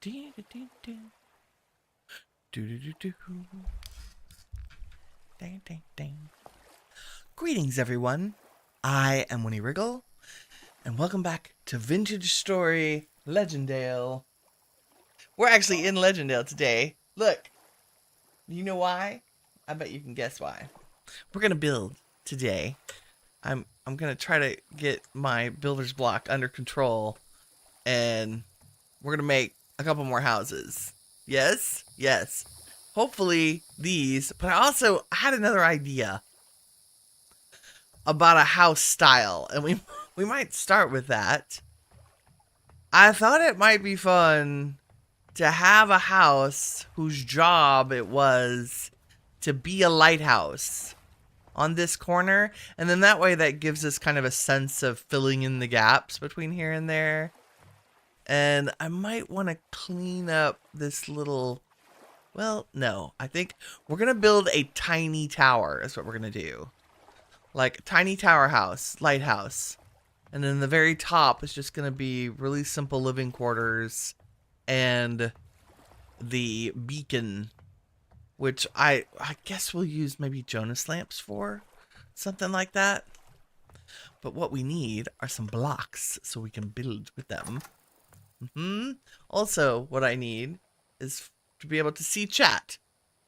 Ding, ding, ding. Greetings, everyone. I am Winnie Wriggle, and welcome back to Vintage Story Legendale. We're actually in Legendale today. Look, you know why? I bet you can guess why. We're gonna build today. I'm gonna try to get my builder's block under control, and we're gonna make a couple more houses. Yes, yes. Hopefully these, but I also had another idea about a house style, and we might start with that. I thought it might be fun to have a house whose job it was to be a lighthouse on this corner, and then that way that gives us kind of a sense of filling in the gaps between here and there. And I might want to clean up this little, well, no, I think we're going to build a tiny tower is what we're going to do. Like a tiny tower house, lighthouse. And then the very top is just going to be really simple living quarters and the beacon, which I guess we'll use maybe Jonas lamps for, something like that. But what we need are some blocks so we can build with them. Also, what I need is to be able to see chat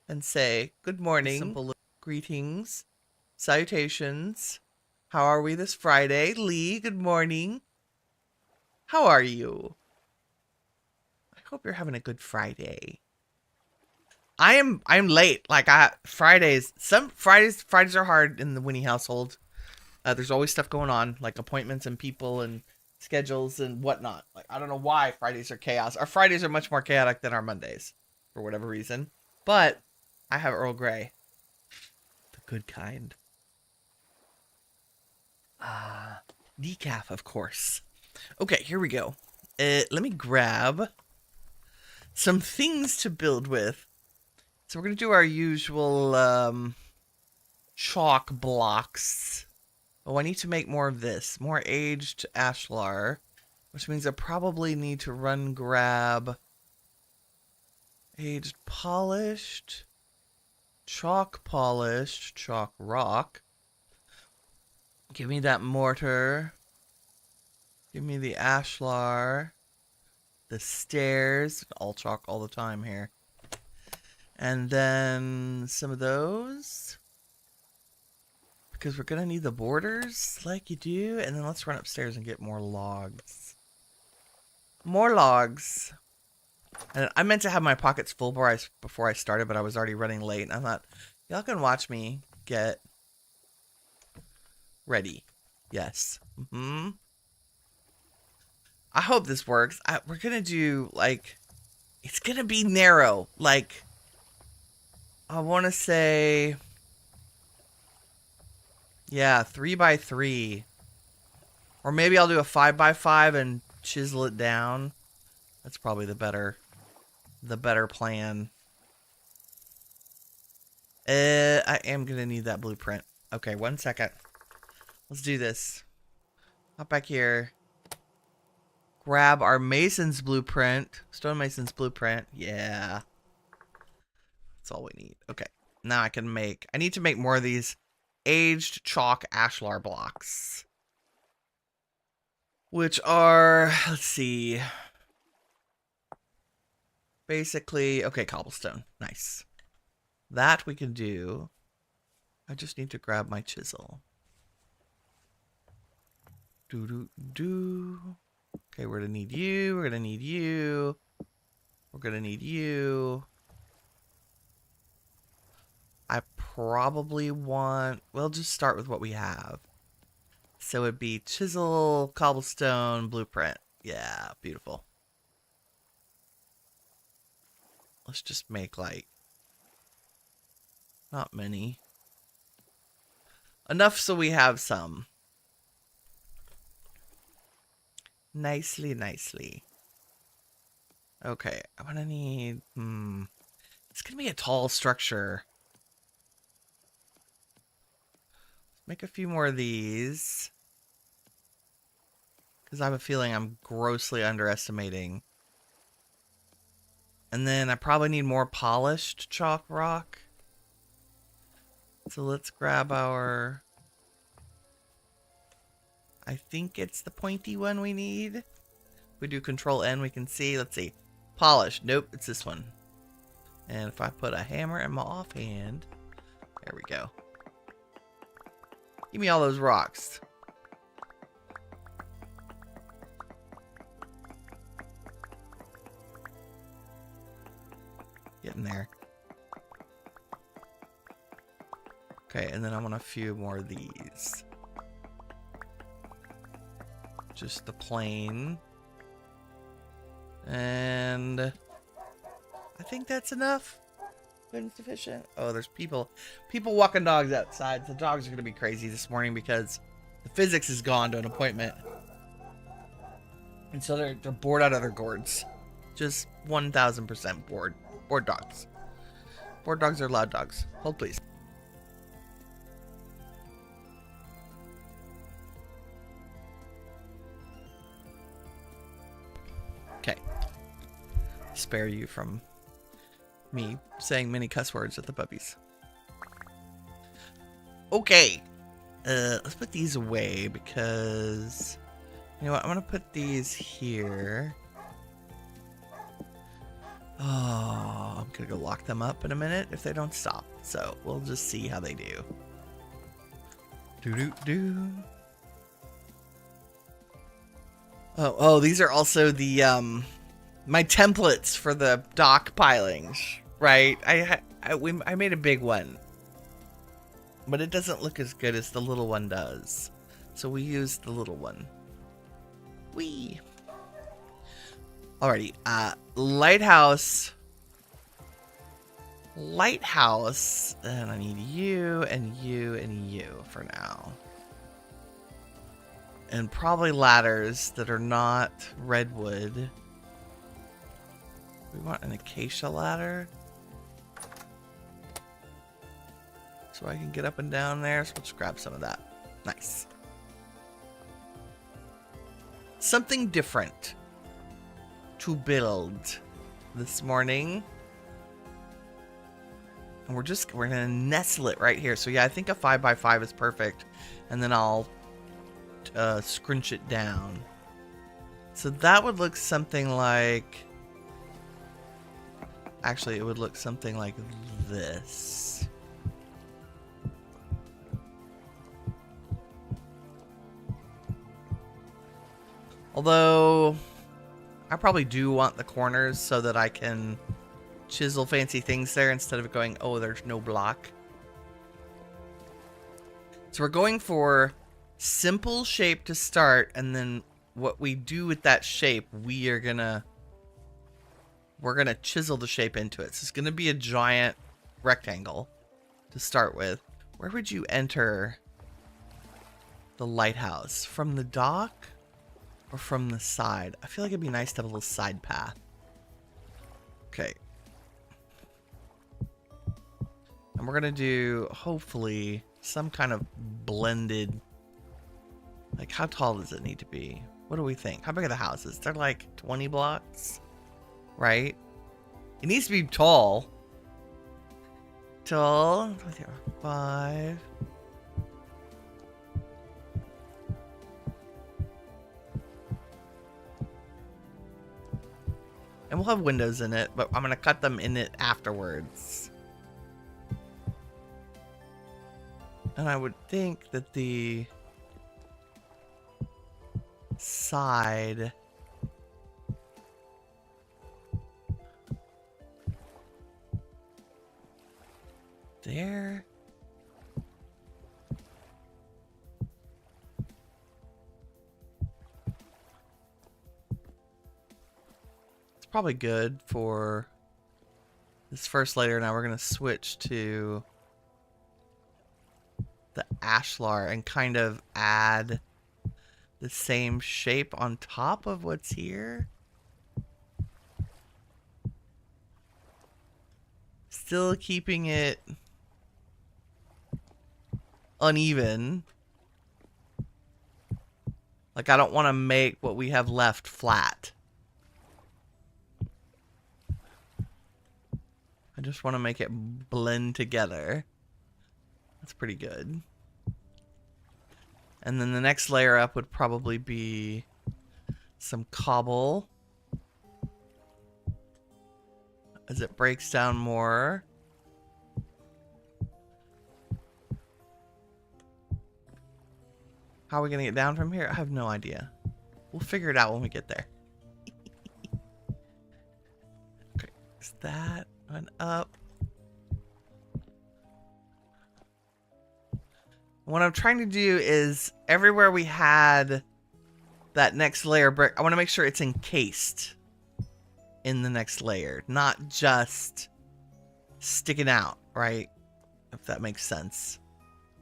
and say good morning, simple greetings, salutations. How are we this Friday? Lee, good morning. How are you? I hope you're having a good Friday. I'm late. Like Fridays are hard in the Winnie household. There's always stuff going on, like appointments and people and schedules and whatnot. Like I don't know why Fridays are chaos. Our Fridays are much more chaotic than our Mondays for whatever reason. But I have Earl Grey, the good kind. Decaf, of course. Okay, here we go. Let me grab some things to build with. So we're going to do our usual chalk blocks. Oh, I need to make more of this. More aged ashlar. Which means I probably need to run grab aged polished, chalk rock. Give me that mortar. Give me the ashlar. The stairs. All chalk all the time here. And then some of those. Because we're going to need the borders like you do. And then let's run upstairs and get more logs. More logs. And I meant to have my pockets full before I started, but I was already running late. And I thought, y'all can watch me get ready. Yes. I hope this works. We're going to do, like, it's going to be narrow. Like, I want to say, yeah, 3x3. Or maybe I'll do a 5x5 and chisel it down. That's probably the better plan. I am going to need that blueprint. Okay, 1 second. Let's do this. Hop back here. Grab our mason's blueprint. Stonemason's blueprint. Yeah. That's all we need. Okay. Now I can make... I need to make more of these aged chalk ashlar blocks. Which are... Let's see. Basically... Okay, cobblestone. Nice. That we can do. I just need to grab my chisel. Okay, we're gonna need you. We're gonna need you. We're gonna need you. I probably want... We'll just start with what we have. So it'd be chisel, cobblestone, blueprint. Yeah, beautiful. Let's just make, like... Not many. Enough so we have some. Nicely. Okay, I'm gonna need... It's gonna be a tall structure. Make a few more of these. Because I have a feeling I'm grossly underestimating And then I probably need more polished chalk rock. So let's grab our... I think it's the pointy one we need. We do Control N, we can see. Let's see. Polished. Nope, it's this one. And if I put a hammer in my offhand... There we go. Give me all those rocks. Getting there. Okay, and then I want a few more of these. Just the plain. And I think that's enough. Good and sufficient. Oh, there's people walking dogs outside. The dogs are going to be crazy this morning because the physics is gone to an appointment. And so they're bored out of their gourds. Just 1000% bored. Bored dogs. Bored dogs are loud dogs. Hold please. Okay. Spare you from me saying many cuss words at the puppies. Okay. Let's put these away because... You know what? I'm going to put these here. Oh, I'm going to go lock them up in a minute if they don't stop. So we'll just see how they do. Doo-doo-doo. Oh, these are also the, my templates for the dock pilings, right? I made a big one, but it doesn't look as good as the little one does. So we used the little one. Whee! Alrighty, lighthouse, and I need you and you and you for now. And probably ladders that are not redwood. We want an acacia ladder. So I can get up and down there, so let's grab some of that. Nice. Something different to build this morning. And we're gonna nestle it right here. So yeah, I think a 5x5 is perfect. And then I'll scrunch it down. So that would look something like... Actually, it would look something like this. Although, I probably do want the corners so that I can chisel fancy things there instead of going, oh, there's no block. So we're going for simple shape to start, and then what we do with that shape, we're gonna chisel the shape into it. So it's gonna be a giant rectangle to start with. Where would you enter the lighthouse? From the dock or from the side? I feel like it'd be nice to have a little side path. Okay. And we're gonna do, hopefully, some kind of blended... Like, how tall does it need to be? What do we think? How big are the houses? They're like 20 blocks, right? It needs to be tall. Tall. 5. And we'll have windows in it, but I'm going to cut them in it afterwards. And I would think that the side there. It's probably good for this first layer. Now we're going to switch to the ashlar and kind of add the same shape on top of what's here. Still keeping it uneven. Like, I don't want to make what we have left flat. just want to make it blend together. That's pretty good. And then the next layer up would probably be some cobble. As it breaks down more. How are we going to get down from here? I have no idea. We'll figure it out when we get there. Okay, is that one up? What I'm trying to do is everywhere we had that next layer brick, I want to make sure it's encased in the next layer, not just sticking out, right? If that makes sense.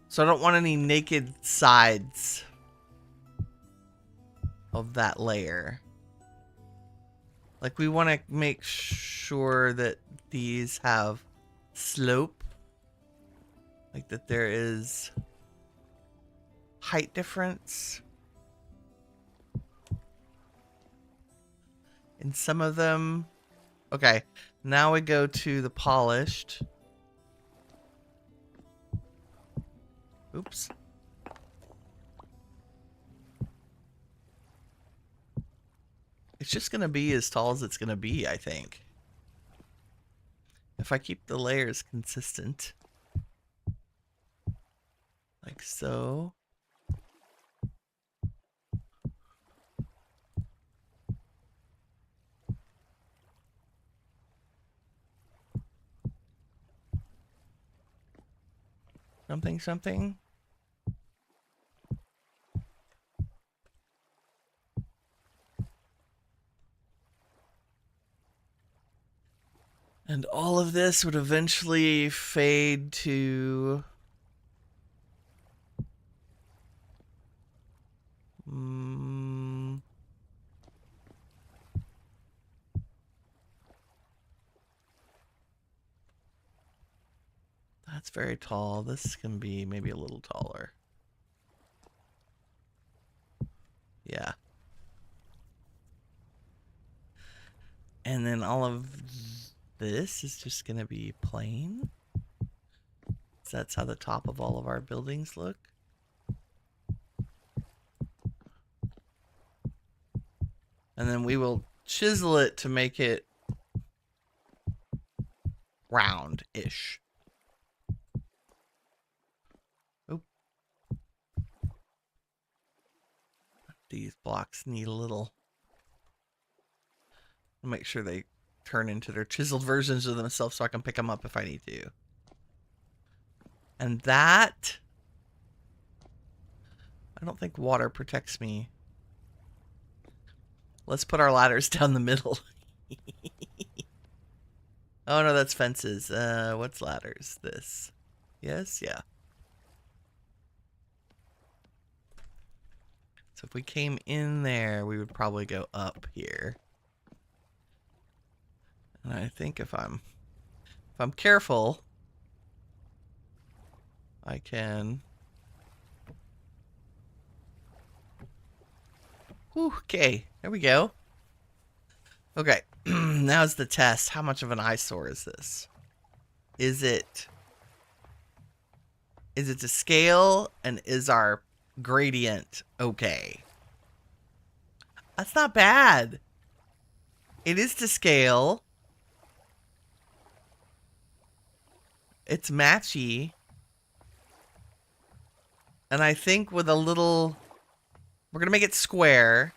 So I don't want any naked sides of that layer. Like, we want to make sure that these have slope. Like that there is height difference in some of them. Okay, now we go to the polished. Oops. It's just going to be as tall as it's going to be, I think. If I keep the layers consistent. Like so. Something, something. And all of this would eventually fade to... That's very tall. This can be maybe a little taller. Yeah. And then all of this is just going to be plain. So that's how the top of all of our buildings look. And then we will chisel it to make it round-ish. Oop. These blocks need a little... I'll make sure they turn into their chiseled versions of themselves so I can pick them up if I need to. And that... I don't think water protects me. Let's put our ladders down the middle. Oh no, that's fences. What's ladders? This. Yes, yeah. So if we came in there, we would probably go up here. And I think if I'm careful, I can... Okay, there we go. Okay, now's the test. How much of an eyesore is this? Is it to scale, and is our gradient okay? That's not bad. It is to scale. It's matchy. And I think with a little... We're going to make it square.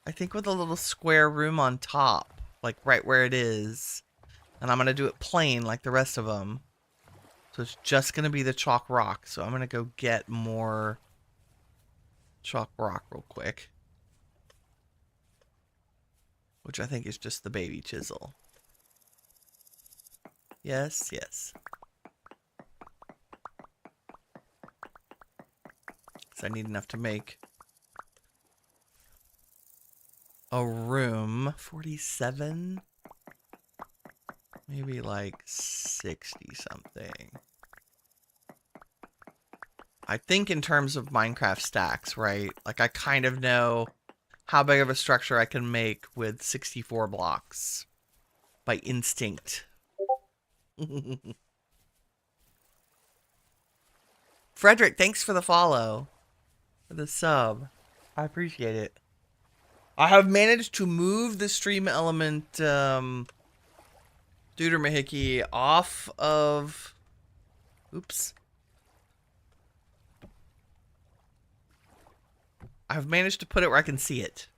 I think with a little square room on top. Like right where it is. And I'm going to do it plain like the rest of them. So it's just going to be the chalk rock. So I'm going to go get more chalk rock real quick. Which I think is just the baby chisel. Yes, yes. So I need enough to make a room. 47? Maybe like 60 something. I think in terms of Minecraft stacks, right? Like I kind of know how big of a structure I can make with 64 blocks. by instinct. Frederick, thanks for the follow. For the sub. I appreciate it. I have managed to move the stream element Deuter Mahiki off of... Oops. I've managed to put it where I can see it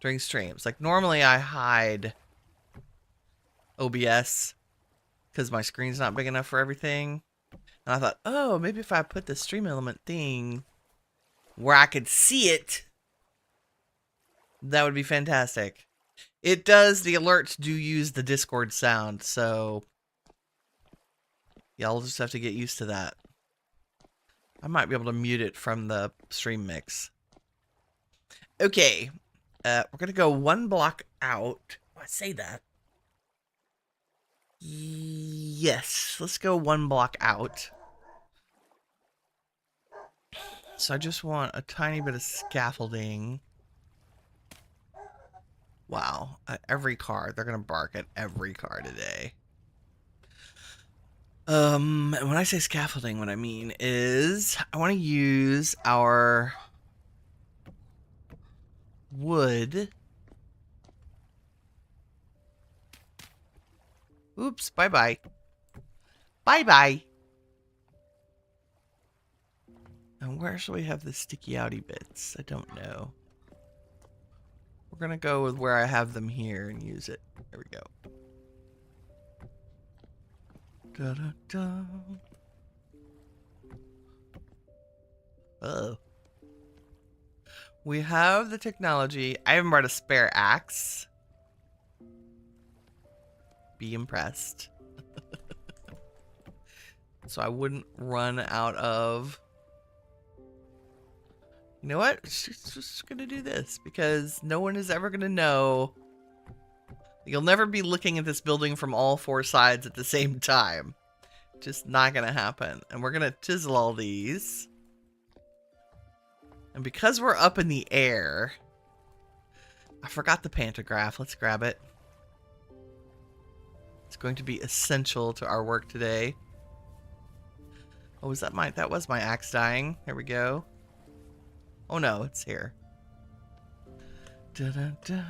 during streams. Like, normally I hide OBS because my screen's not big enough for everything. And I thought, oh, maybe if I put the stream element thing where I could see it, that would be fantastic. It does, the alerts do use the Discord sound, so y'all just have to get used to that. I might be able to mute it from the stream mix. Okay, we're gonna go one block out. Oh, I say that. Yes, let's go one block out. So I just want a tiny bit of scaffolding. Wow, every car. They're gonna bark at every car today. And when I say scaffolding, what I mean is I want to use our wood. Oops, bye-bye. Bye-bye. And where should we have the sticky outy bits? I don't know. We're gonna go with where I have them here and use it. There we go. Da-da-da. Uh-oh. We have the technology. I haven't brought a spare axe. Be impressed. So I wouldn't run out of... You know what? Just gonna do this because no one is ever gonna know. You'll never be looking at this building from all four sides at the same time. Just not gonna happen. And we're gonna chisel all these. And because we're up in the air, I forgot the pantograph. Let's grab it. It's going to be essential to our work today. Oh, was that my axe dying? There we go. Oh no, it's here. Da-da-da.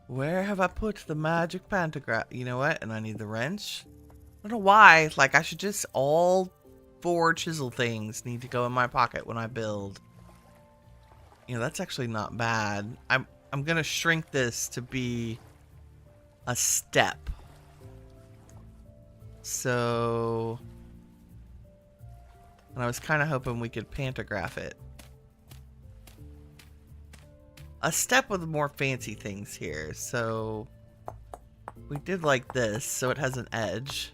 Where have I put the magic pantograph? You know what? And I need the wrench. I don't know why. Like, I should just all 4 chisel things need to go in my pocket when I build. You know, that's actually not bad. I'm gonna shrink this to be a step. So... And I was kind of hoping we could pantograph it. A step with more fancy things here. So we did like this, so it has an edge.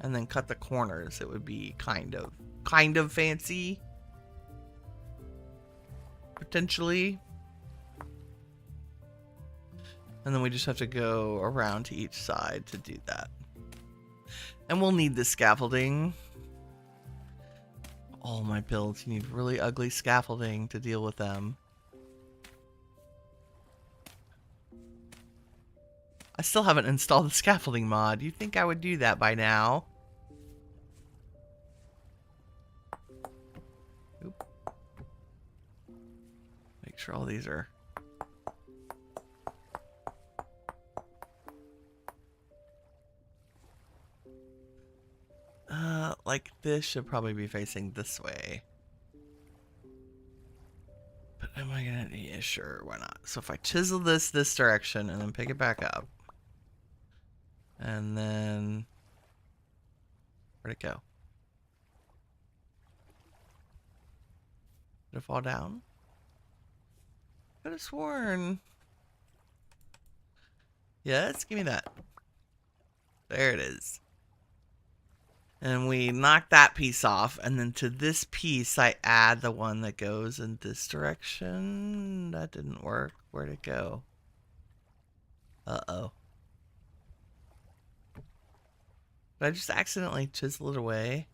And then cut the corners. It would be kind of fancy. Potentially. And then we just have to go around to each side to do that. And we'll need the scaffolding. All my builds, you need really ugly scaffolding to deal with them. I still haven't installed the scaffolding mod. You'd think I would do that by now. Oop. Make sure all these are... like this should probably be facing this way. But am I gonna... Yeah, sure, why not? So if I chisel this direction and then pick it back up. And then... Where'd it go? Did it fall down? Could have sworn. Yes, give me that. There it is. And we knock that piece off, and then to this piece I add the one that goes in this direction. That didn't work. Where'd it go? Uh-oh. Did I just accidentally chisel it away?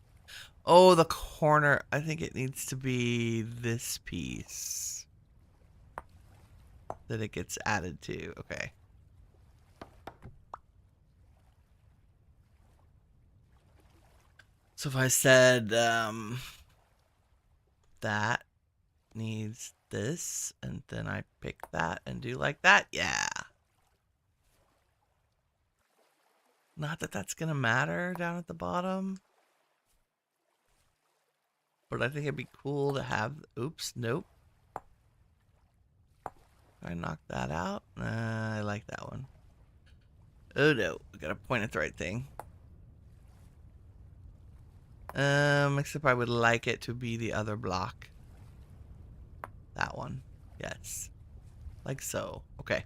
Oh, the corner. I think it needs to be this piece that it gets added to. Okay. So if I said that needs this, and then I pick that and do like that, yeah. Not that that's gonna matter down at the bottom, but I think it'd be cool to have. Oops, nope. I knocked that out. I like that one. Oh no, I gotta point at the right thing. Except I would like it to be the other block. That one. Yes. Like so. Okay.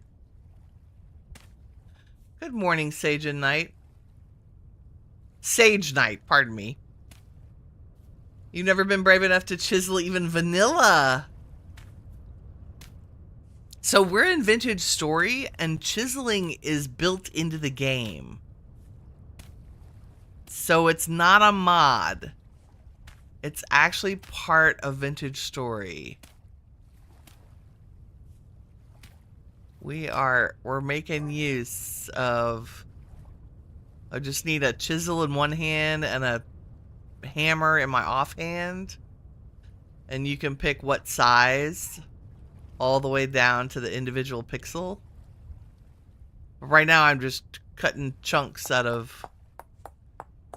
Good morning, Sage and Knight. Sage Knight, pardon me. You've never been brave enough to chisel even vanilla. So we're in Vintage Story, and chiseling is built into the game. So it's not a mod. It's actually part of Vintage Story. We're making use of... I just need a chisel in one hand and a hammer in my offhand. And you can pick what size all the way down to the individual pixel. But right now I'm just cutting chunks out of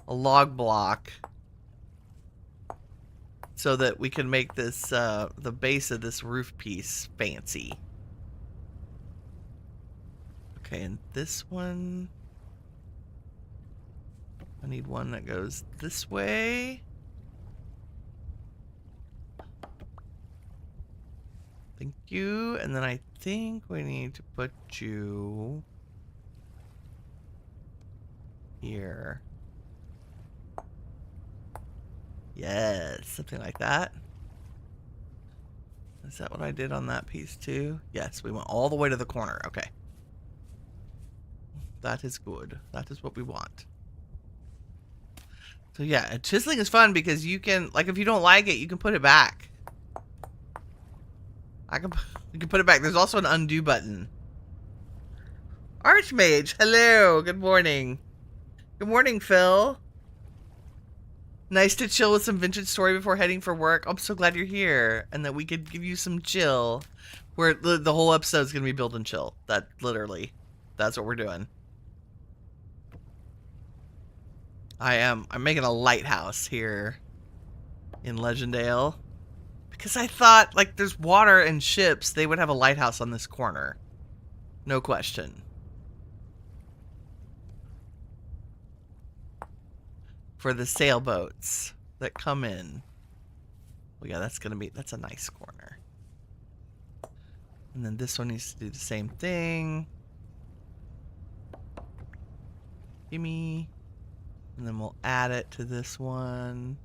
a log block so that we can make this, the base of this roof piece fancy. Okay, and this one... I need one that goes this way. Thank you. And then I think we need to put you here. Yes, something like that. Is that what I did on that piece too? Yes, we went all the way to the corner. Okay. That is good. That is what we want. So yeah, chiseling is fun because you can, like, if you don't like it, you can put it back. You can put it back. There's also an undo button. Archmage, hello. Good morning. Good morning, Phil. Nice to chill with some Vintage Story before heading for work. I'm so glad you're here and that we could give you some chill. Where the whole episode is going to be build and chill. That literally, that's what we're doing. I'm making a lighthouse here in Legendale. Because I thought, like, there's water and ships, they would have a lighthouse on this corner. No question. For the sailboats that come in. Well, yeah, that's a nice corner. And then this one needs to do the same thing. Gimme. And then we'll add it to this one.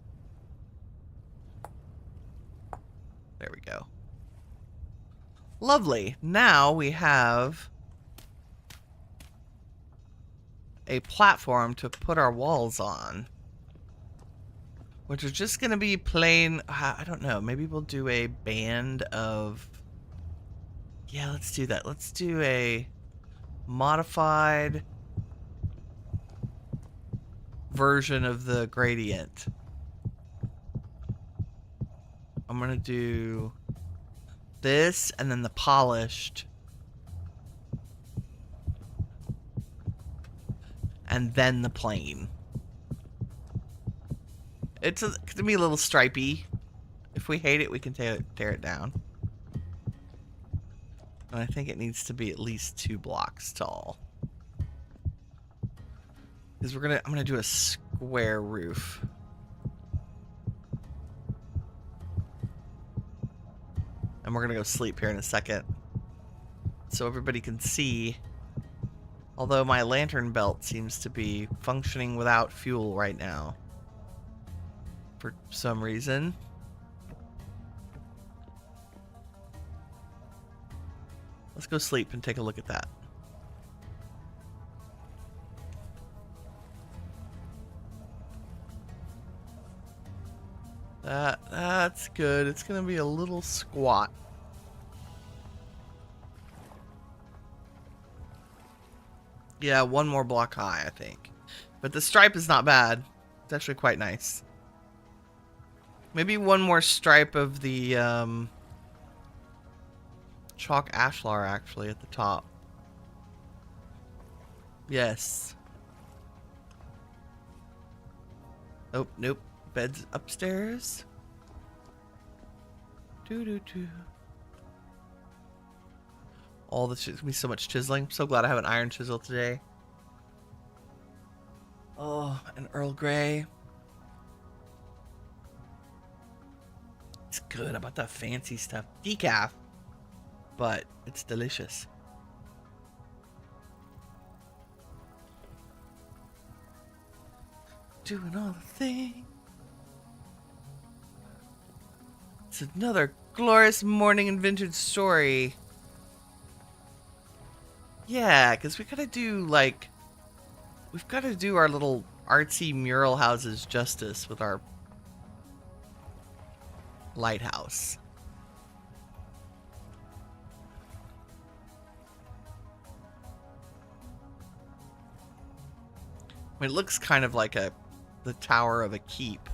There we go. Lovely. Now we have a platform to put our walls on. Which is just going to be plain... I don't know. Maybe we'll do a band of... Yeah, let's do that. Let's do a modified version of the gradient. I'm going to do this and then the polished. And then the plain. It's going to be a little stripey. If we hate it, we can tear it down. And I think it needs to be at least 2 blocks tall. Because I'm gonna do a square roof. And we're gonna go sleep here in a second. So everybody can see. Although my lantern belt seems to be functioning without fuel right now. For some reason. Let's go sleep and take a look at that. That's good. It's gonna be a little squat. Yeah, one more block high, I think. But the stripe is not bad. It's actually quite nice. Maybe one more stripe of the chalk ashlar actually at the top. Yes. Oh, nope. Bed's upstairs. Doo-doo-doo. All this shit's gonna be so much chiseling. I'm so glad I have an iron chisel today. Oh, an Earl Grey. It's good about the fancy stuff. Decaf. But it's delicious. Doing all the things. It's another glorious morning in Vintage Story. Yeah, because we gotta do, like... We've gotta do our little artsy mural houses justice with our lighthouse. I mean, it looks kind of like the tower of a keep,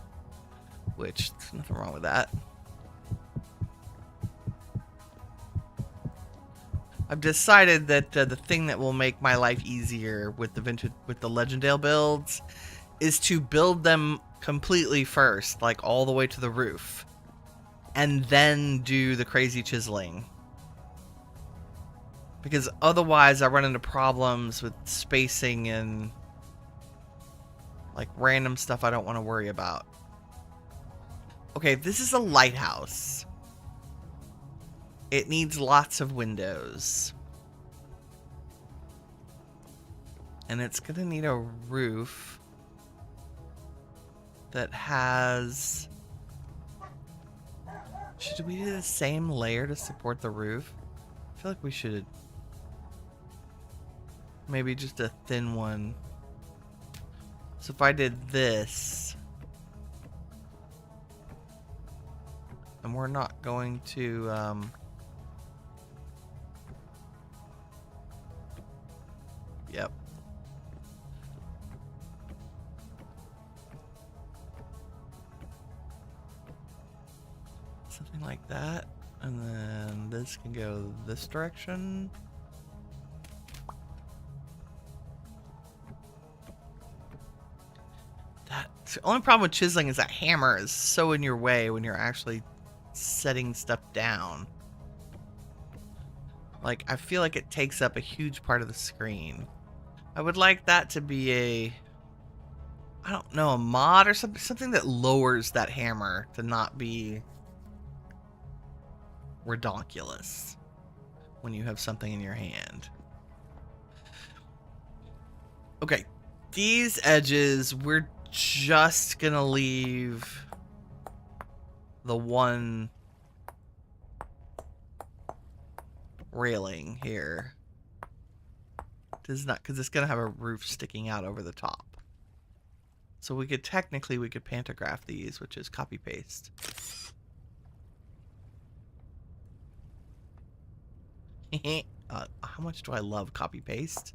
which there's nothing wrong with that. I've decided that the thing that will make my life easier with the Legendale builds is to build them completely first, like all the way to the roof, and then do the crazy chiseling. Because otherwise I run into problems with spacing and like random stuff I don't want to worry about. Okay, this is a lighthouse. It needs lots of windows. And it's gonna need a roof that has... Should we do the same layer to support the roof? I feel like we should. Maybe just a thin one. So if I did this... And we're not going to... Yep. Something like that. And then this can go this direction. The only problem with chiseling is that hammer is so in your way when you're actually setting stuff down. Like, I feel like it takes up a huge part of the screen. I would like that to be a... I don't know, a mod or something that lowers that hammer to not be redonkulous when you have something in your hand. Okay, these edges, we're just gonna leave the one railing here. This is not, because it's gonna have a roof sticking out over the top. So we could technically, we could pantograph these, which is copy paste. How much do I love copy paste?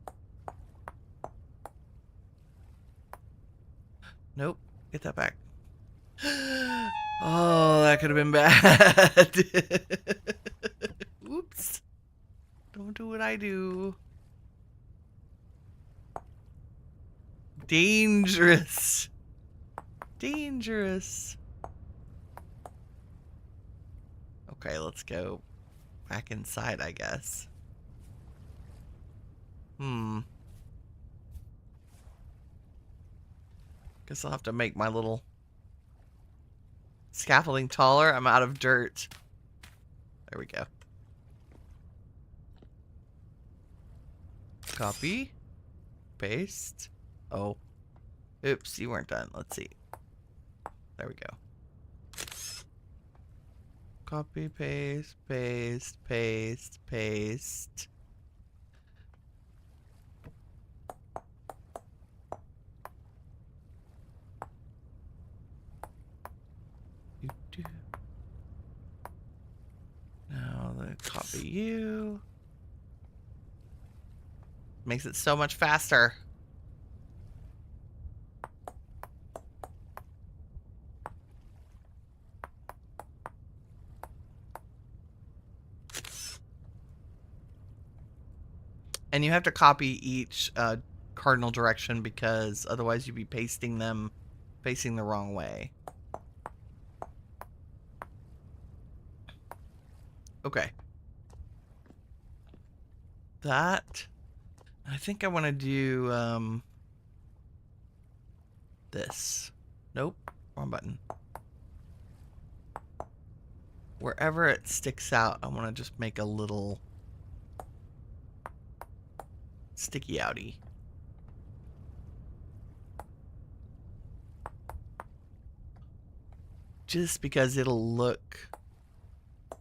Nope. Get that back. Oh, that could have been bad. Oops. Don't do what I do. Dangerous. Dangerous. Okay, let's go back inside, I guess. Guess I'll have to make my little scaffolding taller. I'm out of dirt. There we go. Copy. Paste. Oh. Oops, you weren't done. Let's see. There we go. Copy, paste, paste, paste, paste. You Copy you. Makes it so much faster. And you have to copy each cardinal direction because otherwise you'd be pasting them facing the wrong way. Okay. That. I think I want to do this. Nope. Wrong button. Wherever it sticks out, I want to just make a little sticky outy. Just because it'll look...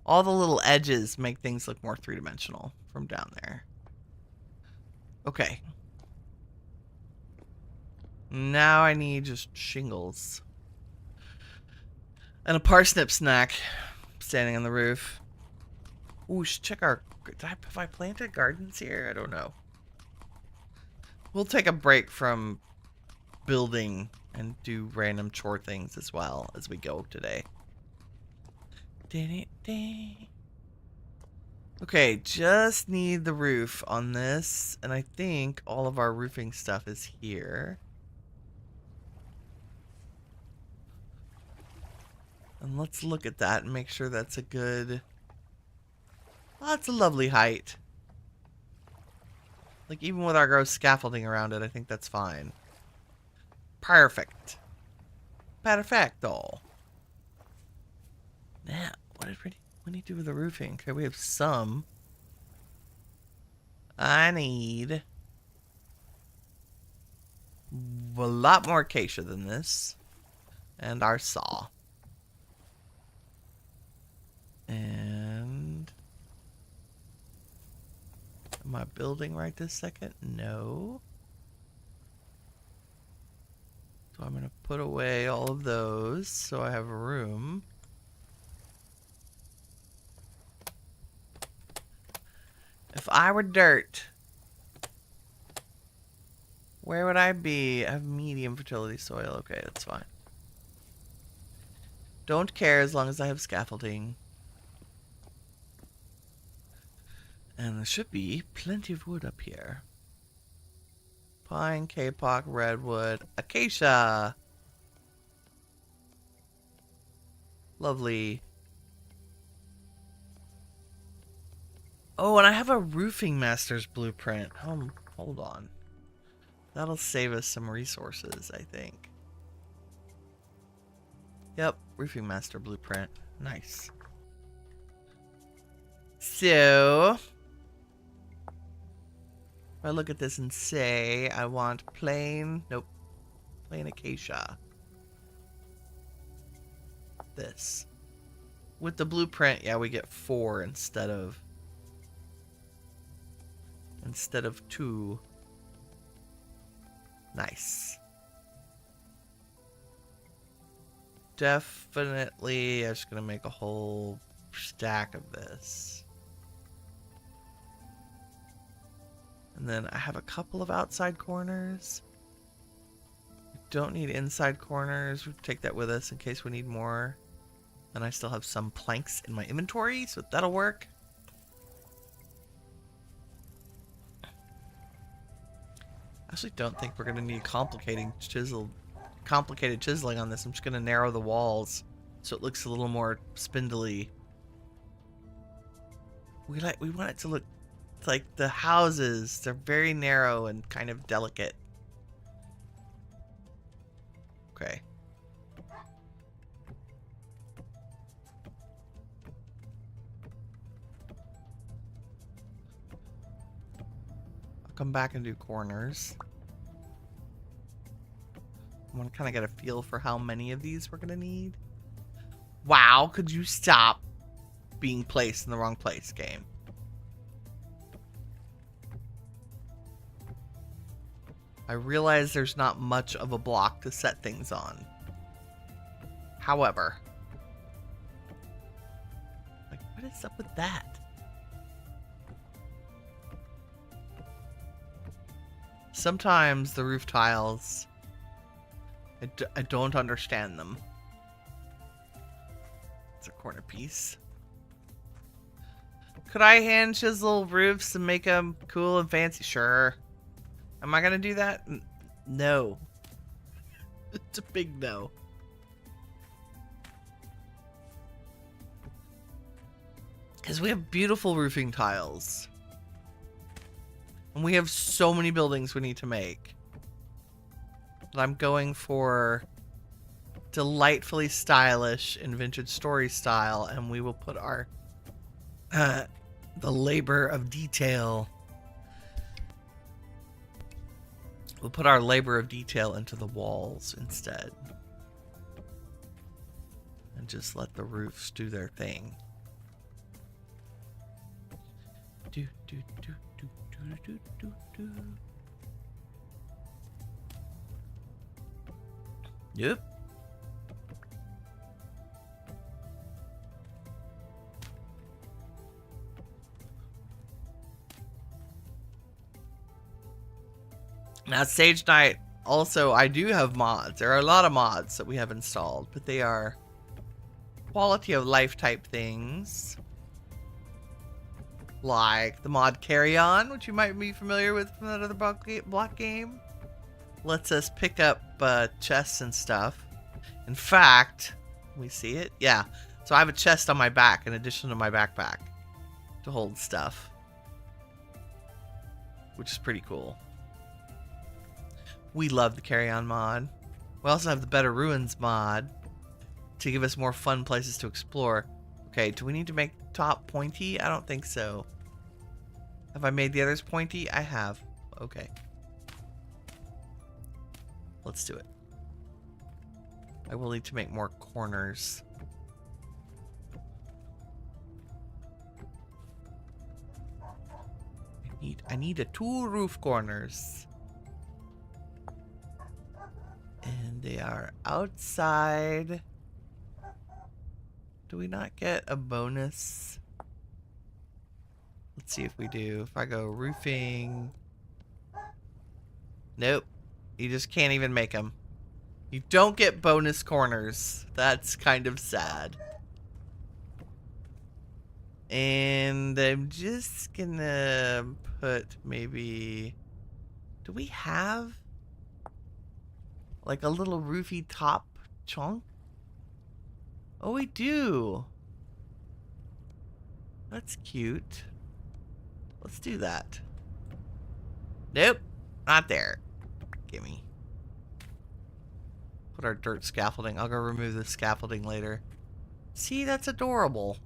all the little edges make things look more three-dimensional from down there. Okay. Now I need just shingles. And a parsnip snack standing on the roof. Ooh, should check our... have I planted gardens here? I don't know. We'll take a break from building and do random chore things as well as we go today. Okay, just need the roof on this, and I think all of our roofing stuff is here. And let's look at that and make sure that's a good... oh, that's a lovely height. Like, even with our gross scaffolding around it, I think that's fine. Perfect. Perfecto. Now, what did Winnie do with the roofing? Okay, we have some. I need a lot more acacia than this. And our saw. And... am I building right this second? No. So I'm going to put away all of those so I have room. If I were dirt, where would I be? I have medium fertility soil. Okay, that's fine. Don't care as long as I have scaffolding. And there should be plenty of wood up here. Pine, kapok, redwood, acacia. Lovely. Oh, and I have a roofing master's blueprint. Hold on. That'll save us some resources, I think. Yep, roofing master blueprint. Nice. So... if I look at this and say I want plain... nope. Plain acacia. This. With the blueprint, yeah, we get 4 instead of 2. Nice. Definitely, I'm just gonna make a whole stack of this. And then I have a couple of outside corners. Don't need inside corners. We'll take that with us in case we need more. And I still have some planks in my inventory, so that'll work. I actually don't think we're going to need complicated chiseling on this. I'm just going to narrow the walls so it looks a little more spindly. We want it to look like the houses. They're very narrow and kind of delicate. Okay. I'll come back and do corners. I want to kind of get a feel for how many of these we're going to need. Wow, could you stop being placed in the wrong place, game? I realize there's not much of a block to set things on. However, like, what is up with that? sometimes the roof tiles, I don't understand them. It's a corner piece. Could I hand chisel roofs and make them cool and fancy? Sure. Am I gonna do that? No. It's a big no. Because we have beautiful roofing tiles. And we have so many buildings we need to make. But I'm going for delightfully stylish and vintage story style, and we will put our the labor of detail. We'll put our labor of detail into the walls instead. And just let the roofs do their thing. Do, do, do, do, do, do, do, do. Yep. Now, Stage Night, also, I do have mods. There are a lot of mods that we have installed, but they are quality of life type things. Like the mod Carry On, which you might be familiar with from that other block game. Lets us pick up chests and stuff. In fact, can we see it? Yeah. So I have a chest on my back in addition to my backpack to hold stuff, which is pretty cool. We love the Carry On mod. We also have the Better Ruins mod to give us more fun places to explore. Okay, do we need to make top pointy? I don't think so. Have I made the others pointy? I have. Okay. Let's do it. I will need to make more corners. I need a 2 roof corners. And they are outside. Do we not get a bonus? Let's see if we do. If I go roofing. Nope. You just can't even make them. You don't get bonus corners. That's kind of sad. And I'm just gonna put maybe... Do we have like a little roofy top chunk? Oh, we do. That's cute. Let's do that. Nope, not there. Gimme. Put our dirt scaffolding. I'll go remove the scaffolding later. See, that's adorable.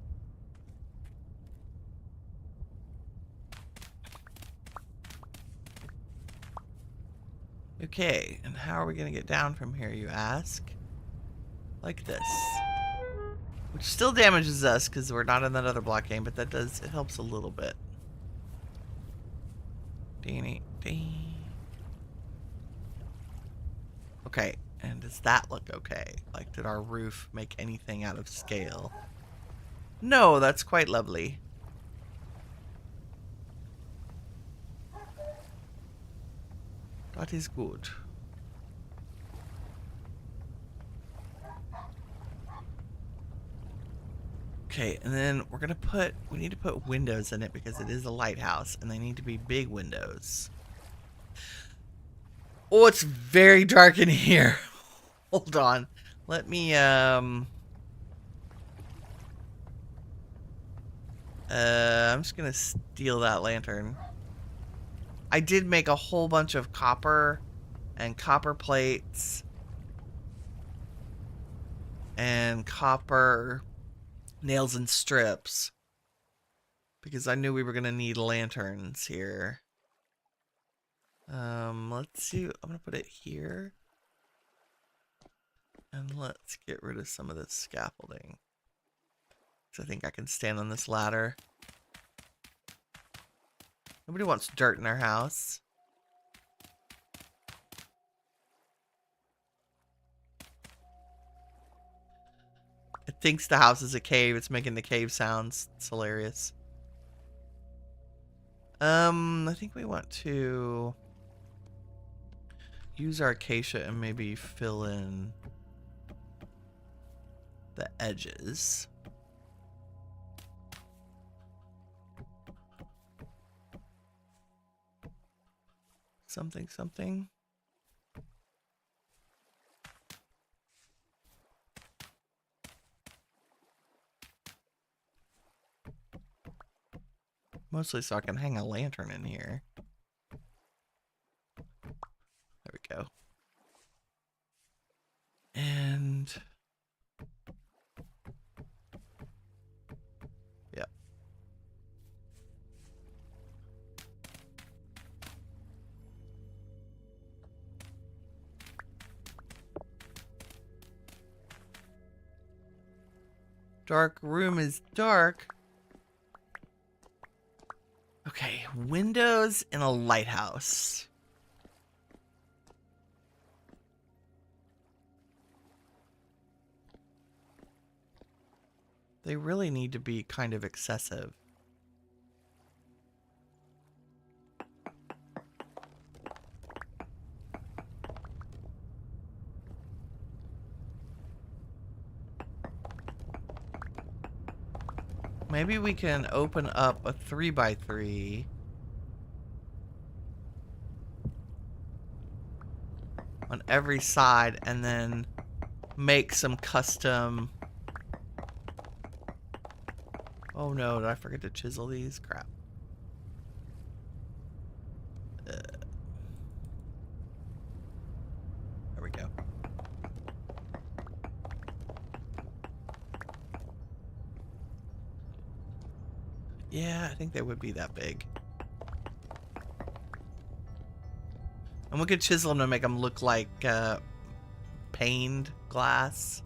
Okay, and how are we gonna get down from here, you ask? Like this. Which still damages us because we're not in that other block game, but that does, it helps a little bit. Okay, and does that look okay? Like, did our roof make anything out of scale? No, that's quite lovely. That is good. Okay, and then we're gonna put, we need to put windows in it because it is a lighthouse and they need to be big windows. Oh, it's very dark in here. Hold on. Let me, I'm just gonna steal that lantern. I did make a whole bunch of copper and copper plates and copper nails and strips because I knew we were gonna need lanterns here. Let's see. I'm gonna put it here, and let's get rid of some of this scaffolding. So I think I can stand on this ladder. Nobody wants dirt in their house. It thinks the house is a cave. It's making the cave sounds. It's hilarious. I think we want to... use our acacia and maybe fill in the edges. Something, something. Mostly so I can hang a lantern in here. There we go. And yeah. Dark room is dark. Okay, windows in a lighthouse. They really need to be kind of excessive. Maybe we can open up a 3x3 on every side and then make some custom... Oh no, did I forget to chisel these? Crap. There we go. Yeah, I think they would be that big. And we could chisel them to make them look like paned glass.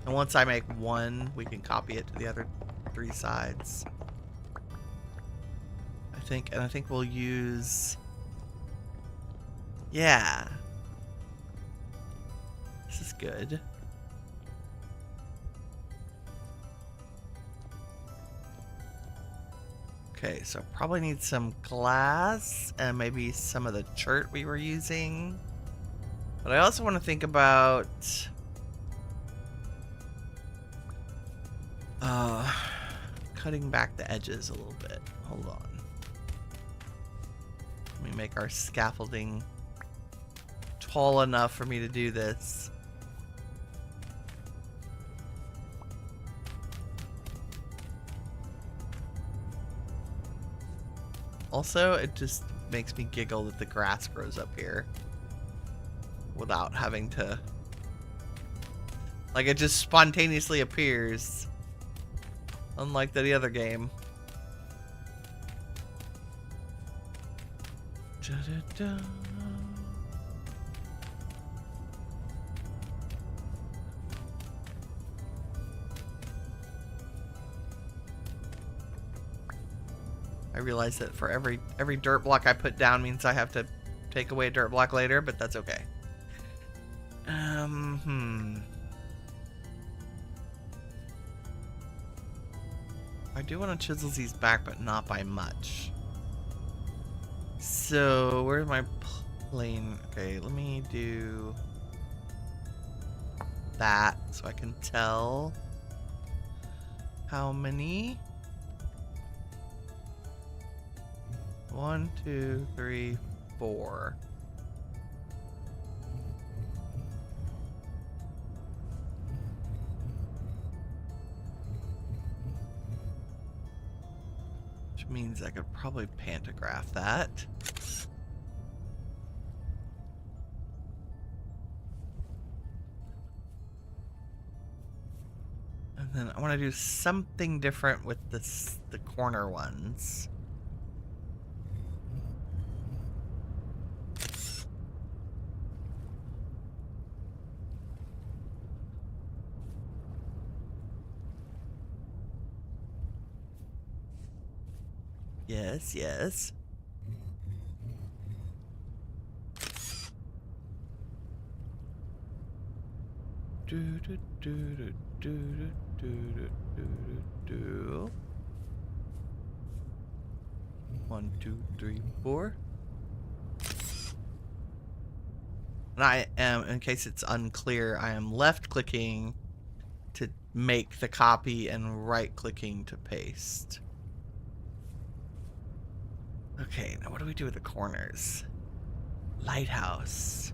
And once I make one, we can copy it to the other 3 sides. I think we'll use... Yeah. This is good. Okay, so probably need some glass and maybe some of the chert we were using. But I also want to think about cutting back the edges a little bit. Hold on. Let me make our scaffolding tall enough for me to do this. Also, it just makes me giggle that the grass grows up here without having to... Like, it just spontaneously appears. Unlike the other game. Da-da-da. I realize that for every dirt block I put down means I have to take away a dirt block later, but that's okay. I do want to chisel these back, but not by much. So, where's my plane? Okay, let me do that so I can tell how many. 1, 2, 3, 4. Which means I could probably pantograph that. And then I want to do something different with the corner ones. Yes, yes. Do do do do do do do do do. 1, 2, 3, 4. And I am, in case it's unclear, I am left clicking to make the copy and right clicking to paste. Okay, now what do we do with the corners? Lighthouse.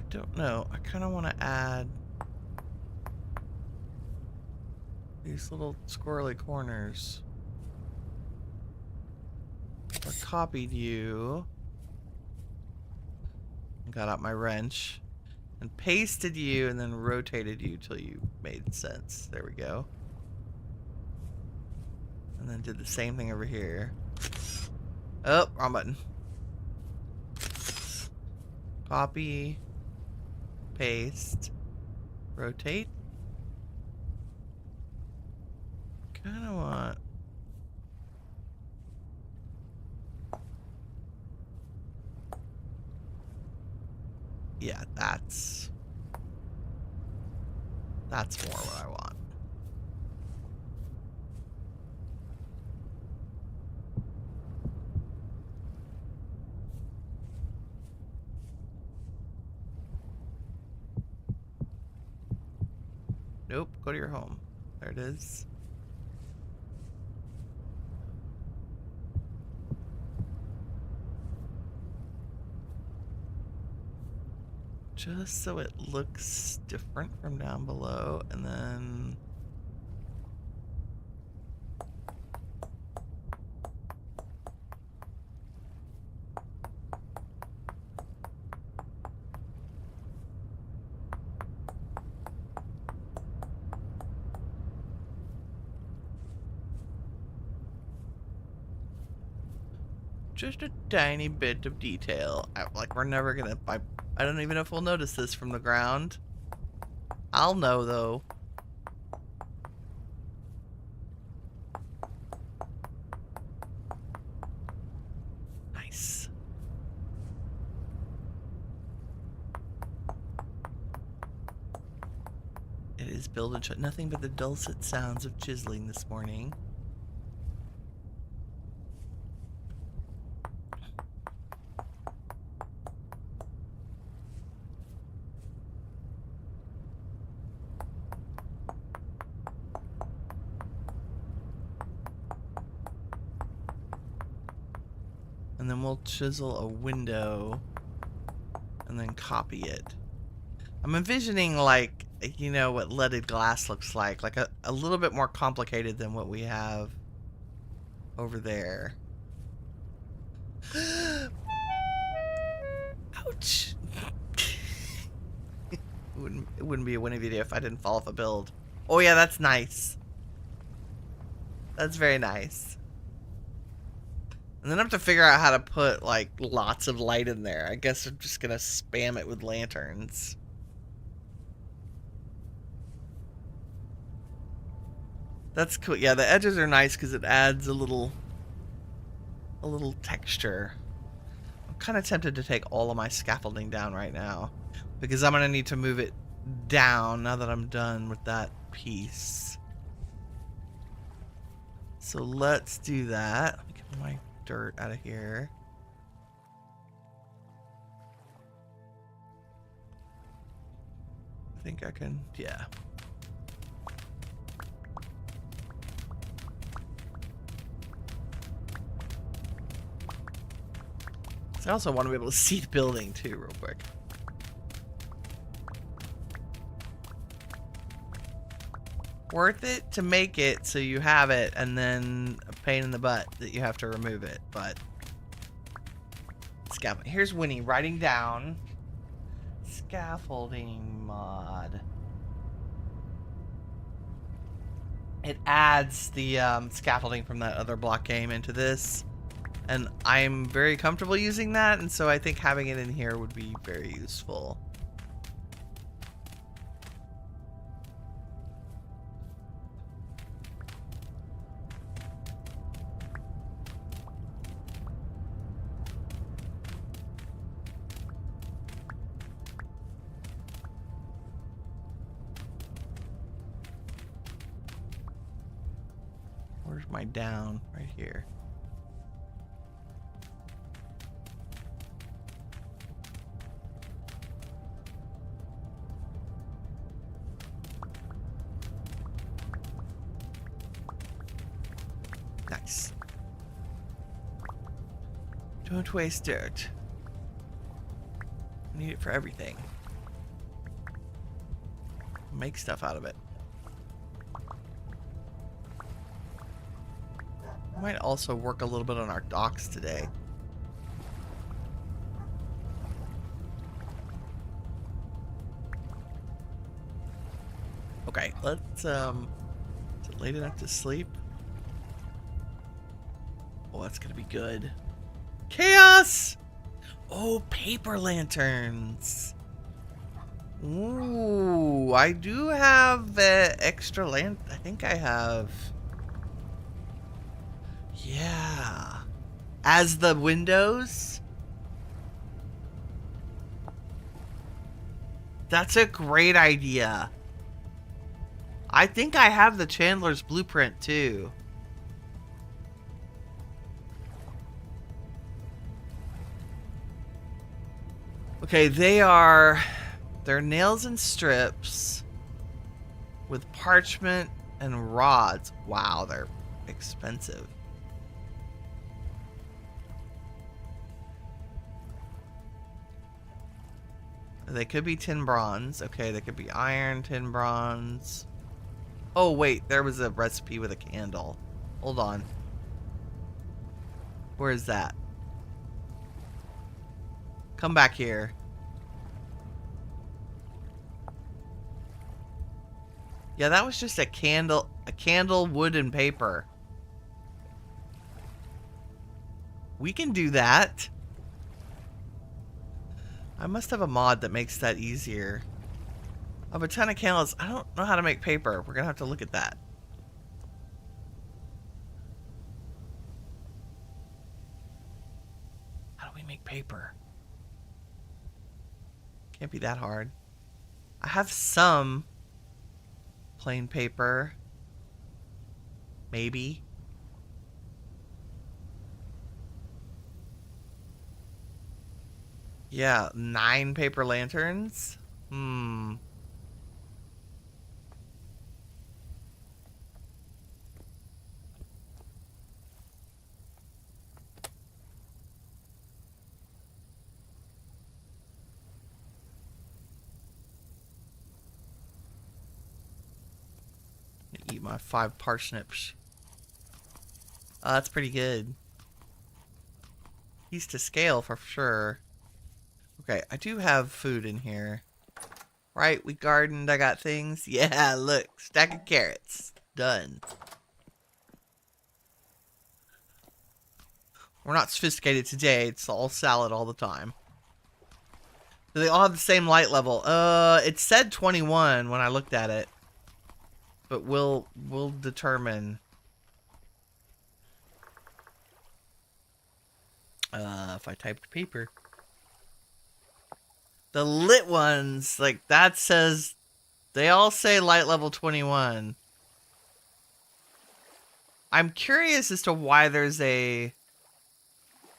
Don't know. I kind of want to add these little squirrely corners. I copied you. Got out my wrench and pasted you and then rotated you till you made sense. There we go. And then did the same thing over here. Oh, wrong button. Copy. Paste. Rotate. Kind of want... Yeah, that's more what I want. Nope, go to your home. There it is. Just so it looks different from down below, and then... just a tiny bit of detail. Like, we're never gonna... I don't even know if we'll notice this from the ground. I'll know, though. Nice. It is built and shut. Nothing but the dulcet sounds of chiseling this morning. And then we'll chisel a window and then copy it. I'm envisioning, like, you know, what leaded glass looks like a little bit more complicated than what we have over there. Ouch. It wouldn't be a Winnie video if I didn't fall off a build. Oh yeah, that's nice. That's very nice. And then I have to figure out how to put, like, lots of light in there. I guess I'm just gonna spam it with lanterns. That's cool. Yeah, the edges are nice because it adds a little texture. I'm kind of tempted to take all of my scaffolding down right now because I'm gonna need to move it down now that I'm done with that piece. So let's do that. Let me get my dirt out of here. I think I can, yeah. I also want to be able to see the building too, real quick. Worth it to make it so you have it, and then a pain in the butt that you have to remove it, but... Scaffolding. Here's Winnie writing down scaffolding mod. It adds the scaffolding from that other block game into this, and I'm very comfortable using that, and so I think having it in here would be very useful. Where's my down? Right here. Nice. Don't waste dirt. Need it for everything. Make stuff out of it. Might also work a little bit on our docks today. Okay, let's is it late enough to sleep? Oh, that's gonna be good. Chaos! Oh, paper lanterns. Ooh, I do have extra I think I have. Yeah. As the windows? That's a great idea. I think I have the Chandler's blueprint too. Okay, they're nails and strips with parchment and rods. Wow, they're expensive. They could be tin bronze. Okay, they could be iron, tin bronze. Oh, wait, there was a recipe with a candle. Hold on. Where is that? Come back here. Yeah, that was just a candle, wood, and paper. We can do that. I must have a mod that makes that easier. I have a ton of candles. I don't know how to make paper. We're gonna have to look at that. How do we make paper? Can't be that hard. I have some plain paper. Maybe. Yeah, 9 paper lanterns. Eat my 5 parsnips. Oh, that's pretty good. He's to scale for sure. Okay, I do have food in here. Right, we gardened, I got things. Yeah, look, stack of carrots. Done. We're not sophisticated today, it's all salad all the time. Do they all have the same light level? It said 21 when I looked at it. But we'll determine. If I typed paper. The lit ones, like that says, they all say light level 21. I'm curious as to why there's a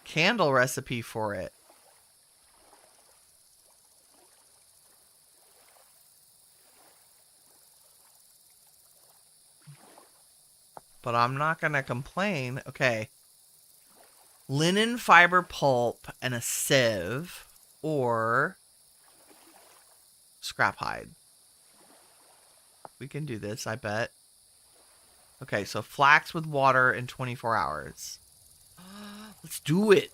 candle recipe for it. But I'm not gonna complain. Okay. Linen fiber pulp and a sieve, or scrap hide. We can do this, I bet. Okay, so flax with water in 24 hours. Let's do it.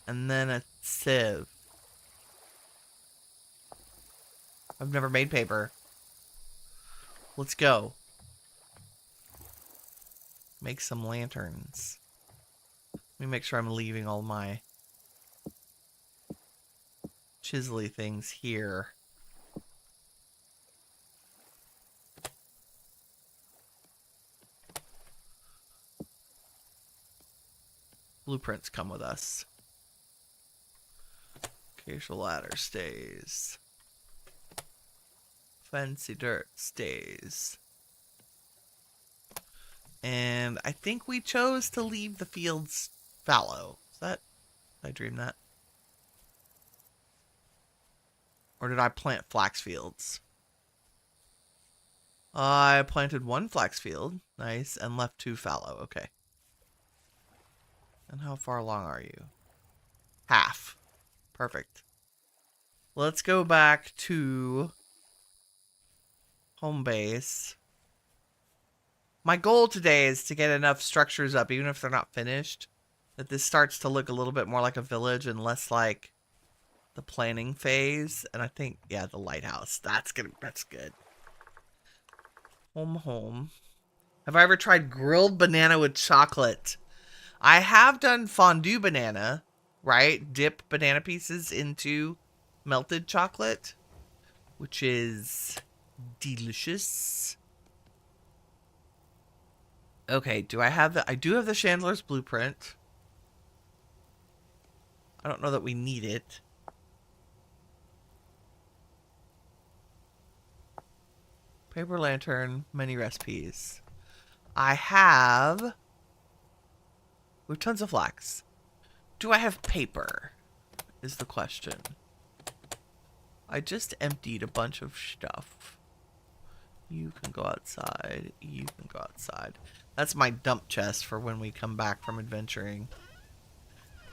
And then a sieve. I've never made paper. Let's go. Make some lanterns. Let me make sure I'm leaving all my chiselly things here. Blueprints come with us. Acacia ladder stays. Fancy dirt stays. And I think we chose to leave the fields fallow. Is that... Did I dream that? Or did I plant flax fields? I planted 1 flax field. Nice. And left 2 fallow. Okay. And how far along are you? Half. Perfect. Let's go back to home base. My goal today is to get enough structures up, even if they're not finished, that this starts to look a little bit more like a village and less like the planning phase. And I think, yeah, the lighthouse. That's good. Home. Have I ever tried grilled banana with chocolate? I have done fondue banana, right? Dip banana pieces into melted chocolate, which is delicious. Okay, do I have the... I do have the Chandler's blueprint. I don't know that we need it. Paper lantern, many recipes. I have... We have tons of flax. Do I have paper? Is the question. I just emptied a bunch of stuff. You can go outside. You can go outside. That's my dump chest for when we come back from adventuring.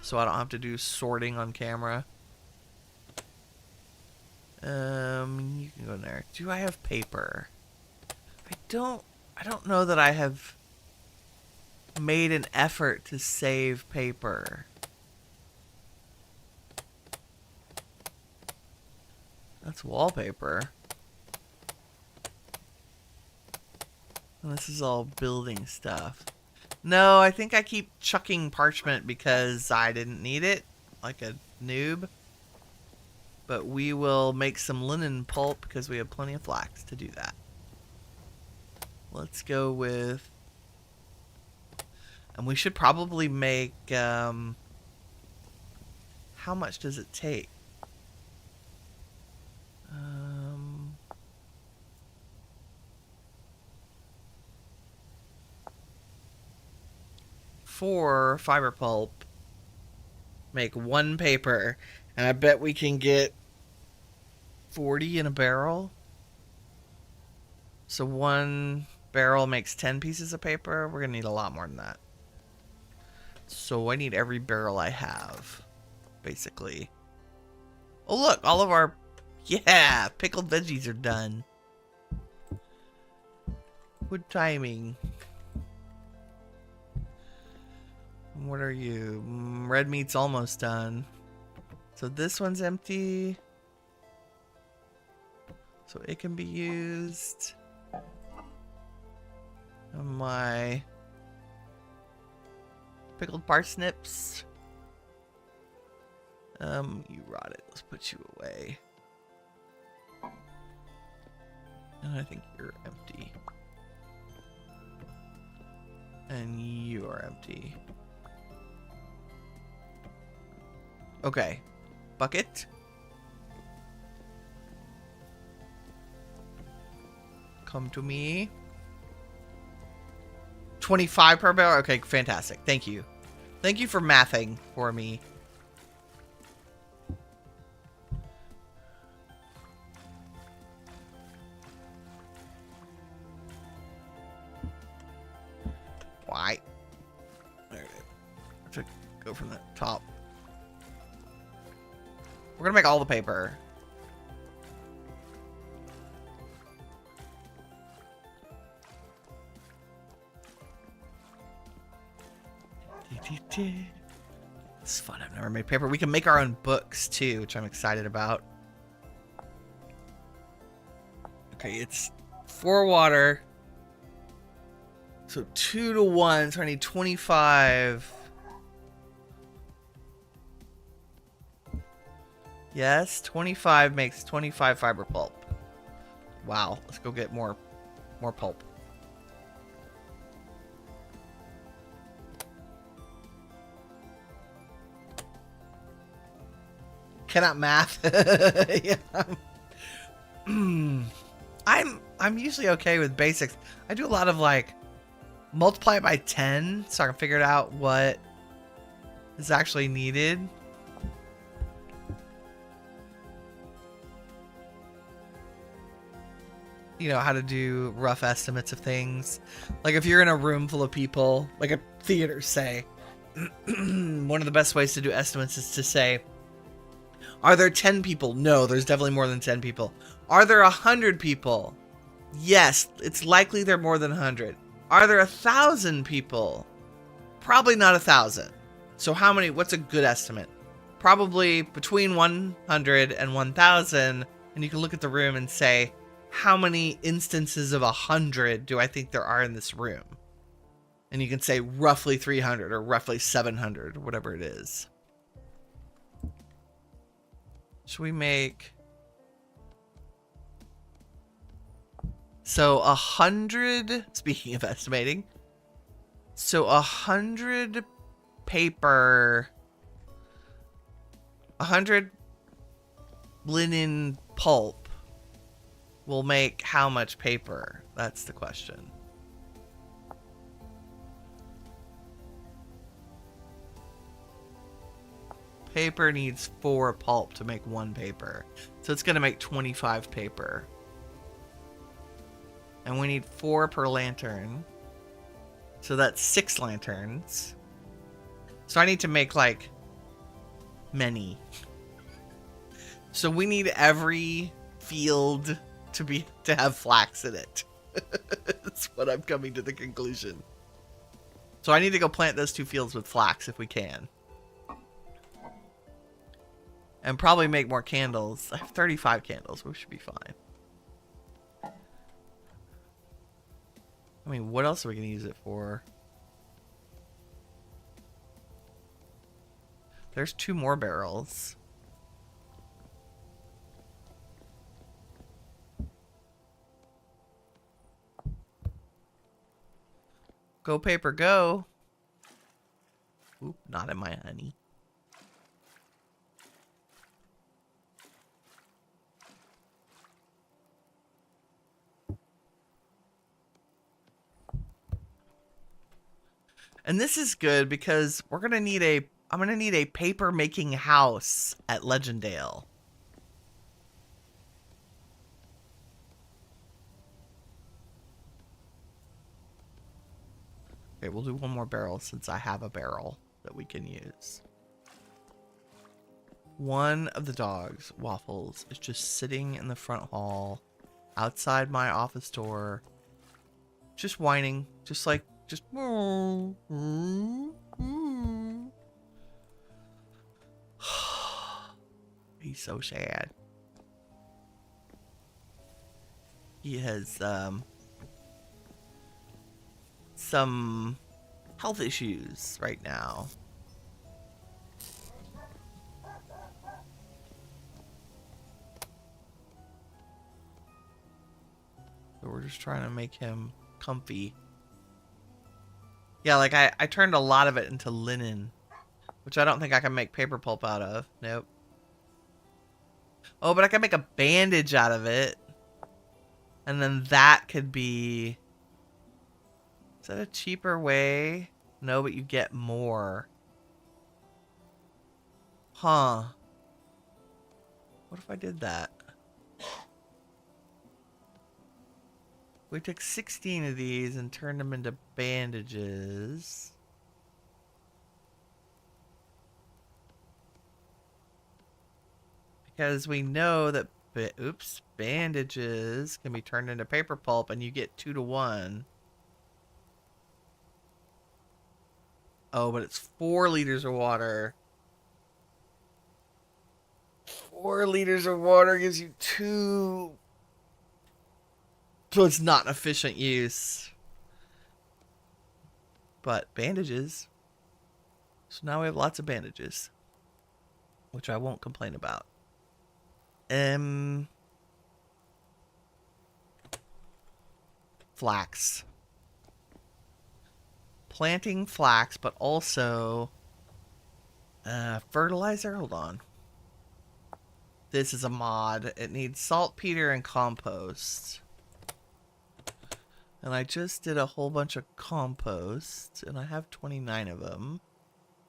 So I don't have to do sorting on camera. You can go in there. Do I have paper? I don't know that I have made an effort to save paper. That's wallpaper. And this is all building stuff. No, I think I keep chucking parchment because I didn't need it, like a noob. But we will make some linen pulp because we have plenty of flax to do that. Let's go with... And we should probably make... How much does it take? 4 fiber pulp. Make 1 paper. And I bet we can get 40 in a barrel. So 1 barrel makes 10 pieces of paper. We're going to need a lot more than that. So I need every barrel I have, basically. Oh, look, all of our... Yeah, pickled veggies are done. Good timing. What are you? Red meat's almost done. So this one's empty. So it can be used. And my pickled parsnips. You rotted. Let's put you away. And I think you're empty. And you are empty. Okay. Bucket. Come to me. 25 per barrel? Okay, fantastic. Thank you. Thank you for mathing for me. Why? There it is. I have to go from the top. We're gonna make all the paper. It's fun. I've never made paper. We can make our own books too, which I'm excited about. Okay, it's 4 water. So 2 to 1. So I need 25. Yes, 25 makes 25 fiber pulp. Wow, let's go get more pulp. Cannot math. Yeah. I'm usually okay with basics. I do a lot of like multiply it by 10 so I can figure out what is actually needed. You know, how to do rough estimates of things. Like if you're in a room full of people, like a theater, say, one of the best ways to do estimates is to say, are there 10 people? No, there's definitely more than 10 people. Are there 100 people? Yes, it's likely there are more than 100. Are there 1,000 people? Probably not 1,000. So how many, what's a good estimate? Probably between 100 and 1,000. And you can look at the room and say, how many instances of 100 do I think there are in this room? And you can say roughly 300 or roughly 700, whatever it is. Should we make... So 100, speaking of estimating, so 100 paper, 100 linen pulp will make how much paper? That's the question. Paper needs 4 pulp to make 1 paper. So it's going to make 25 paper. And we need 4 per lantern. So that's 6 lanterns. So I need to make like many. So we need every field to have flax in it. That's what I'm coming to the conclusion. So I need to go plant those 2 fields with flax if we can. And probably make more candles. I have 35 candles. We should be fine. I mean, what else are we going to use it for? There's 2 more barrels. Go, paper, go. Oop, not in my honey. And this is good because we're going to need I'm going to need a paper making house at Legendale. Okay, we'll do 1 more barrel since I have a barrel that we can use. One of the dogs, Waffles, is just sitting in the front hall outside my office door, just whining, just like, just... He's so sad. He has some health issues right now. So we're just trying to make him comfy. Yeah, like I turned a lot of it into linen, which I don't think I can make paper pulp out of. Nope. Oh, but I can make a bandage out of it. And then that could be... Is that a cheaper way? No, but you get more. Huh. What if I did that? We took 16 of these and turned them into bandages. Because we know that, bandages can be turned into paper pulp and you get 2 to 1. Oh, but it's 4 liters of water. 4 liters of water gives you 2. So it's not an efficient use. But bandages. So now we have lots of bandages. Which I won't complain about. Flax. Planting flax, but also fertilizer. Hold on. This is a mod. It needs saltpeter and compost. And I just did a whole bunch of compost, and I have 29 of them.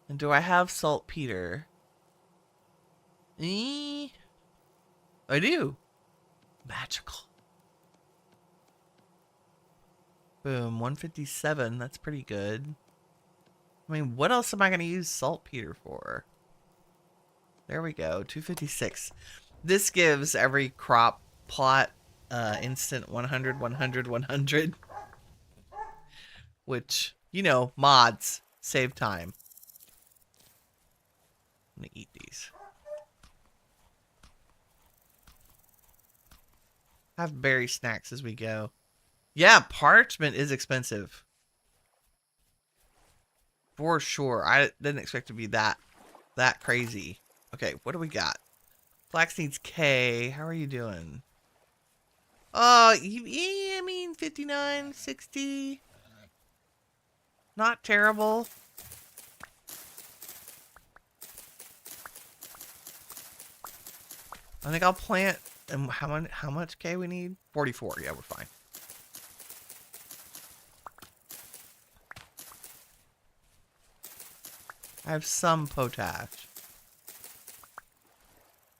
And do I have saltpeter? I do. Magical. Boom, 157. That's pretty good. I mean, what else am I going to use saltpeter for? There we go, 256. This gives every crop plot instant 100, 100, 100. Which, you know, mods save time. I'm going to eat these. Have berry snacks as we go. Yeah, parchment is expensive. For sure. I didn't expect it to be that crazy. Okay, what do we got? Flax needs K. How are you doing? I mean, 59, 60. Not terrible. I think I'll plant. And how much K we need? 44. Yeah, we're fine. I have some potash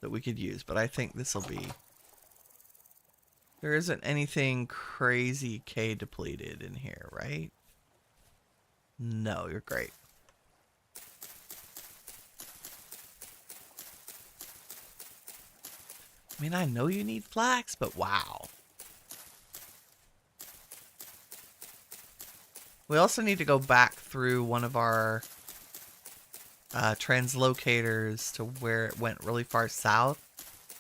that we could use, but I think this will be... There isn't anything crazy K depleted in here, right? No, you're great. I mean, I know you need flax, but wow. We also need to go back through one of our translocators to where it went really far south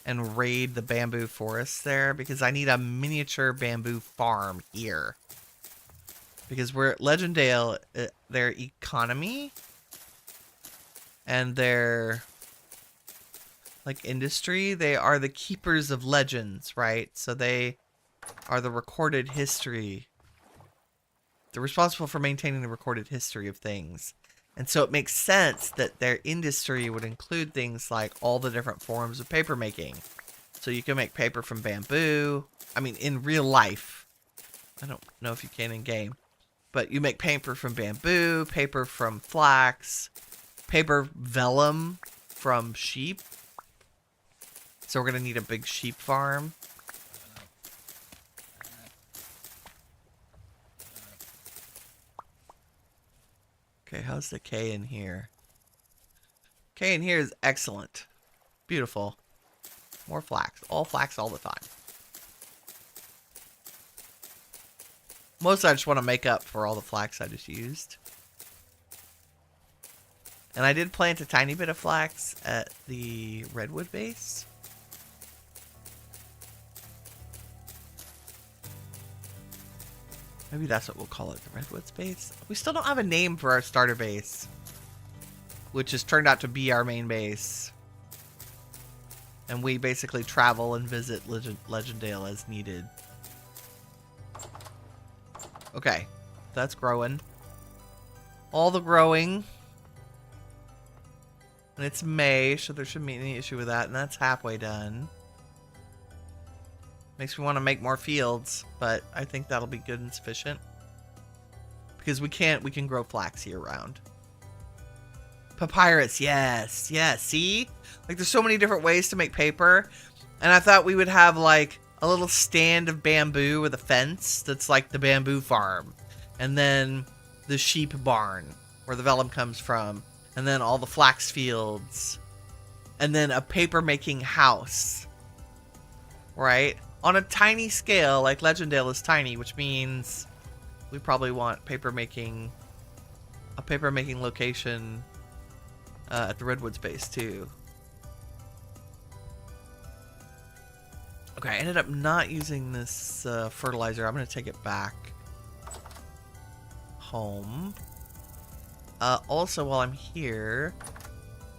and raid the bamboo forests there, because I need a miniature bamboo farm here. Because we're at Legendale, their economy and their like industry, they are the keepers of legends, right? So they are the recorded history. They're responsible for maintaining the recorded history of things. And so it makes sense that their industry would include things like all the different forms of paper making. So you can make paper from bamboo. I mean, in real life. I don't know if you can in game. But you make paper from bamboo, paper from flax, paper vellum from sheep. So we're going to need a big sheep farm. Okay, how's the K in here? K in here is excellent. Beautiful. More flax. All flax all the time. Mostly I just want to make up for all the flax I just used. And I did plant a tiny bit of flax at the redwood base. Maybe that's what we'll call it, the redwood base. We still don't have a name for our starter base, which has turned out to be our main base. And we basically travel and visit Legendale as needed. Okay, that's growing. All the growing. And it's May, so there shouldn't be any issue with that. And that's halfway done. Makes me want to make more fields, but I think that'll be good and sufficient. Because we can grow flax year round. Papyrus, yes, yes, see? Like, there's so many different ways to make paper. And I thought we would have, like, a little stand of bamboo with a fence that's like the bamboo farm. And then the sheep barn, where the vellum comes from. And then all the flax fields. And then a paper-making house. Right? On a tiny scale, like Legendale is tiny, which means we probably want a paper-making location at the Redwoods base, too. Okay, I ended up not using this fertilizer. I'm going to take it back home. Also, while I'm here,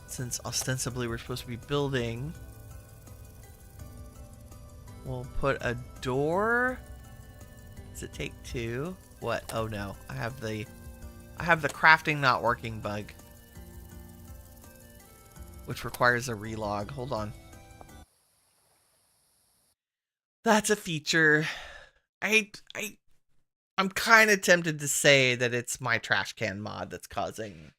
since ostensibly we're supposed to be building, we'll put a door. Does it take two? What? Oh no, I have the crafting not working bug, which requires a relog. Hold on. That's a feature. I I'm kind of tempted to say that it's my trash can mod that's causing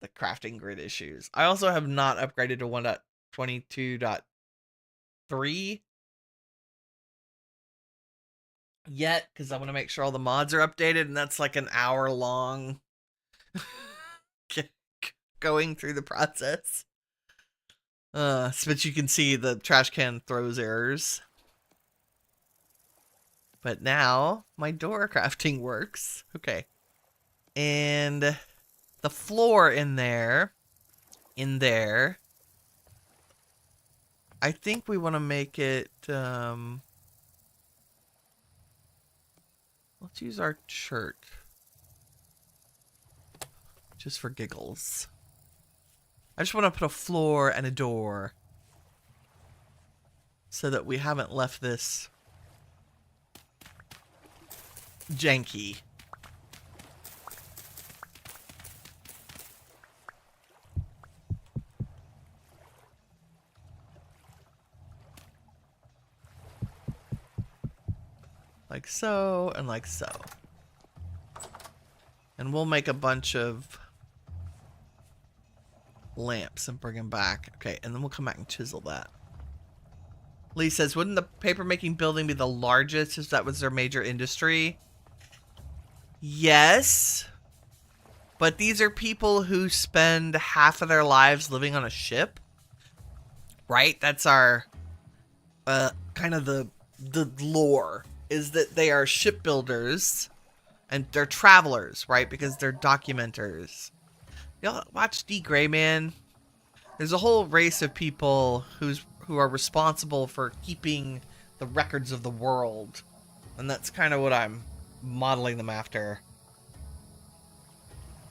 the crafting grid issues. I also have not upgraded to 1.22.3 yet because I want to make sure all the mods are updated, and that's like an hour long going through the process. So that you can see the trash can throws errors. But now my door crafting works. Okay. And the floor in there, I think we want to make it, let's use our church. Just for giggles. I just want to put a floor and a door. So that we haven't left this janky. Like so, and like so. And we'll make a bunch of lamps and bring them back. Okay, and then we'll come back and chisel that. Lee says, wouldn't the papermaking building be the largest if that was their major industry? Yes. But these are people who spend half of their lives living on a ship. Right? That's our, kind of the lore. Is that they are shipbuilders. And they're travelers, right? Because they're documenters. Y'all watch D. Gray Man? There's a whole race of people who are responsible for keeping the records of the world. And that's kind of what I'm modeling them after.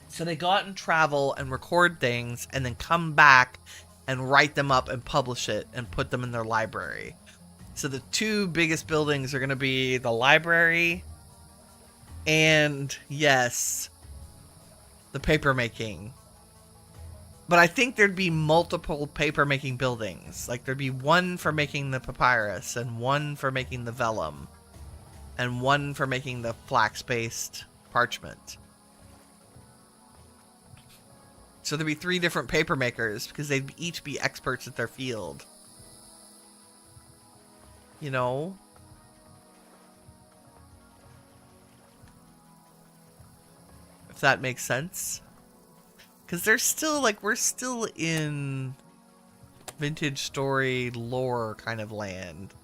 So they go out and travel and record things and then come back and write them up and publish it and put them in their library. So the two biggest buildings are going to be the library and, yes, the papermaking. But I think there'd be multiple paper-making buildings. Like, there'd be one for making the papyrus, and one for making the vellum, and one for making the flax-based parchment. So there'd be 3 different paper makers, because they'd each be experts at their field. You know? If that makes sense. Because they're still, like, we're still in vintage story lore kind of land.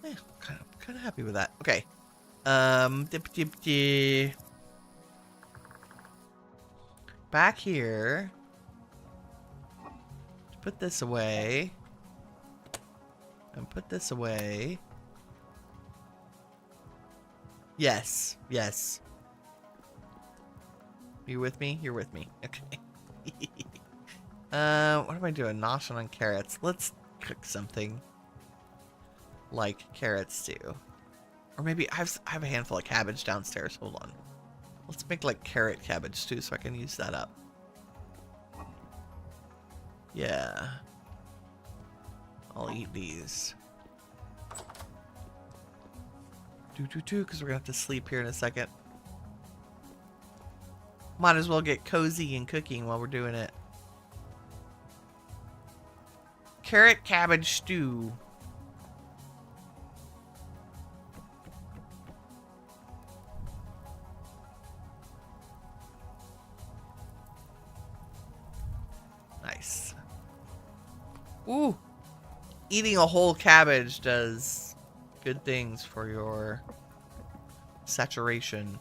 Yeah, kind of happy with that. Okay. Back here. Put this away. And put this away. Yes, yes. You with me? You're with me. Okay. What am I doing? Noshing on carrots. Let's cook something like carrots do. Or maybe I have a handful of cabbage downstairs. Hold on. Let's make like carrot cabbage too so I can use that up. Yeah. I'll eat these. Because we're gonna have to sleep here in a second. Might as well get cozy and cooking while we're doing it. Carrot cabbage stew. Nice. Ooh. Eating a whole cabbage does good things for your saturation.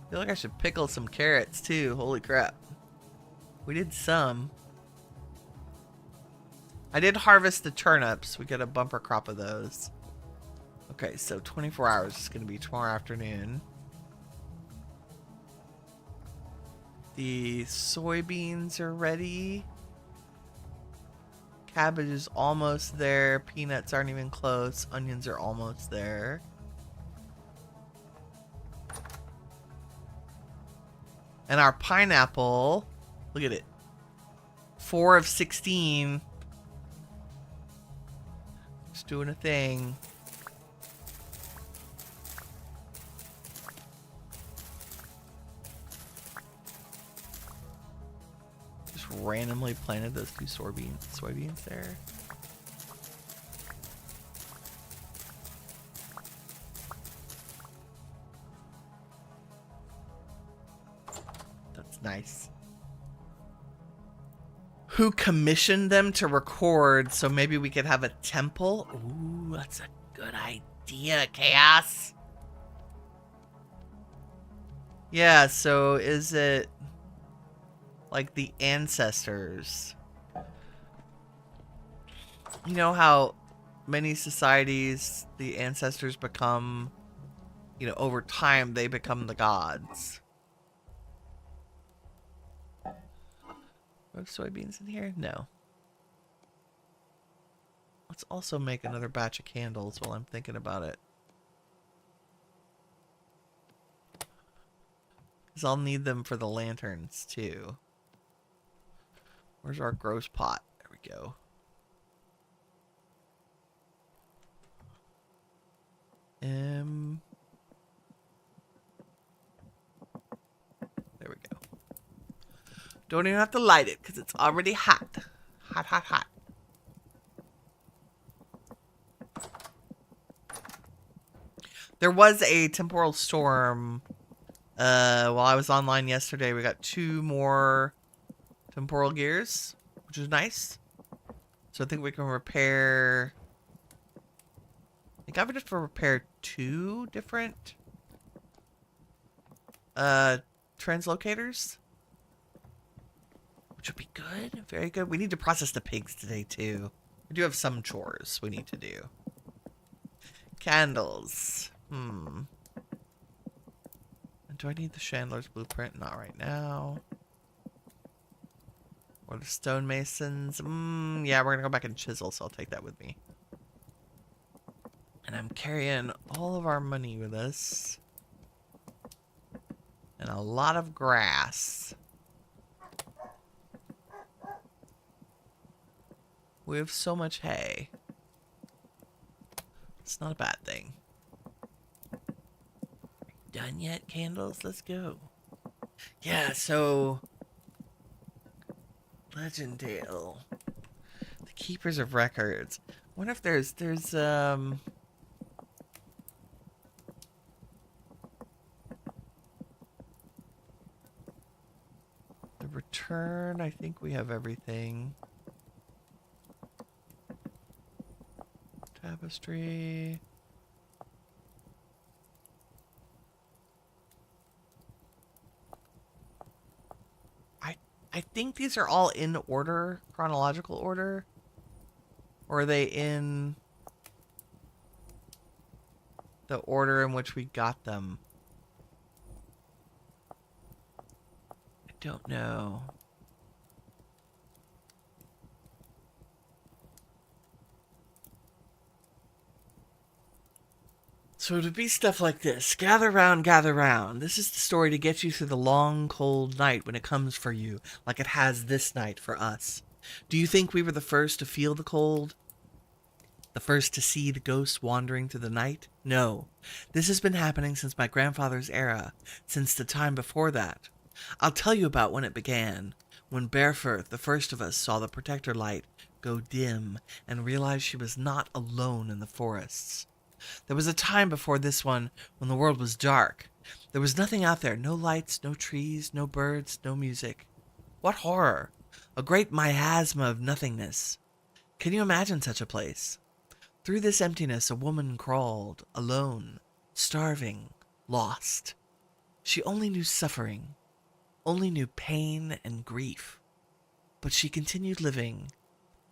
I feel like I should pickle some carrots too. Holy crap. We did some. I did harvest the turnips. We got a bumper crop of those. Okay, so 24 hours is going to be tomorrow afternoon. The soybeans are ready. Cabbage is almost there. Peanuts aren't even close. Onions are almost there. And our pineapple, look at it. 4 of 16. It's doing a thing. Just randomly planted those 2 soybeans there. That's nice. Who commissioned them to record, so maybe we could have a temple? Ooh, that's a good idea, Chaos. Yeah, so is it like the ancestors? You know how many societies the ancestors become, you know, over time they become the gods. Are soybeans in here? No. Let's also make another batch of candles while I'm thinking about it. Because I'll need them for the lanterns too. Where's our gross pot? There we go. There we go. Don't even have to light it because it's already hot. Hot, hot, hot. There was a temporal storm while I was online yesterday. We got 2 more temporal gears, which is nice. So I think we can repair... I think I would just repair 2 different translocators. Which would be good. Very good. We need to process the pigs today, too. We do have some chores we need to do. Candles. Do I need the Chandler's blueprint? Not right now. Or the stonemasons. Yeah, we're going to go back and chisel, so I'll take that with me. And I'm carrying all of our money with us. And a lot of grass. We have so much hay. It's not a bad thing. Done yet, candles? Let's go. Yeah, so... Legendale. The Keepers of Records. I wonder if there's the return, I think we have everything. Tapestry. I think these are all in order, chronological order. Or are they in the order in which we got them? I don't know. So it would be stuff like this. Gather round, gather round. This is the story to get you through the long, cold night when it comes for you, like it has this night for us. Do you think we were the first to feel the cold? The first to see the ghosts wandering through the night? No. This has been happening since my grandfather's era, since the time before that. I'll tell you about when it began, when Bearfirth, the first of us, saw the protector light go dim and realized she was not alone in the forests. There was a time before this one when the world was dark. There was nothing out there, no lights, no trees, no birds, no music. What horror! A great miasma of nothingness. Can you imagine such a place? Through this emptiness a woman crawled, alone, starving, lost. She only knew suffering, only knew pain and grief. But she continued living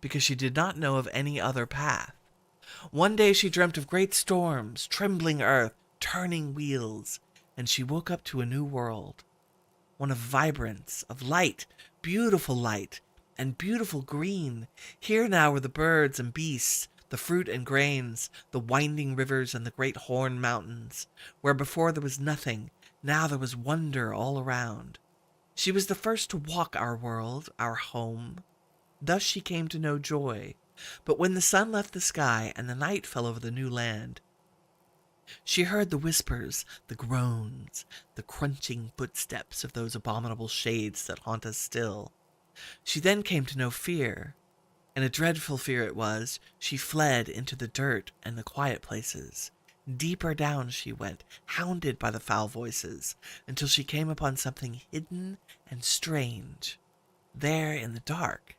because she did not know of any other path. One day she dreamt of great storms, trembling earth, turning wheels, and she woke up to a new world. One of vibrance, of light, and beautiful green. Here now were the birds and beasts, the fruit and grains, the winding rivers and the great horn mountains. Where before there was nothing, now there was wonder all around. She was the first to walk our world, our home. Thus she came to know joy. But when the sun left the sky and the night fell over the new land, she heard the whispers, the groans, the crunching footsteps of those abominable shades that haunt us still. She then came to know fear, and a dreadful fear it was. She fled into the dirt and the quiet places. Deeper down she went, hounded by the foul voices, until she came upon something hidden and strange. There in the dark,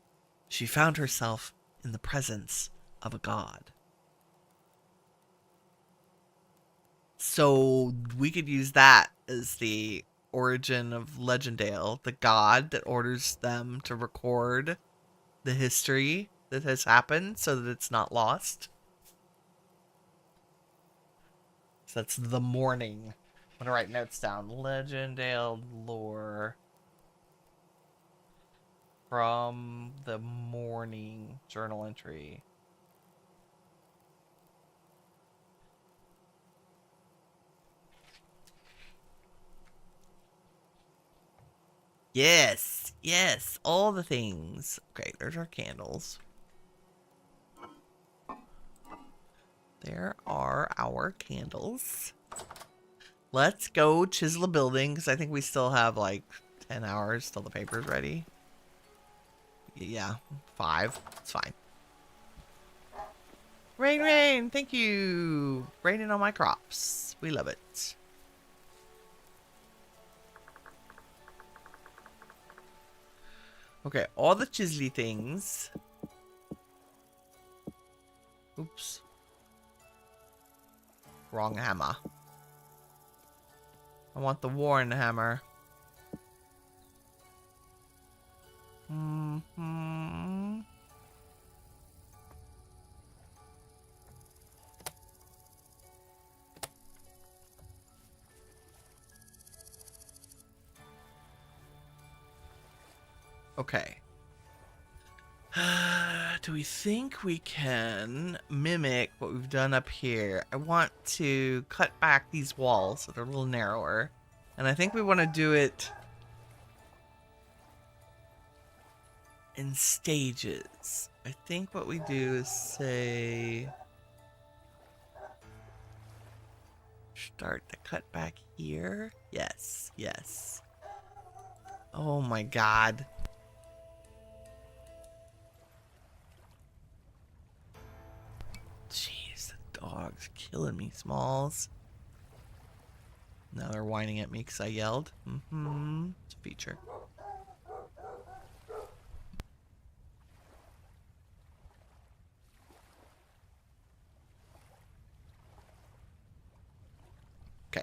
she found herself in the presence of a god. So we could use that as the origin of Legendale, the god that orders them to record the history that has happened so that it's not lost. So that's the morning. I'm gonna write notes down. Legendale lore from the morning journal entry. Yes, yes, all the things. Okay, there's our candles. There are our candles. Let's go chisel a building, because I think we still have like 10 hours till the paper's ready. Yeah, 5. It's fine. Rain, rain, thank you. Raining on my crops. We love it. Okay, all the chisely things. Oops. Wrong hammer. I want the Warren hammer. Mm-hmm. Okay. Do we think we can mimic what we've done up here? I want to cut back these walls so they're a little narrower. And I think we want to do it in stages. I think what we do is say... Start to cut back here. Yes, yes. Oh my god. Jeez, the dog's killing me, Smalls. Now they're whining at me because I yelled. Mm-hmm. It's a feature. Okay.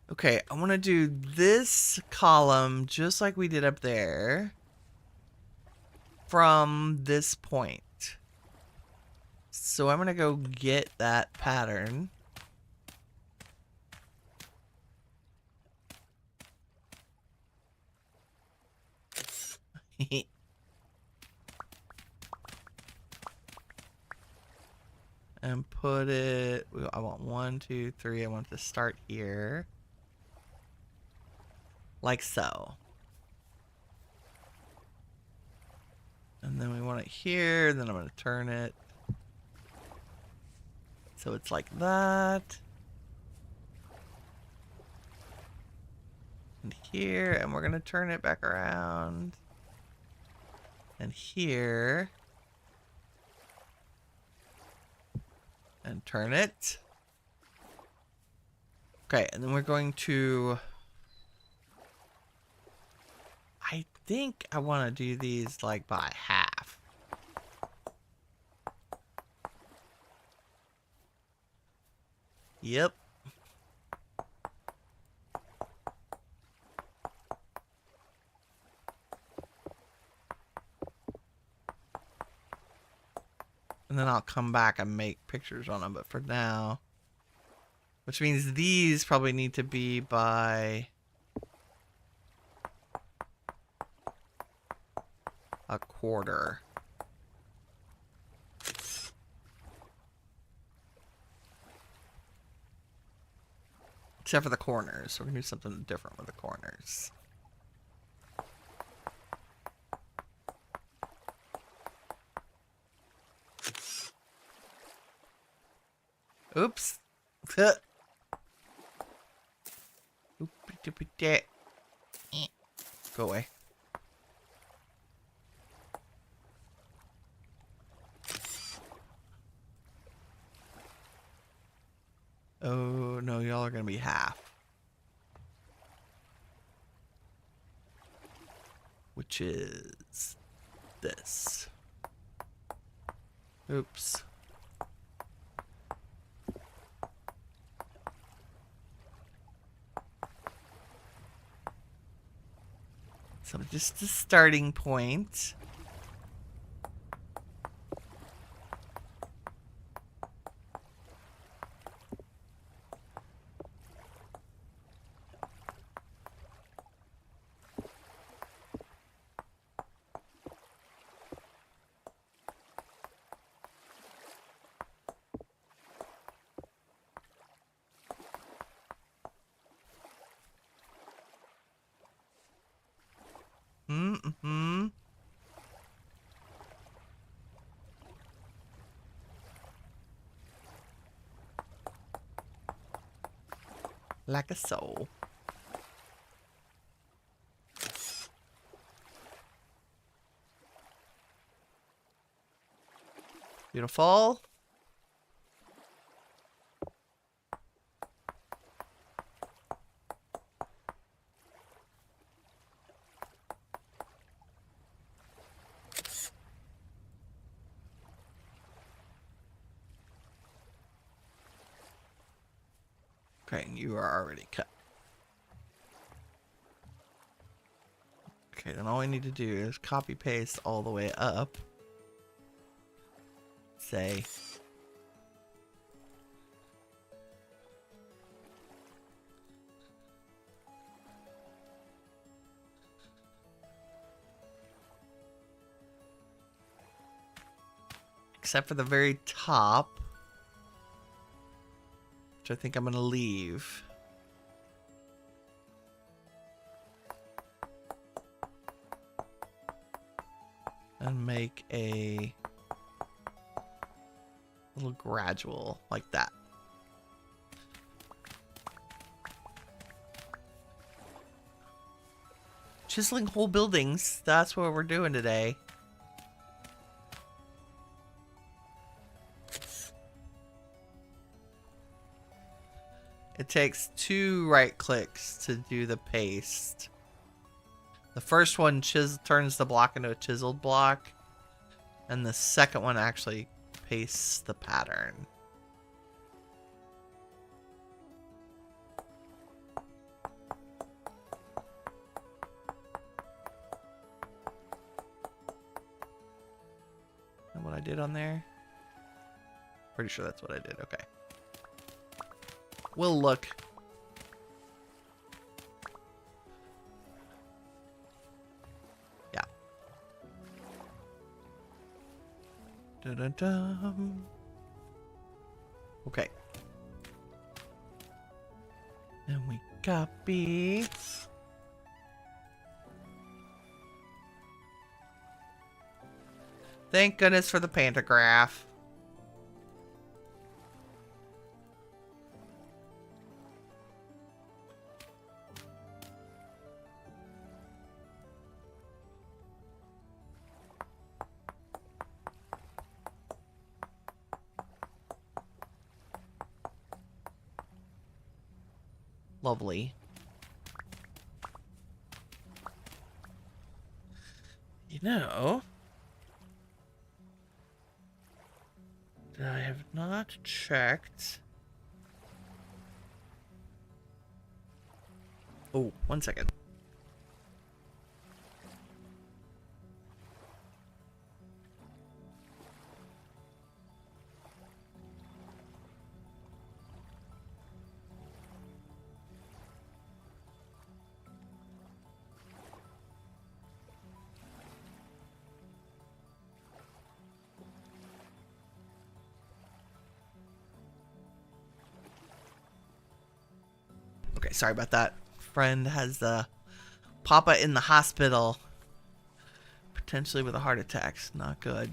Okay, I want to do this column just like we did up there from this point. So I'm going to go get that pattern. And put it, I want 1, 2, 3. I want to start here. Like so. And then we want it here, then I'm going to turn it. So it's like that. And here, and we're going to turn it back around. And here. And turn it. Okay, and then we're going to... I think I want to do these like by half. Yep. And then I'll come back and make pictures on them, but for now... Which means these probably need to be by... a quarter. Except for the corners. We're going to do something different with the corners. Oops. Go away. Oh, no, y'all are going to be half. Which is this. Oops. So just a starting point. Mm-hmm. Like a soul. Beautiful. Okay, you are already cut. Okay, then all we need to do is copy paste all the way up. Say. Except for the very top. Which I think I'm going to leave. And make a little gradual like that. Chiseling whole buildings. That's what we're doing today. It takes 2 right clicks to do the paste. The first one turns the block into a chiseled block. And the second one actually pastes the pattern. And what I did on there? Pretty sure that's what I did. Okay. We'll look. Yeah. Dun-dun-dun. Okay. And we copy. Thank goodness for the pantograph. Lovely. You know, I have not checked. Oh, 1 second. Okay, sorry about that. Friend has Papa in the hospital. Potentially with a heart attack. Not good.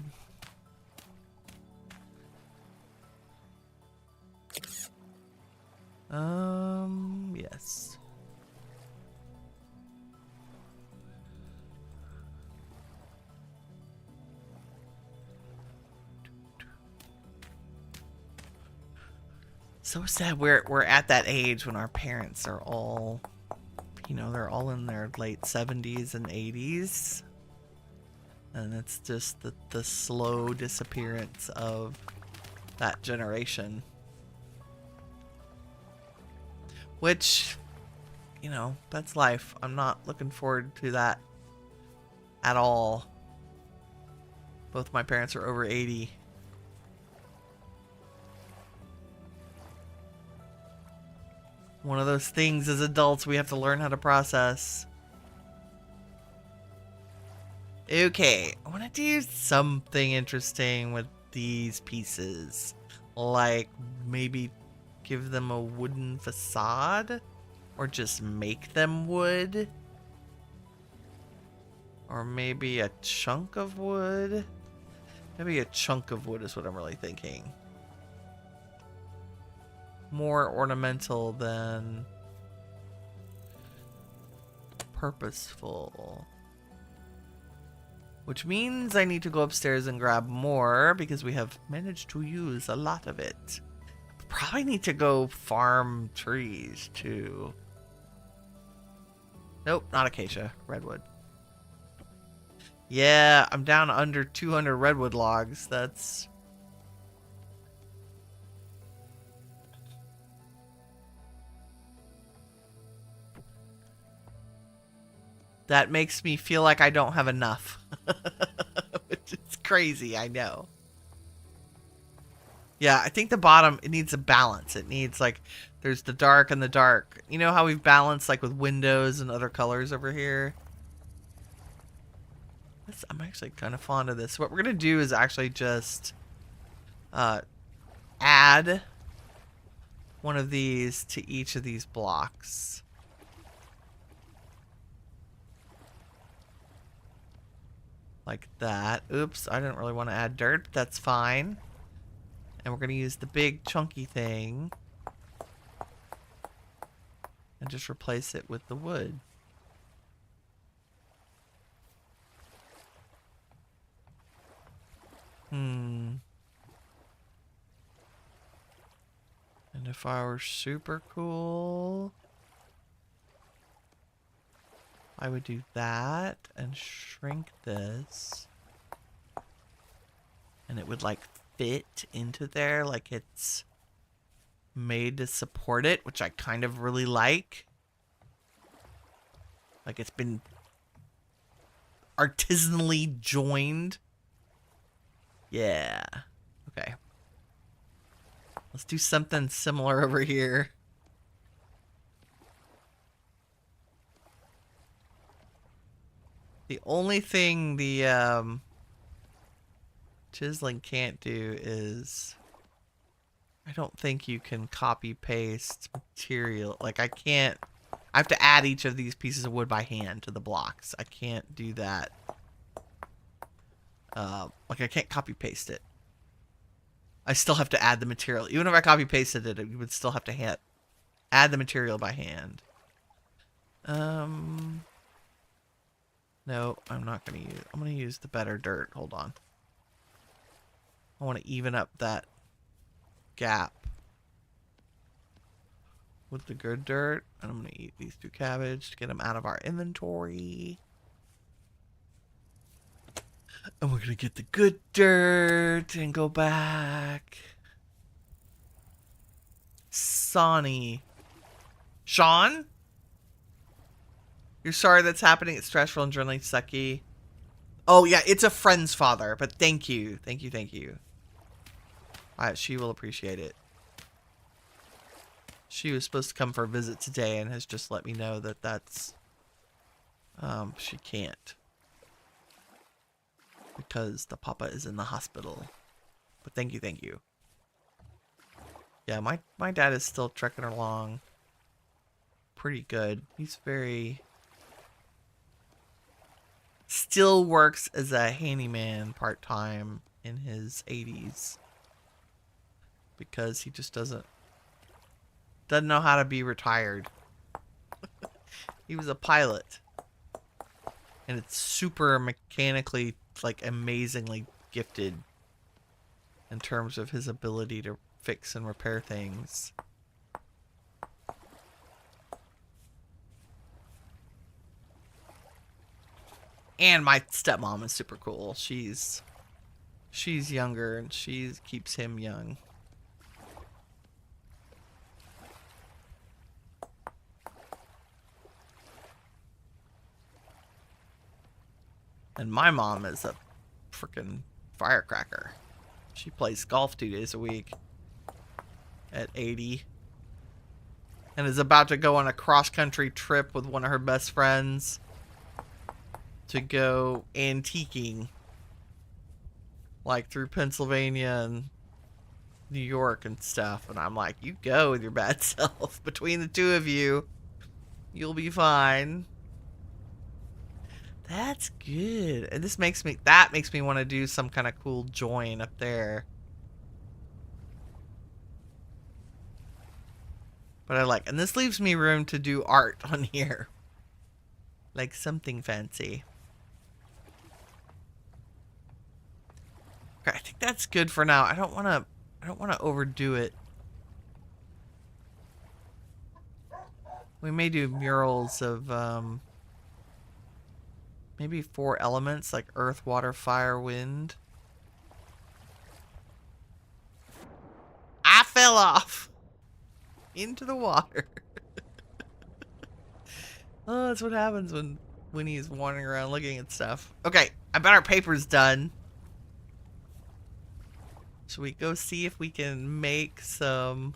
Yes. So sad we're at that age when our parents are all, you know, they're all in their late 70s and 80s. And it's just the slow disappearance of that generation. Which, you know, that's life. I'm not looking forward to that at all. Both my parents are over 80. One of those things as adults we have to learn how to process. Okay, I want to do something interesting with these pieces. Like maybe give them a wooden facade? Or just make them wood? Or maybe a chunk of wood? Maybe a chunk of wood is what I'm really thinking. More ornamental than purposeful. Which means I need to go upstairs and grab more because we have managed to use a lot of it. Probably need to go farm trees too. Nope, not acacia. Redwood. Yeah, I'm down under 200 redwood logs. That's... That makes me feel like I don't have enough. Which is crazy, I know. Yeah, I think the bottom, it needs a balance. It needs, like, there's the dark and the dark. You know how we've balanced, like, with windows and other colors over here? I'm actually kind of fond of this. What we're going to do is actually just add one of these to each of these blocks. Like that. Oops, I didn't really want to add dirt, but that's fine. And we're going to use the big chunky thing and just replace it with the wood. And if I were super cool, I would do that and shrink this. And it would like fit into there like it's made to support it, which I kind of really like. Like it's been artisanally joined. Yeah. Okay. Let's do something similar over here. The only thing the chiseling can't do is I don't think you can copy paste material. Like I have to add each of these pieces of wood by hand to the blocks. I can't do that. Like I can't copy paste it. I still have to add the material. Even if I copy pasted it, you would still have to add the material by hand. No, I'm not going to use... I'm going to use the better dirt. Hold on. I want to even up that gap with the good dirt. And I'm going to eat these 2 cabbage to get them out of our inventory. And we're going to get the good dirt and go back. Sonny. Sean? You're sorry that's happening. It's stressful and generally sucky. Oh, yeah, it's a friend's father, but thank you. Thank you, thank you. She will appreciate it. She was supposed to come for a visit today and has just let me know that that's... she can't. Because the papa is in the hospital. But thank you, thank you. Yeah, my dad is still trekking along. pretty good. He's very... Still works as a handyman part-time in his 80s. Because he just doesn't know how to be retired. He was a pilot. And it's super mechanically, like, amazingly gifted in terms of his ability to fix and repair things. And my stepmom is super cool. She's younger and she keeps him young. And my mom is a freaking firecracker. She plays golf 2 days a week at 80. And is about to go on a cross-country trip with one of her best friends to go antiquing. Like through Pennsylvania and New York and stuff. And I'm like, you go with your bad self. Between the two of you, you'll be fine. That's good. And this makes me want to do some kind of cool join up there. But I like, and this leaves me room to do art on here. Like something fancy. Okay, I think that's good for now. I don't want to overdo it. We may do murals of maybe 4 elements like earth, water, fire, wind. I fell off into the water. Oh, that's what happens when Winnie is wandering around looking at stuff. Okay, I bet our paper's done. Should we go see if we can make some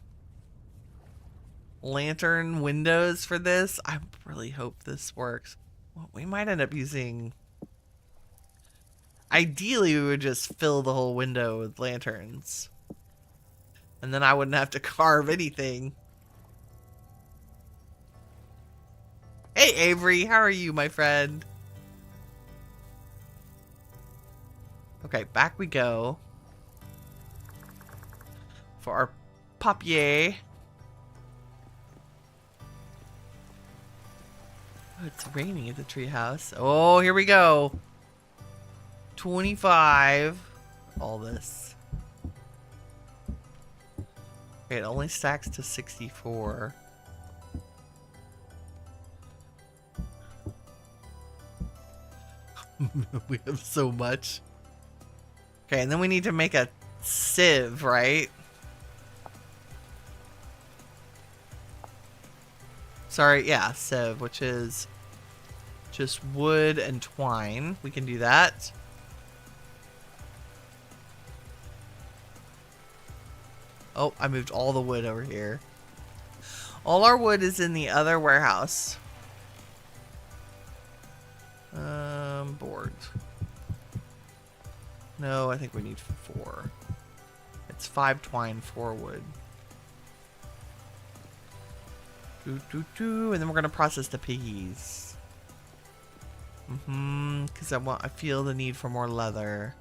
lantern windows for this? I really hope this works. Well, we might end up using... Ideally, we would just fill the whole window with lanterns. And then I wouldn't have to carve anything. Hey, Avery, how are you, my friend? Okay, back we go. For our papier. Oh, it's raining at the treehouse. Oh, here we go. 25. All this. Okay, it only stacks to 64. We have so much. Okay, and then we need to make a sieve, right? Sorry, yeah, sieve, which is just wood and twine. We can do that. Oh, I moved all the wood over here. All our wood is in the other warehouse. Boards. No, I think we need 4. It's 5 twine, 4 wood. And then we're gonna process the piggies. Because I feel the need for more leather.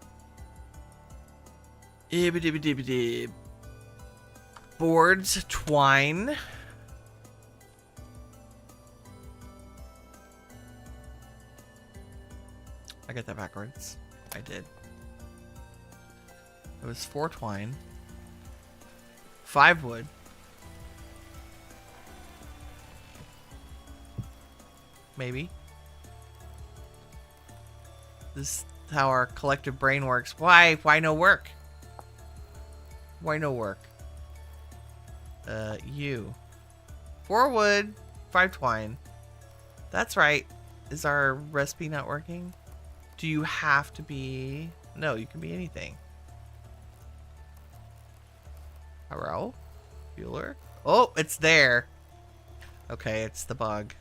Boards, twine. I got that backwards. I did. It was 4 twine. 5 wood. Maybe. This is how our collective brain works. Why no work? Why no work? You. 4 wood, 5 twine. That's right. Is our recipe not working? Do you have to be... No, you can be anything. Hello? Bueller? Oh, it's there. Okay, it's the bug.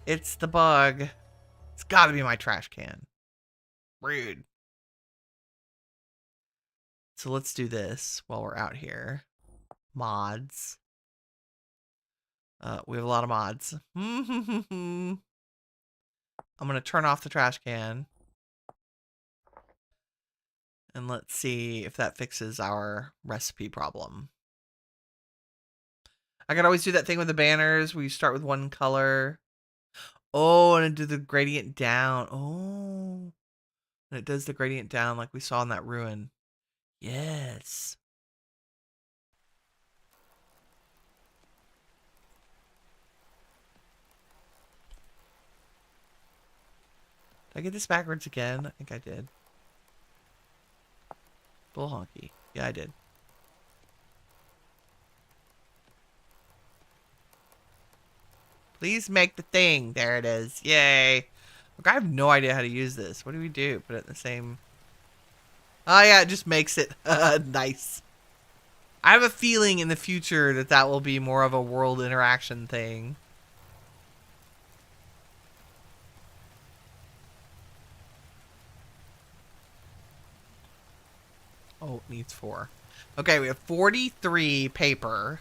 It's the bug. It's gotta be my trash can. Rude. So let's do this while we're out here. Mods. We have a lot of mods. I'm gonna turn off the trash can. And let's see if that fixes our recipe problem. I could always do that thing with the banners where you start with one color. Oh, and do the gradient down. Oh. And it does the gradient down like we saw in that ruin. Yes. Did I get this backwards again? I think I did. Bull honky. Yeah, I did. Please make the thing. There it is. Yay. Look, I have no idea how to use this. What do we do? Put it in the same... Oh, yeah, it just makes it nice. I have a feeling in the future that that will be more of a world interaction thing. Oh, it needs 4. Okay, we have 43 paper.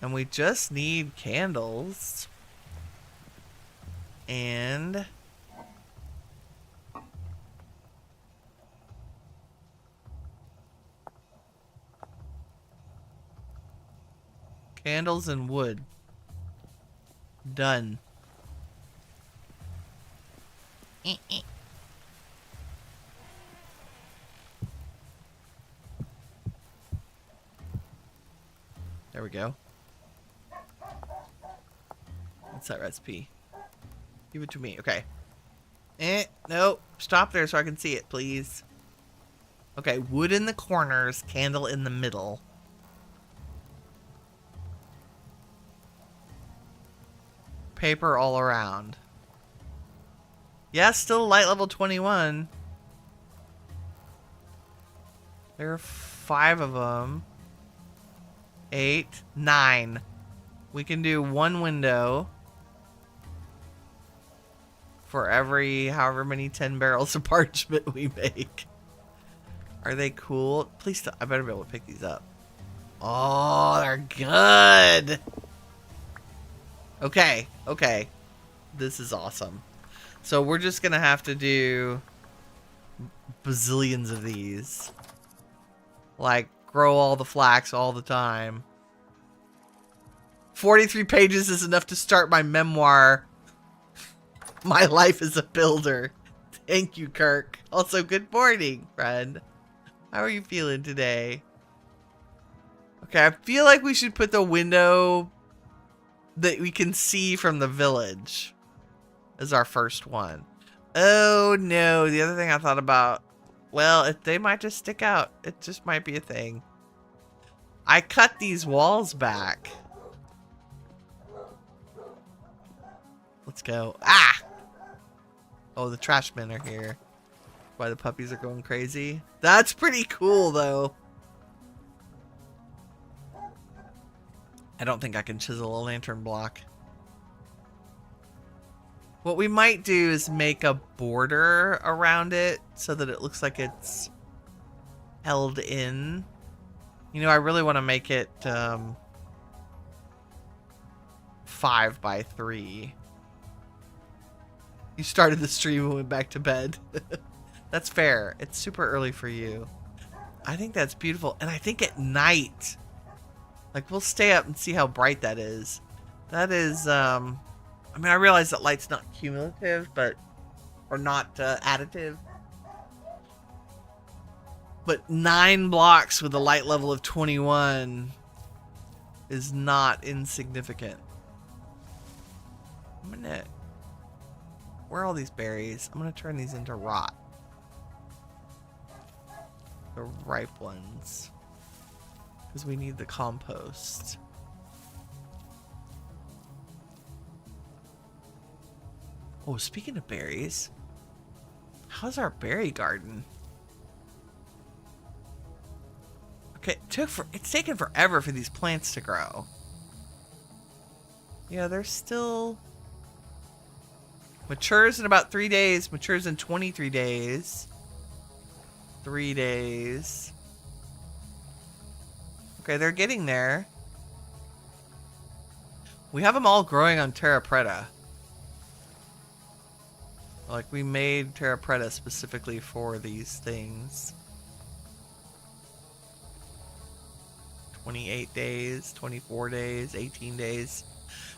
And we just need candles. And... candles and wood. Done. There we go. What's that recipe? Give it to me. Okay. No. Stop there so I can see it, please. Okay, wood in the corners, candle in the middle. Paper all around. Yeah, still light level 21. There are 5 of them. 8, 9. We can do 1 window for every however many 10 barrels of parchment we make. Are they cool? Please, I better be able to pick these up. Oh, they're good. Okay, okay. This is awesome. So we're just gonna have to do bazillions of these. Like, grow all the flax all the time. 43 pages is enough to start my memoir. My life as a builder. Thank you, Kirk. Also, good morning, friend. How are you feeling today? Okay, I feel like we should put the window that we can see from the village as our first one. Oh, no. The other thing I thought about, well, they might just stick out. It just might be a thing. I cut these walls back. Let's go. Ah! Oh, the trash men are here. Why the puppies are going crazy. That's pretty cool, though. I don't think I can chisel a lantern block. What we might do is make a border around it so that it looks like it's held in. You know, I really want to make it 5 by 3. You started the stream and went back to bed. That's fair. It's super early for you. I think that's beautiful. And I think at night, like, we'll stay up and see how bright that is. That is, I mean, I realize that light's not cumulative, but, or not additive. But 9 blocks with a light level of 21 is not insignificant. I'm gonna... Where are all these berries? I'm gonna turn these into rot. The ripe ones. Because we need the compost. Oh, speaking of berries, how's our berry garden? Okay, it's taken forever for these plants to grow. Yeah, they're still... Matures in about 3 days. Matures in 23 days. 3 days. Okay, they're getting there. We have them all growing on terra preta. Like, we made terra preta specifically for these things. 28 days, 24 days, 18 days.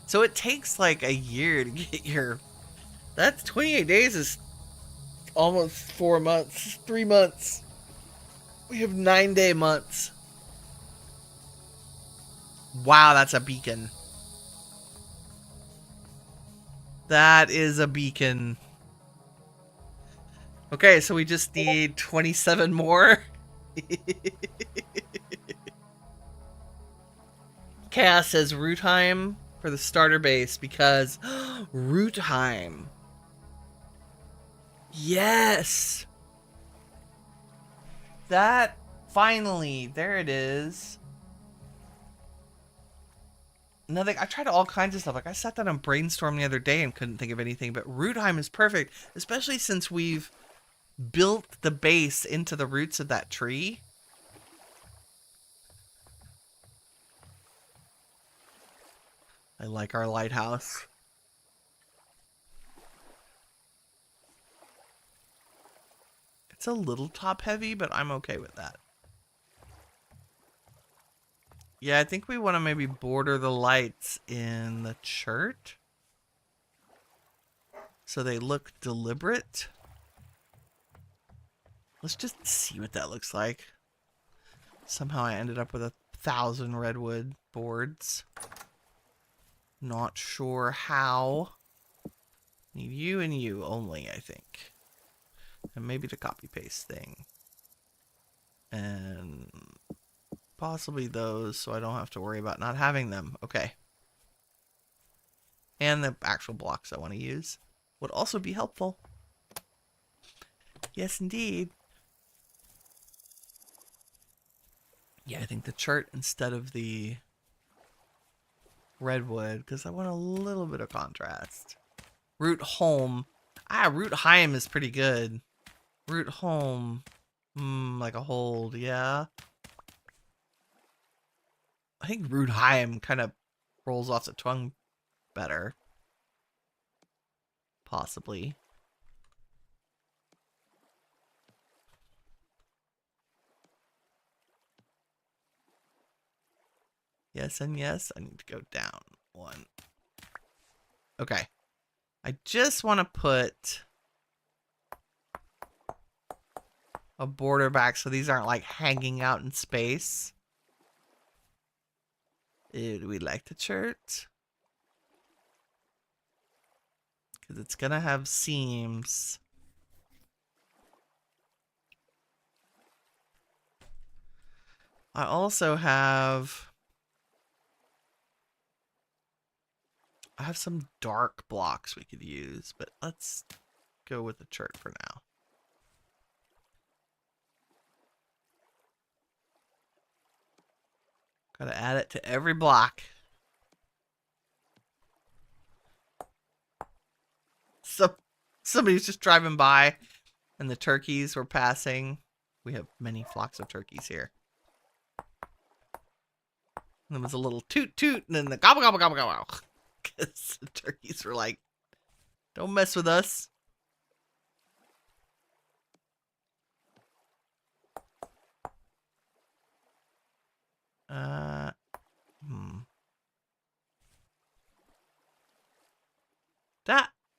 So it takes like a year to get your... That's 28 days is almost 4 months, 3 months. We have 9-day months. Wow, that's a beacon. That is a beacon. Okay, so we just need 27 more. Chaos says Rootheim for the starter base because Rootheim. Yes. That finally, there it is. Nothing. I tried all kinds of stuff. Like I sat down and brainstormed the other day and couldn't think of anything. But Rootheim is perfect, especially since we've built the base into the roots of that tree. I like our lighthouse. It's a little top heavy, but I'm okay with that. Yeah, I think we want to maybe border the lights in the church so they look deliberate. Let's just see what that looks like. Somehow I ended up with 1,000 redwood boards. Not sure how. Need you and you only, I think. And maybe the copy paste thing. And possibly those, so I don't have to worry about not having them. Okay. And the actual blocks I want to use would also be helpful. Yes, indeed. Yeah, I think the chart instead of the redwood, because I want a little bit of contrast. Root home. Rootheim is pretty good. Root home. Like a hold, yeah. I think Rootheim kind of rolls off the tongue better. Possibly. Yes and yes. I need to go down one. Okay. I just want to put a border back so these aren't like hanging out in space. Do we like the chart? Because it's going to have seams. I also have... I have some dark blocks we could use, but let's go with the chart for now. Gotta add it to every block. So somebody's just driving by and the turkeys were passing. We have many flocks of turkeys here. And there was a little toot toot and then the gobble gobble gobble gobble. Because the turkeys were like, don't mess with us.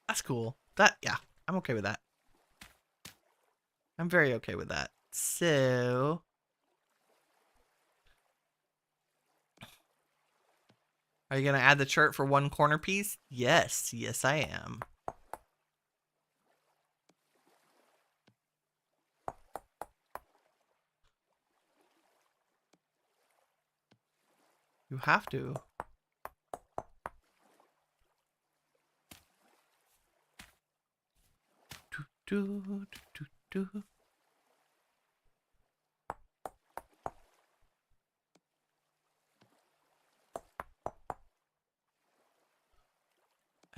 That's cool. Yeah, I'm okay with that. I'm very okay with that. So... Are you going to add the chart for one corner piece? Yes. Yes, I am. You have to.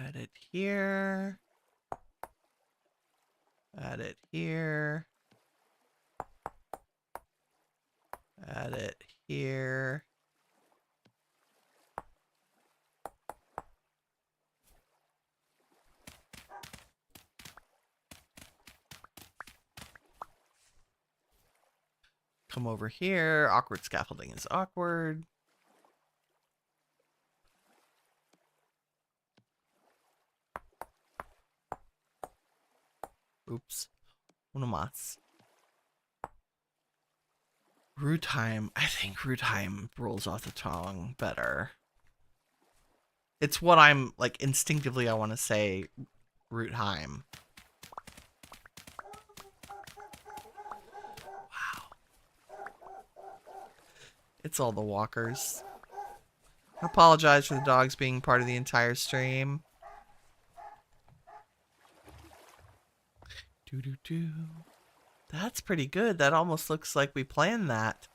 Add it here. Add it here. Add it here. Come over here. Awkward scaffolding is awkward. Oops. Uno más. Rootheim. I think Rootheim rolls off the tongue better. It's what I'm, like, instinctively I want to say Rootheim. Wow. It's all the walkers. I apologize for the dogs being part of the entire stream. Doo-doo-doo. That's pretty good. That almost looks like we planned that.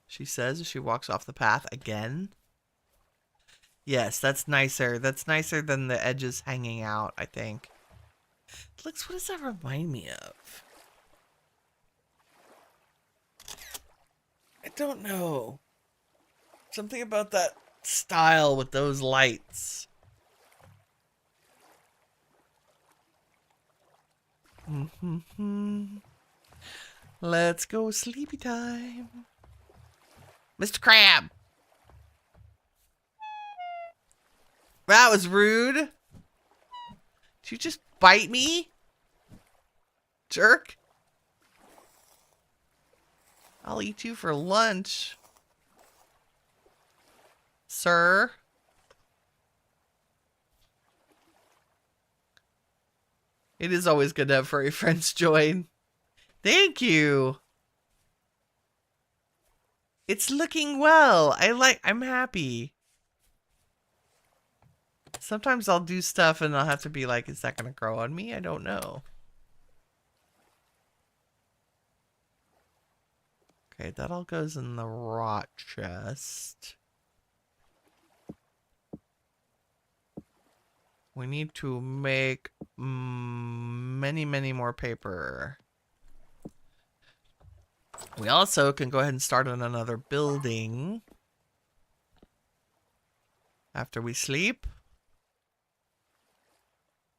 She says as she walks off the path again. Yes, that's nicer. That's nicer than the edges hanging out, I think. Looks, what does that remind me of? I don't know. Something about that style with those lights. Let's go sleepy time. Mr. Crab. That was rude. Did you just bite me? Jerk. I'll eat you for lunch. Sir. It is always good to have furry friends join. Thank you. It's looking well. I'm happy. Sometimes I'll do stuff and I'll have to be like, is that going to grow on me? I don't know. Okay, that all goes in the rot chest. We need to make many, many more paper. We also can go ahead and start on another building after we sleep.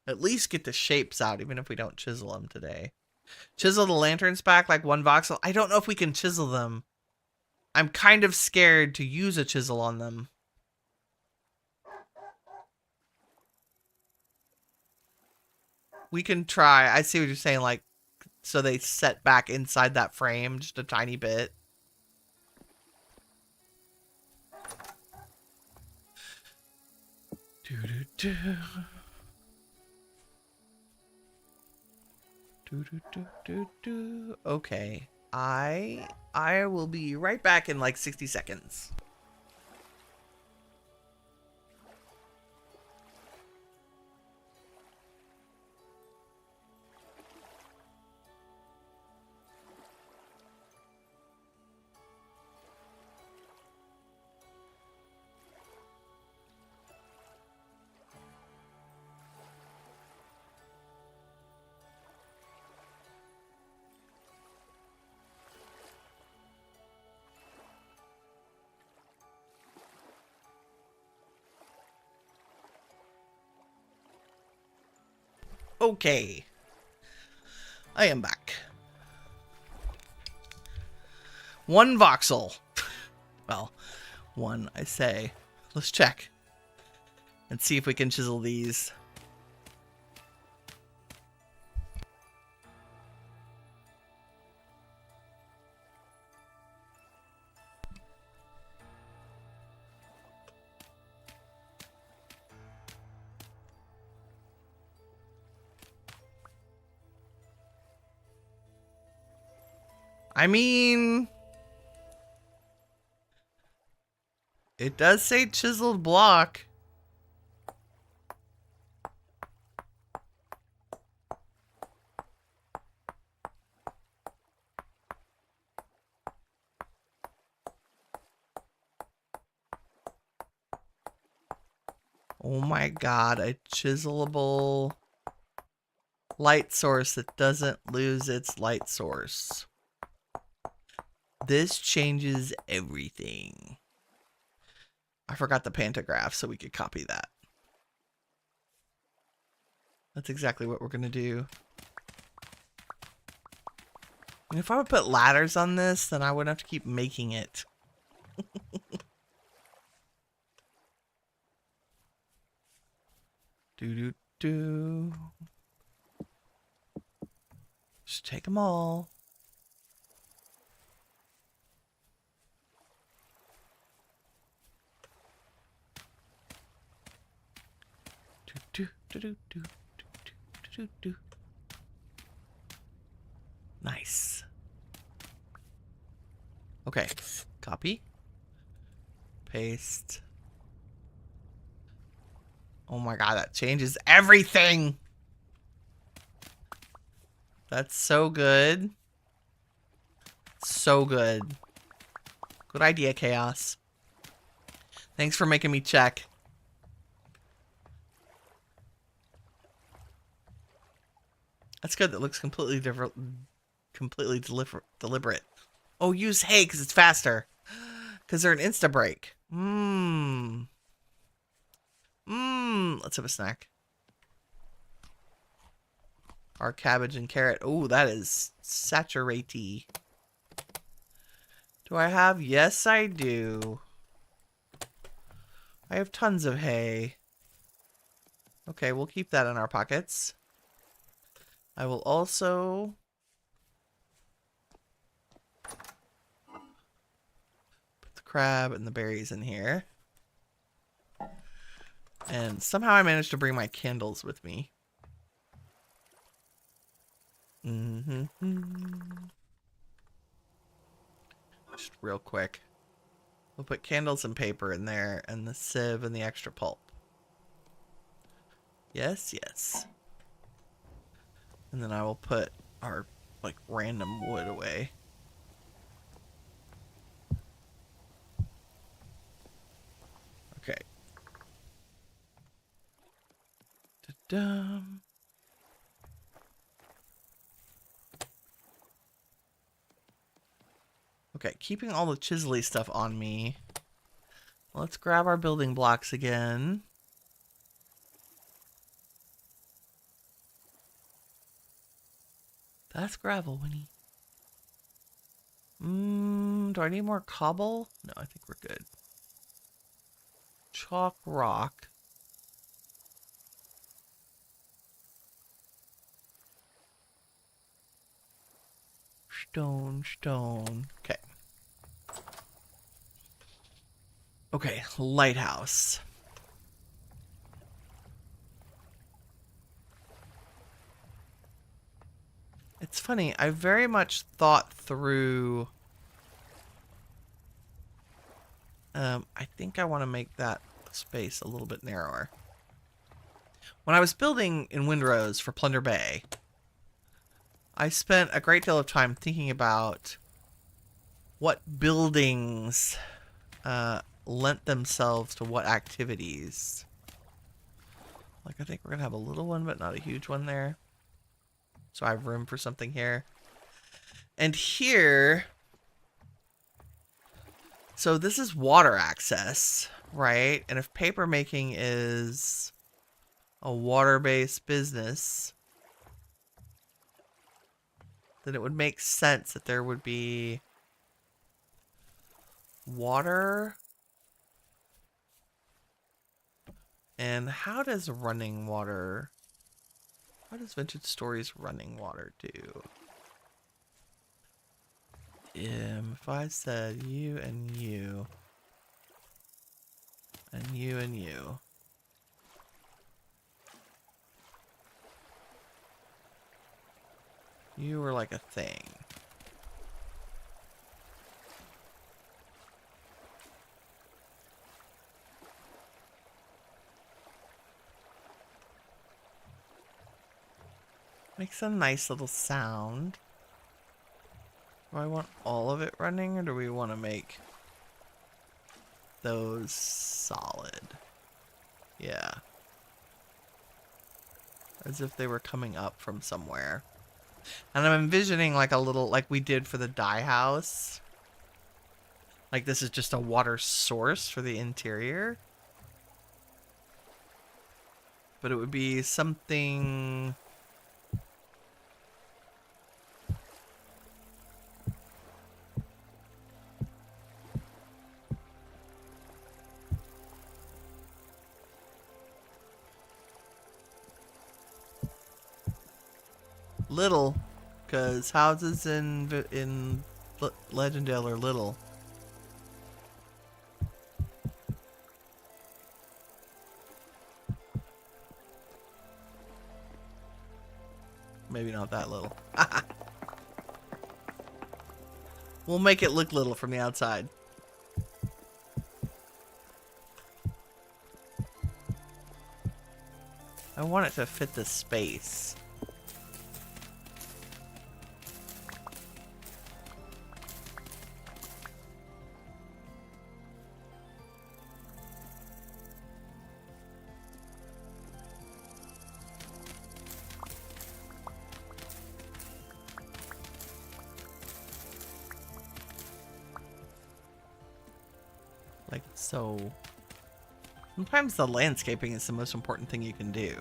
At least get the shapes out, even if we don't chisel them today. Chisel the lanterns back like one voxel. I don't know if we can chisel them. I'm kind of scared to use a chisel on them. We can try. I see what you're saying, like, so they set back inside that frame just a tiny bit. Do-do-do. Do-do-do-do-do. Okay. I will be right back in like 60 seconds. Okay. I am back. One voxel. Well, one, I say. Let's check. And see if we can chisel these. I mean, it does say chiseled block. Oh my god, a chiselable light source that doesn't lose its light source. This changes everything. I forgot the pantograph, so we could copy that. That's exactly what we're going to do. And if I would put ladders on this, then I wouldn't have to keep making it. Do. Just take them all. Do. Nice. Okay. Copy. Paste. Oh my god, that changes everything! That's so good. So good. Good idea, Chaos. Thanks for making me check. That's good. That looks completely different. Completely deliberate. Oh, use hay because it's faster. Because they're an insta break. Let's have a snack. Our cabbage and carrot. Oh, that is saturate-y. Do I have? Yes, I do. I have tons of hay. Okay, we'll keep that in our pockets. I will also put the crab and the berries in here. And somehow I managed to bring my candles with me. Just real quick. We'll put candles and paper in there, and the sieve and the extra pulp. Yes, yes. And then I will put our, like, random wood away. Okay. Da-dum. Okay, keeping all the chiselly stuff on me. Let's grab our building blocks again. That's gravel, Winnie. Do I need more cobble? No, I think we're good. Chalk rock. Stone. Okay. Okay, lighthouse. It's funny, I very much thought through... I think I want to make that space a little bit narrower. When I was building in Windrose for Plunder Bay, I spent a great deal of time thinking about what buildings lent themselves to what activities. Like, I think we're going to have a little one, but not a huge one there. So I have room for something here. And here... So this is water access, right? And if paper making is a water-based business, then it would make sense that there would be water. And how does running water... How does Vintage Stories running water do? If I said you and you, and you and you. You were like a thing. Makes a nice little sound. Do I want all of it running, or do we want to make those solid? Yeah. As if they were coming up from somewhere. And I'm envisioning like a little, like we did for the dye house. Like this is just a water source for the interior. But it would be something... Little, because houses in Legendale are little. Maybe not that little. We'll make it look little from the outside. I want it to fit the space. Like so. Sometimes the landscaping is the most important thing you can do.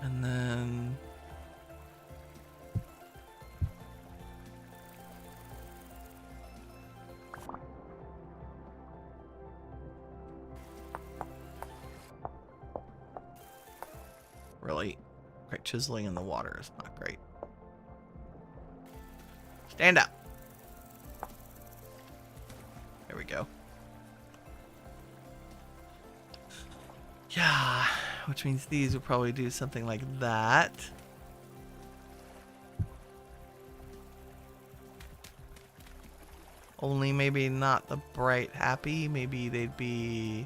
And then... really, great chiseling in the water is not great. Stand up. There we go. Yeah, which means these will probably do something like that. Only maybe not the bright happy. Maybe they'd be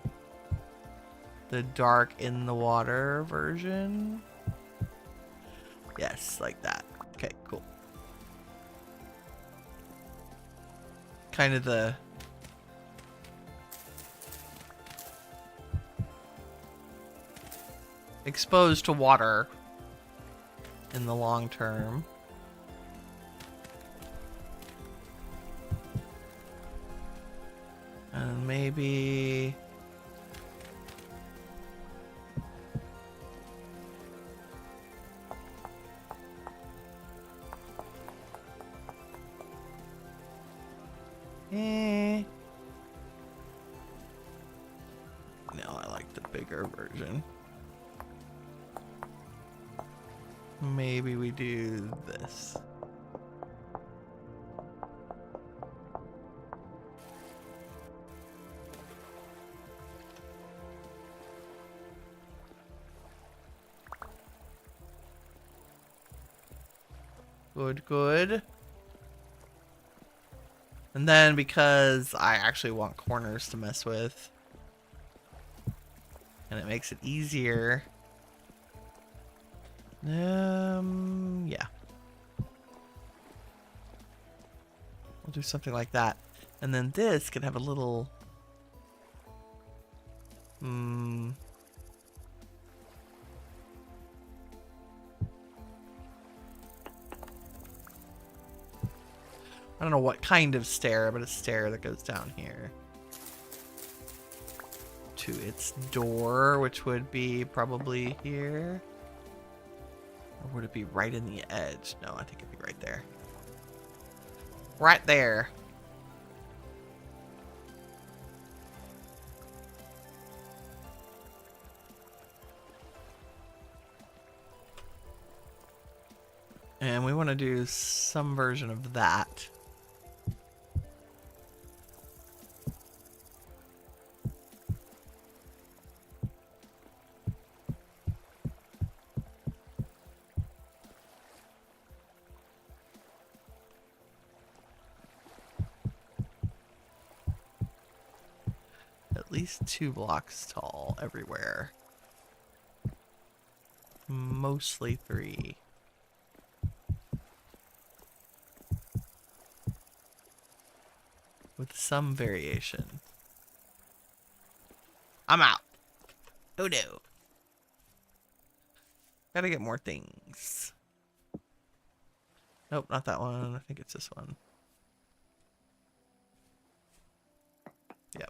the dark in the water version. Yes, like that. Okay, cool. Kind of the... exposed to water in the long term. And maybe... no, I like the bigger version. Maybe we do this. Good, good. And then because I actually want corners to mess with, and it makes it easier. Yeah. We'll do something like that. And then this can have a little... I don't know what kind of stair, but a stair that goes down here to its door, which would be probably here. Or would it be right in the edge? No, I think it'd be right there. Right there. And we want to do some version of that. At least 2 blocks tall everywhere. Mostly 3. With some variation. I'm out. Who knew? Gotta get more things. Nope, not that one. I think it's this one. Yep.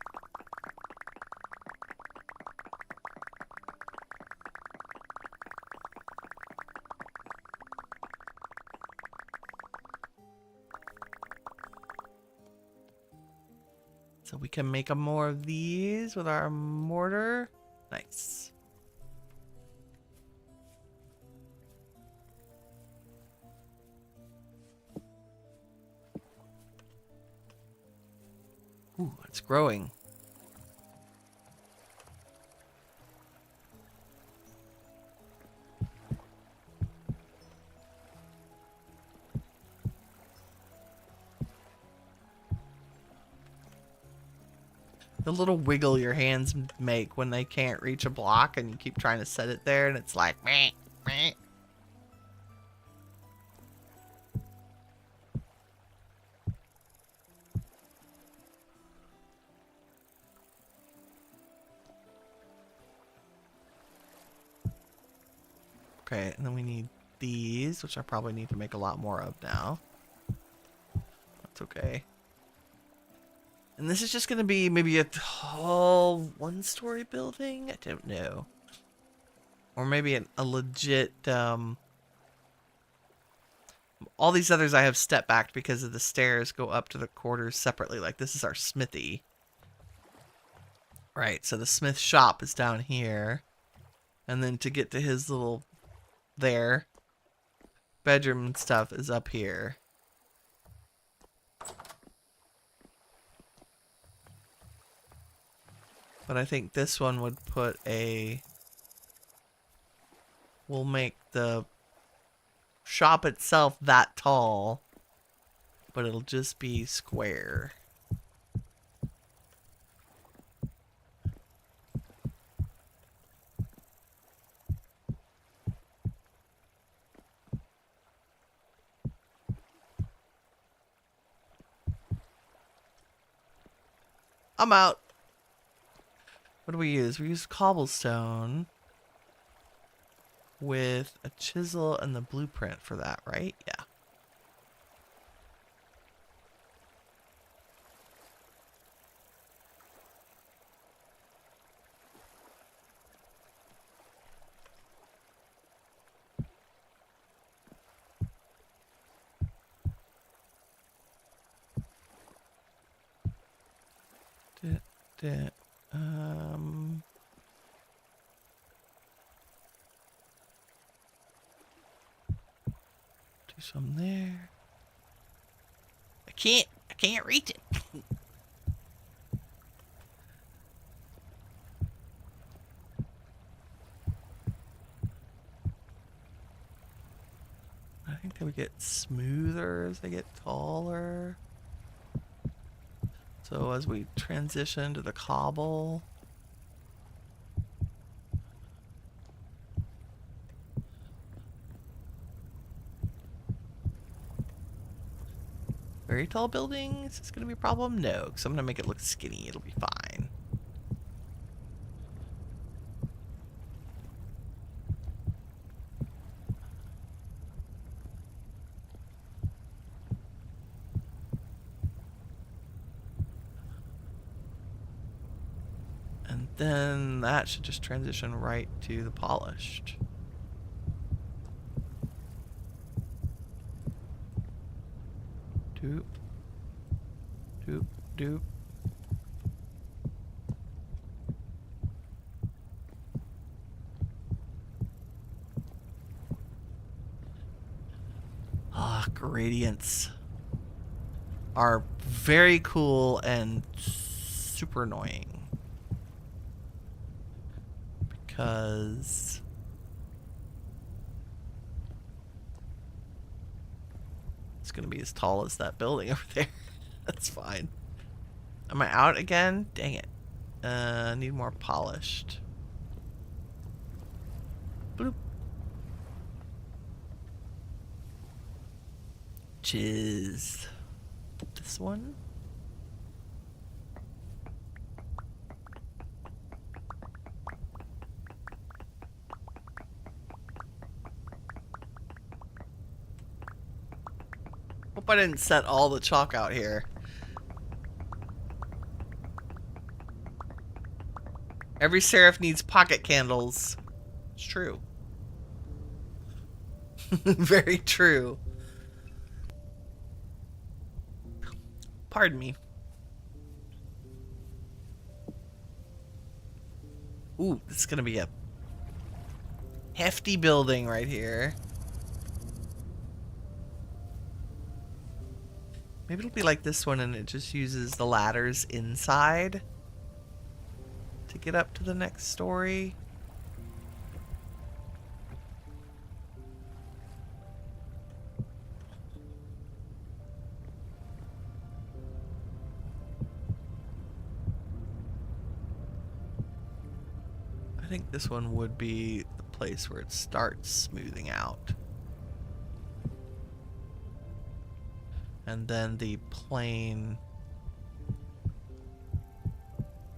So we can make more of these with our mortar. Nice. Ooh, it's growing. The little wiggle your hands make when they can't reach a block and you keep trying to set it there and it's like meh, meh. Okay, and then we need these, which I probably need to make a lot more of now. That's okay. And this is just going to be maybe a tall one-story building? I don't know. Or maybe a legit... all these others I have stepped back because of the stairs go up to the quarters separately. Like, this is our smithy. Right, so the smith shop is down here. And then to get to his little... there. Bedroom and stuff is up here. But I think this one would put a... We'll make the shop itself that tall, but it'll just be square. I'm out. What do we use? We use cobblestone with a chisel and the blueprint for that, right? Yeah. Do some there. I can't reach it. I think they would get smoother as they get taller. So as we transition to the cobble. Very tall buildings, is this gonna be a problem? No, because I'm gonna make it look skinny, it'll be fine. And then that should just transition right to the polished. Doop. Doop. Doop. Ah, gradients are very cool and super annoying. Because it's gonna be as tall as that building over there. That's fine. Am I out again? Dang it. Need more polished. Bloop. Which is this one. Hope I didn't set all the chalk out here. Every seraph needs pocket candles. It's true. Very true. Pardon me. Ooh, this is gonna be a hefty building right here. Maybe it'll be like this one and it just uses the ladders inside to get up to the next story. I think this one would be the place where it starts smoothing out. And then the plain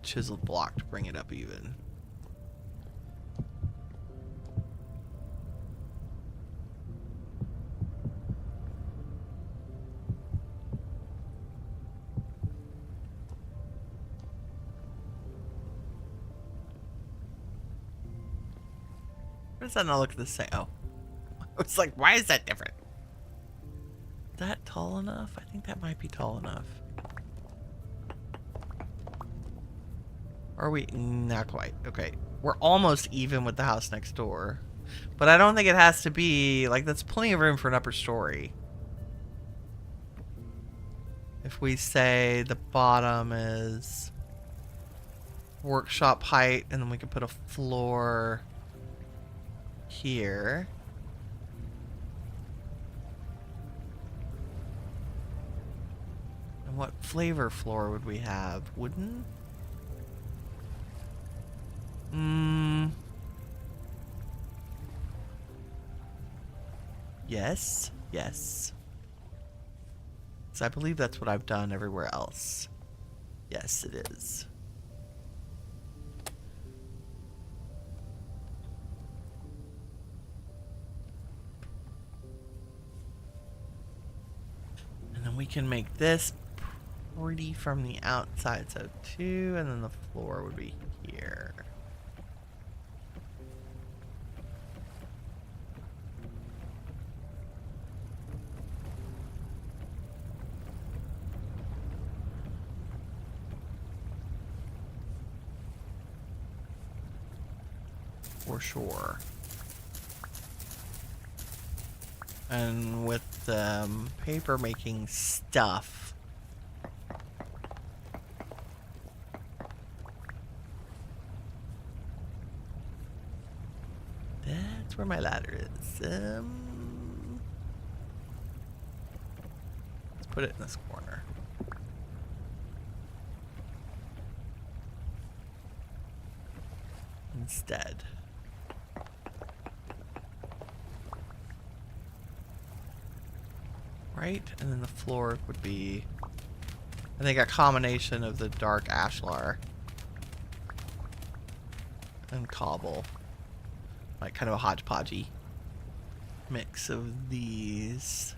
chiseled block to bring it up even. Why does that not look the same? Oh. It's like, why is that different? That tall enough? I think that might be tall enough. Are we? Not quite. Okay. We're almost even with the house next door. But I don't think it has to be. Like, that's plenty of room for an upper story. If we say the bottom is workshop height, and then we can put a floor here. And what flavor floor would we have? Wooden? Yes. Yes. So I believe that's what I've done everywhere else. Yes, it is. And then we can make this pretty from the outside. So 2, and then the floor would be here. For sure. And with paper making stuff, that's where my ladder is. Let's put it in this corner. Instead. Right? And then the floor would be, I think, a combination of the dark ashlar and cobble. Like kind of a hodgepodgey mix of these.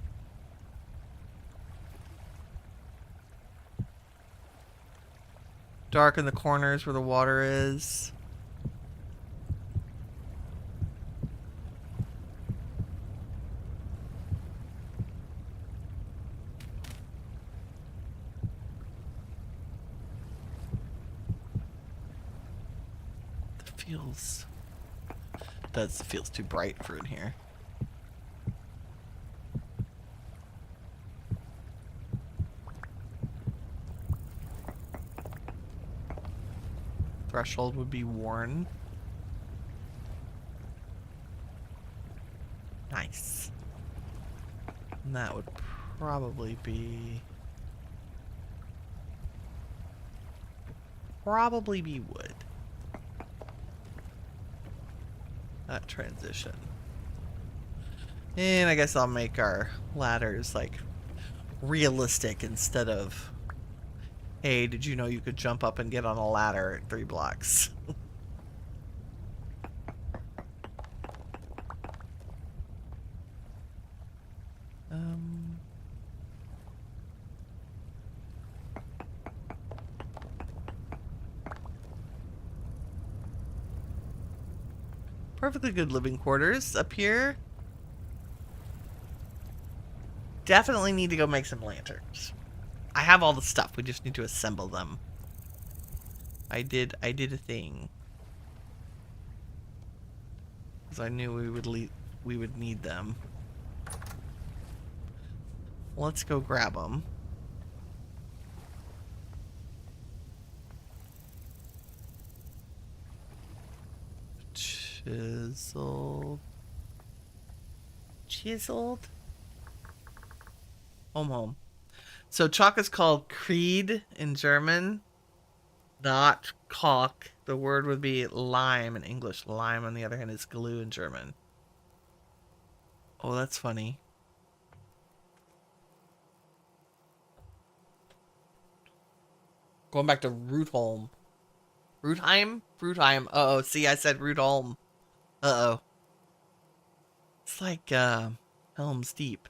Dark in the corners where the water is. Feels too bright for in here. Threshold would be worn. Nice. And that would probably be wood. That transition. And I guess I'll make our ladders like realistic instead of, hey, did you know you could jump up and get on a ladder at 3 blocks? Perfectly good living quarters up here. Definitely need to go make some lanterns. I have all the stuff. We just need to assemble them. I did a thing. Because I knew we would need them. Let's go grab them. Chiseled. Chiseled? Home. So chalk is called Creed in German, not caulk. The word would be lime in English. Lime, on the other hand, is glue in German. Oh, that's funny. Going back to Rootholm. Rootheim? Rootheim. Uh-oh, see, I said Rootholm. Uh-oh. It's like, Helm's Deep.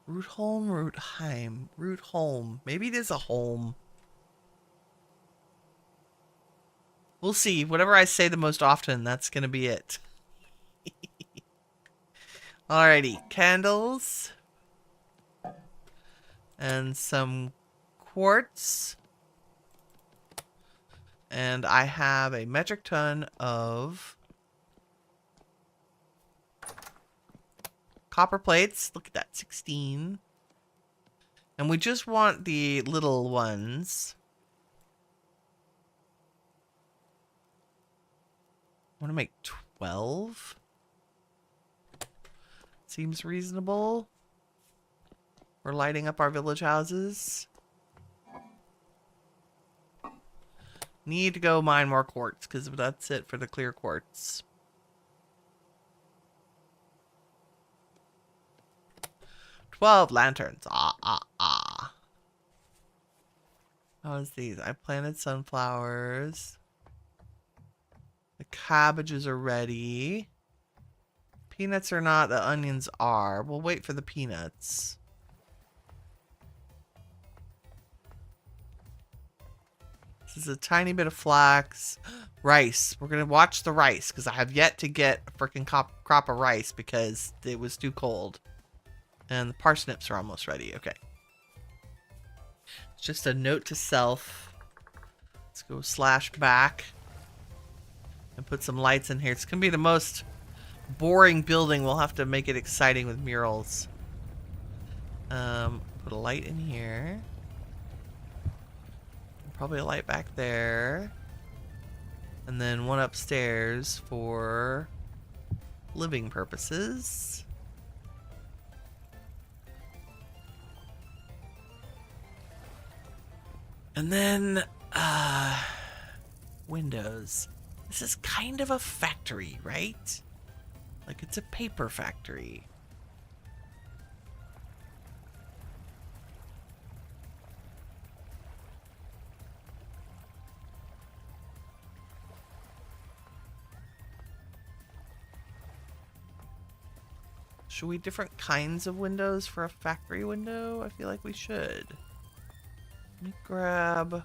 Rootholm, Rootheim, Rootholm. Maybe it is a holm. We'll see. Whatever I say the most often, that's gonna be it. Alrighty, candles. And some quartz. And I have a metric ton of copper plates. Look at that, 16. And we just want the little ones. I want to make 12. Seems reasonable. We're lighting up our village houses. Need to go mine more quartz, because that's it for the clear quartz. "12 lanterns. How's these? I planted sunflowers. The cabbages are ready. Peanuts are not, the onions are. We'll wait for the peanuts. This is a tiny bit of flax. Rice. We're going to watch the rice, because I have yet to get a freaking crop of rice because it was too cold. And the parsnips are almost ready. Okay. It's just a note to self. Let's go /back. And put some lights in here. It's going to be the most boring building. We'll have to make it exciting with murals. Put a light in here. Probably a light back there. And then one upstairs for living purposes. And then, windows. This is kind of a factory, right? Like, it's a paper factory. Should we different kinds of windows for a factory window? I feel like we should. Let me grab...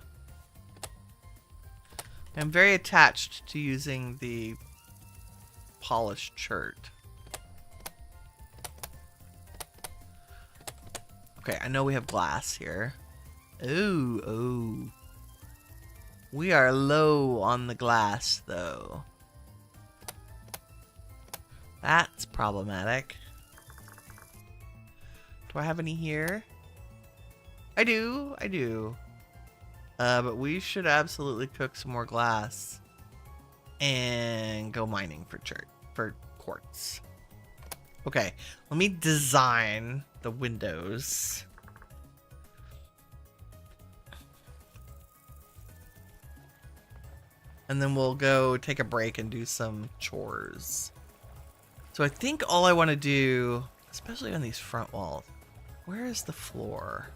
I'm very attached to using the polished shirt. Okay, I know we have glass here. Oh. We are low on the glass, though. That's problematic. Do I have any here? I do. But we should absolutely cook some more glass and go mining for quartz. Okay, let me design the windows. And then we'll go take a break and do some chores. So I think all I want to do, especially on these front walls, where is the floor?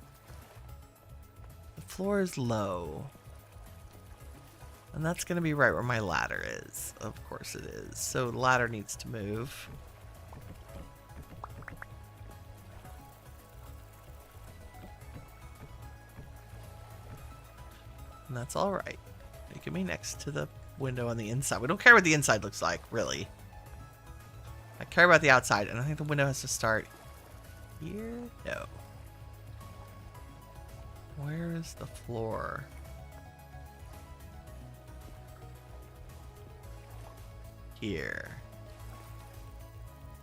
The floor is low. And that's going to be right where my ladder is. Of course it is. So the ladder needs to move. And that's alright. It can be next to the window on the inside. We don't care what the inside looks like, really. I care about the outside, and I think the window has to start here? No. Where is the floor? Here.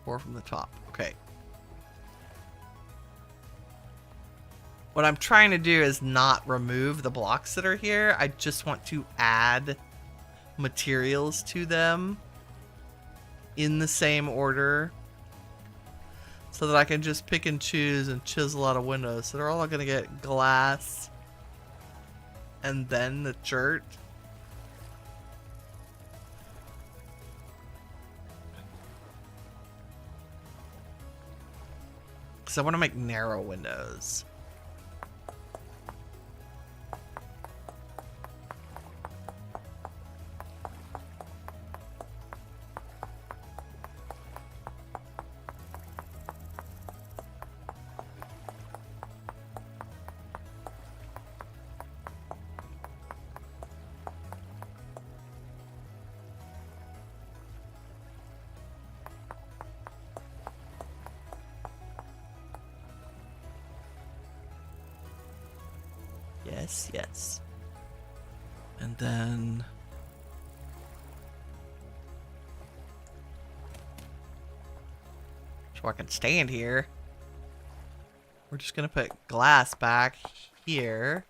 Or from the top. Okay. What I'm trying to do is not remove the blocks that are here. I just want to add materials to them in the same order so that I can just pick and choose and chisel out of windows. So they're all going to get glass and then the dirt. Because I want to make narrow windows. Yes, yes. And then so I can stand here. We're just gonna put glass back here.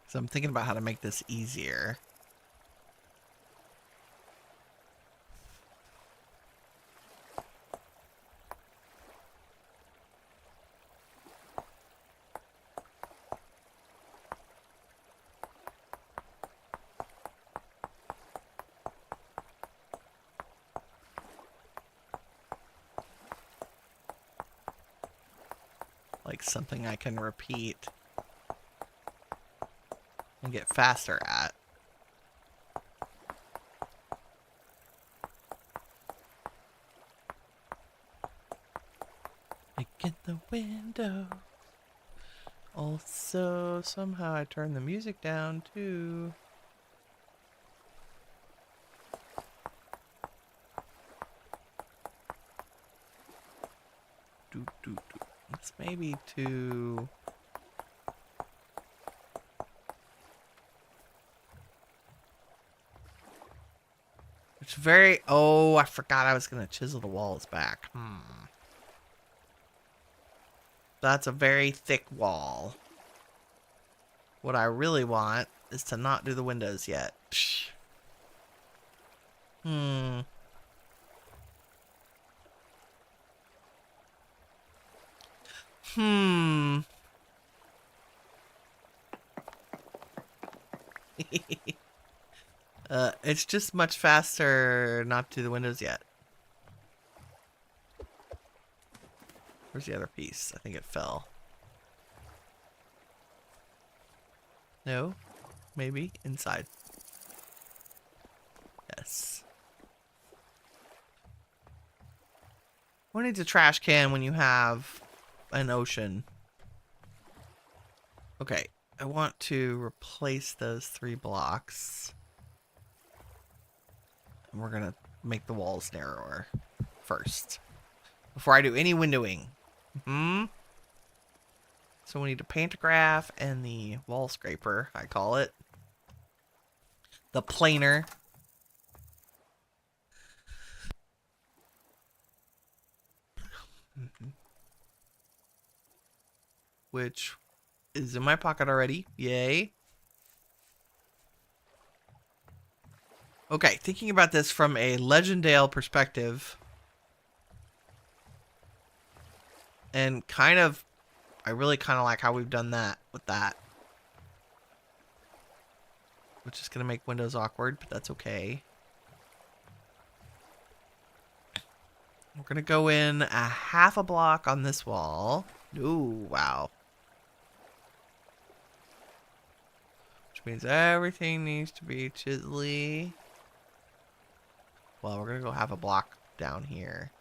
So I'm thinking about how to make this easier. Like something I can repeat and get faster at. Making the window. Also, somehow I turned the music down too. It's maybe too. It's very. Oh, I forgot I was gonna chisel the walls back. That's a very thick wall. What I really want is to not do the windows yet. Psh. It's just much faster not to do the windows yet. Where's the other piece? I think it fell. No? Maybe? Inside. Yes. Who needs a trash can when you have an ocean? Okay. I want to replace those 3 blocks. And we're gonna make the walls narrower first. Before I do any windowing. So we need a pantograph and the wall scraper, I call it. The planer. Which is in my pocket already. Yay. Okay, thinking about this from a Legendale perspective. And kind of, I really kind of like how we've done that with that. Which is going to make windows awkward, but that's okay. We're going to go in a half a block on this wall. Ooh, wow. Which means everything needs to be chisely. Well, we're going to go half a block down here.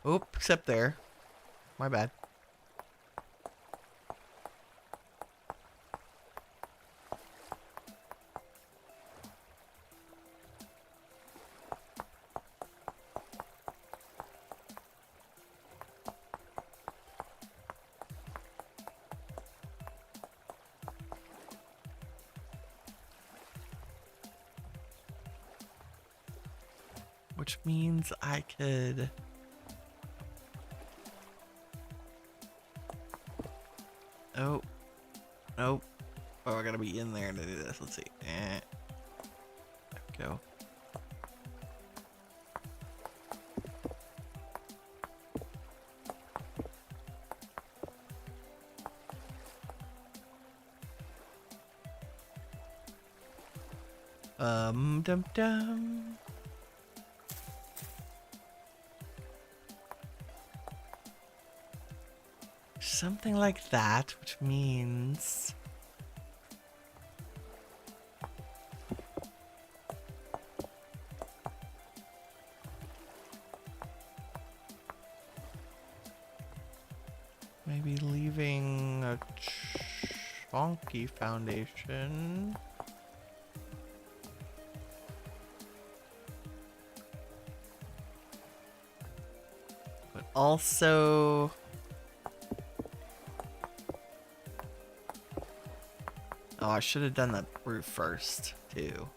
Oop, except there. My bad. Which means I could... Oh. Nope. Oh, I gotta be in there to do this. Let's see. There we go. Dum dum. Something like that, which means maybe leaving a chunky foundation. But also oh, I should have done the roof first, too.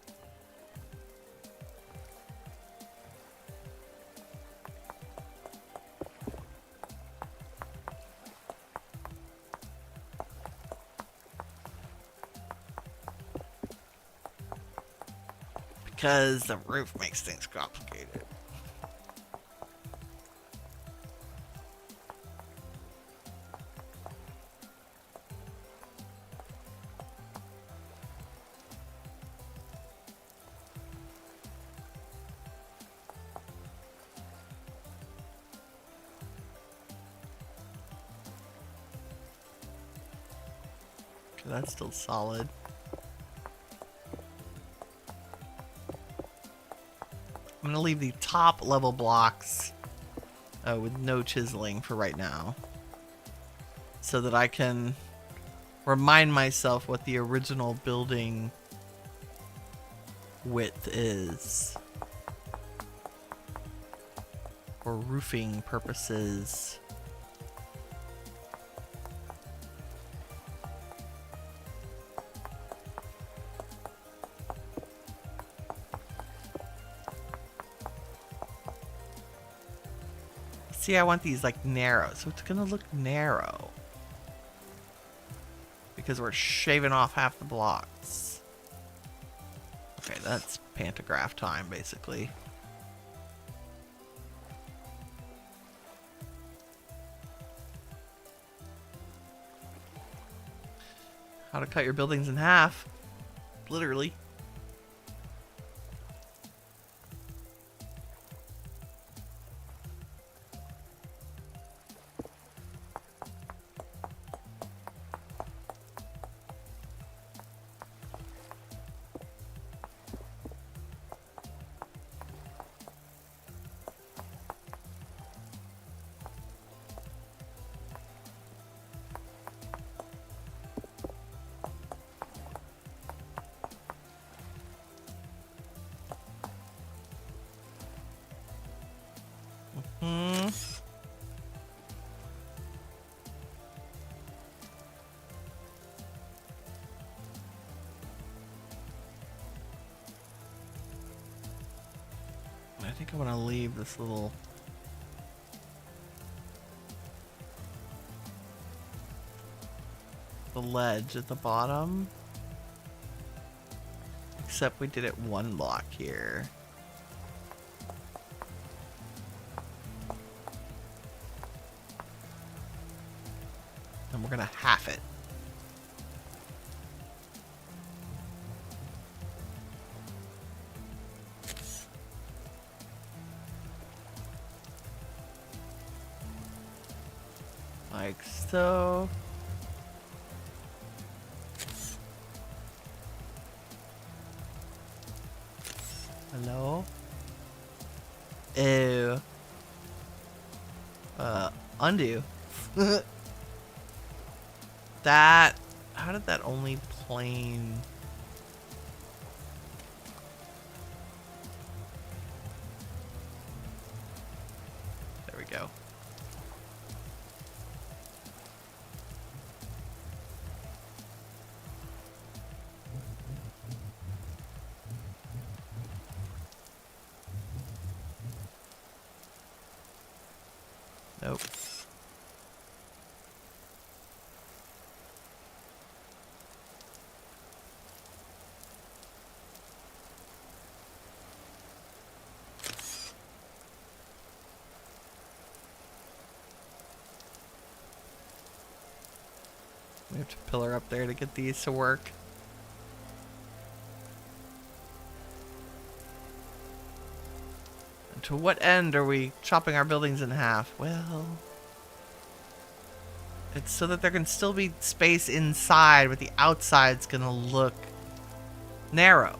Because the roof makes things complicated. Okay, that's still solid. I'm going to leave the top level blocks with no chiseling for right now, so that I can remind myself what the original building width is for roofing purposes. See, I want these like narrow, so it's gonna look narrow because we're shaving off half the blocks. Okay, that's pantograph time, basically. How to cut your buildings in half, literally. I think I want to leave this little ledge at the bottom, except we did it one block here. And we're gonna half it. Like so. Hello? Ew. Undo. That, how did that only plane? There we go. Nope. We have to pillar up there to get these to work. And to what end are we chopping our buildings in half? Well, it's so that there can still be space inside, but the outside's gonna look narrow.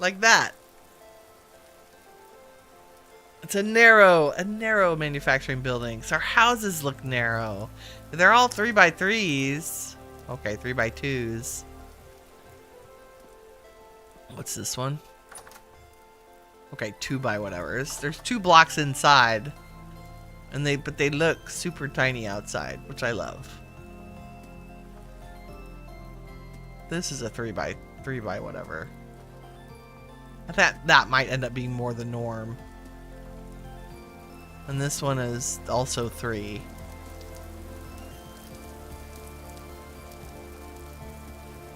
Like that. It's a narrow manufacturing building. So our houses look narrow. They're all 3x3s. Okay, 3x2s. What's this one? Okay, 2x whatevers. There's 2 blocks inside. And but they look super tiny outside, which I love. This is a 3x whatever. I thought that might end up being more the norm. And this one is also 3.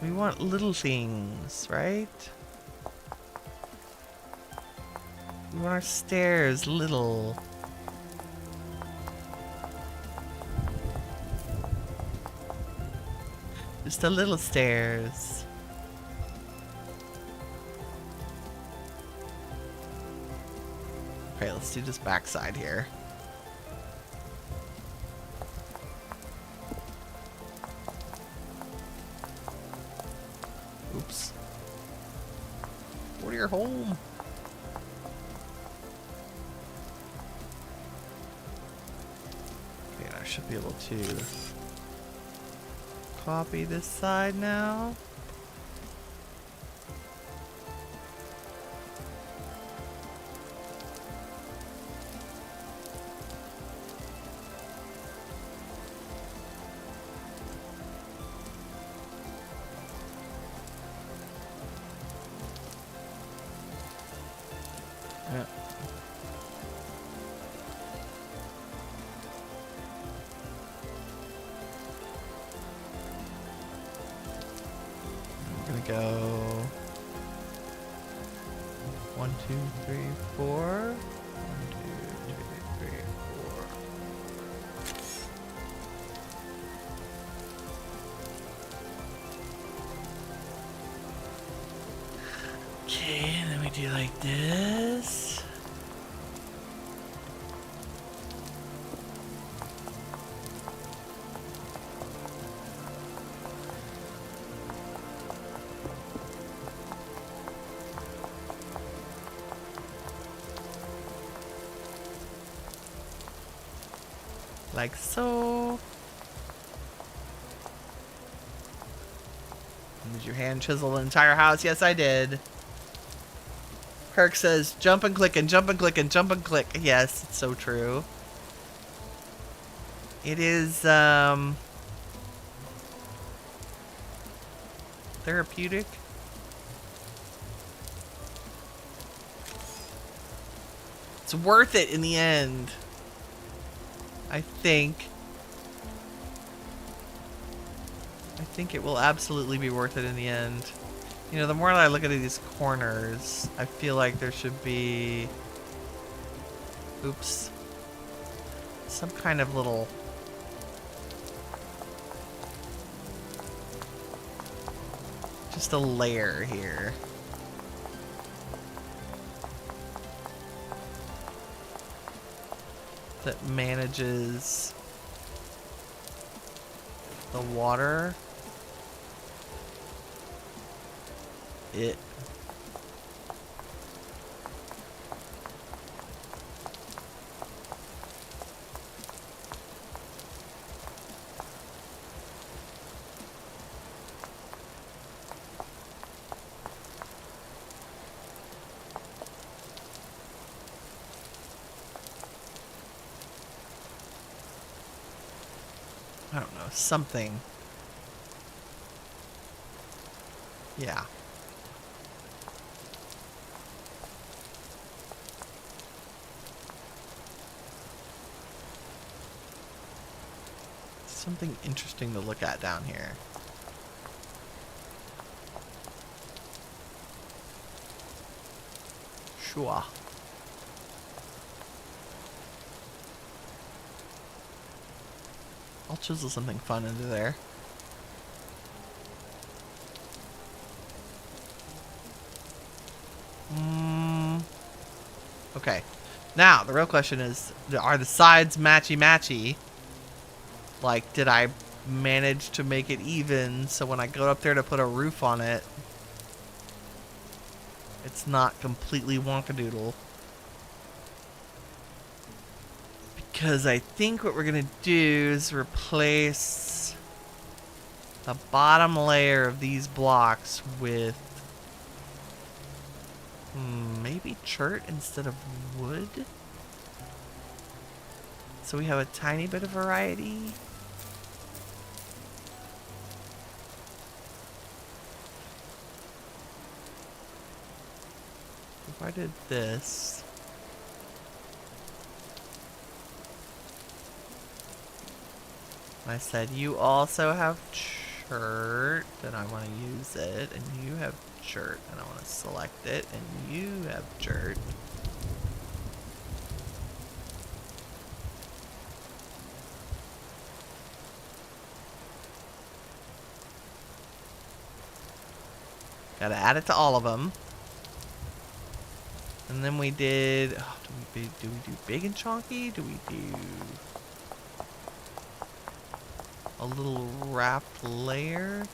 We want little things, right? We want our stairs little. Just a little stairs. Okay, let's do this backside here. Oops. Go to your home. Okay, I should be able to copy this side now. Yeah. I'm gonna go 1, 2, 3, 4. 1, 2, 3, 4. Okay, and then we do like this. Like so. Did you hand chisel the entire house? Yes, I did. Kirk says, jump and click and jump and click and jump and click. Yes, it's so true. It is, therapeutic. It's worth it in the end. I think it will absolutely be worth it in the end. You know, the more that I look at these corners, I feel like there should be, oops, some kind of little, just a layer here. That manages the water. I don't know, something. Yeah. something interesting to look at down here. Sure. I'll chisel something fun into there. Okay. Now, the real question is, are the sides matchy-matchy? Like, did I manage to make it even so when I go up there to put a roof on it, it's not completely wonkadoodle? Because I think what we're going to do is replace the bottom layer of these blocks with maybe chert instead of wood. So we have a tiny bit of variety. If I did this, I said you also have chert and I want to use it, and you have chert and I want to select it, and you have chert. Gotta add it to all of them. And then we did, do we do big and chunky? Do we do a little wrapped layer?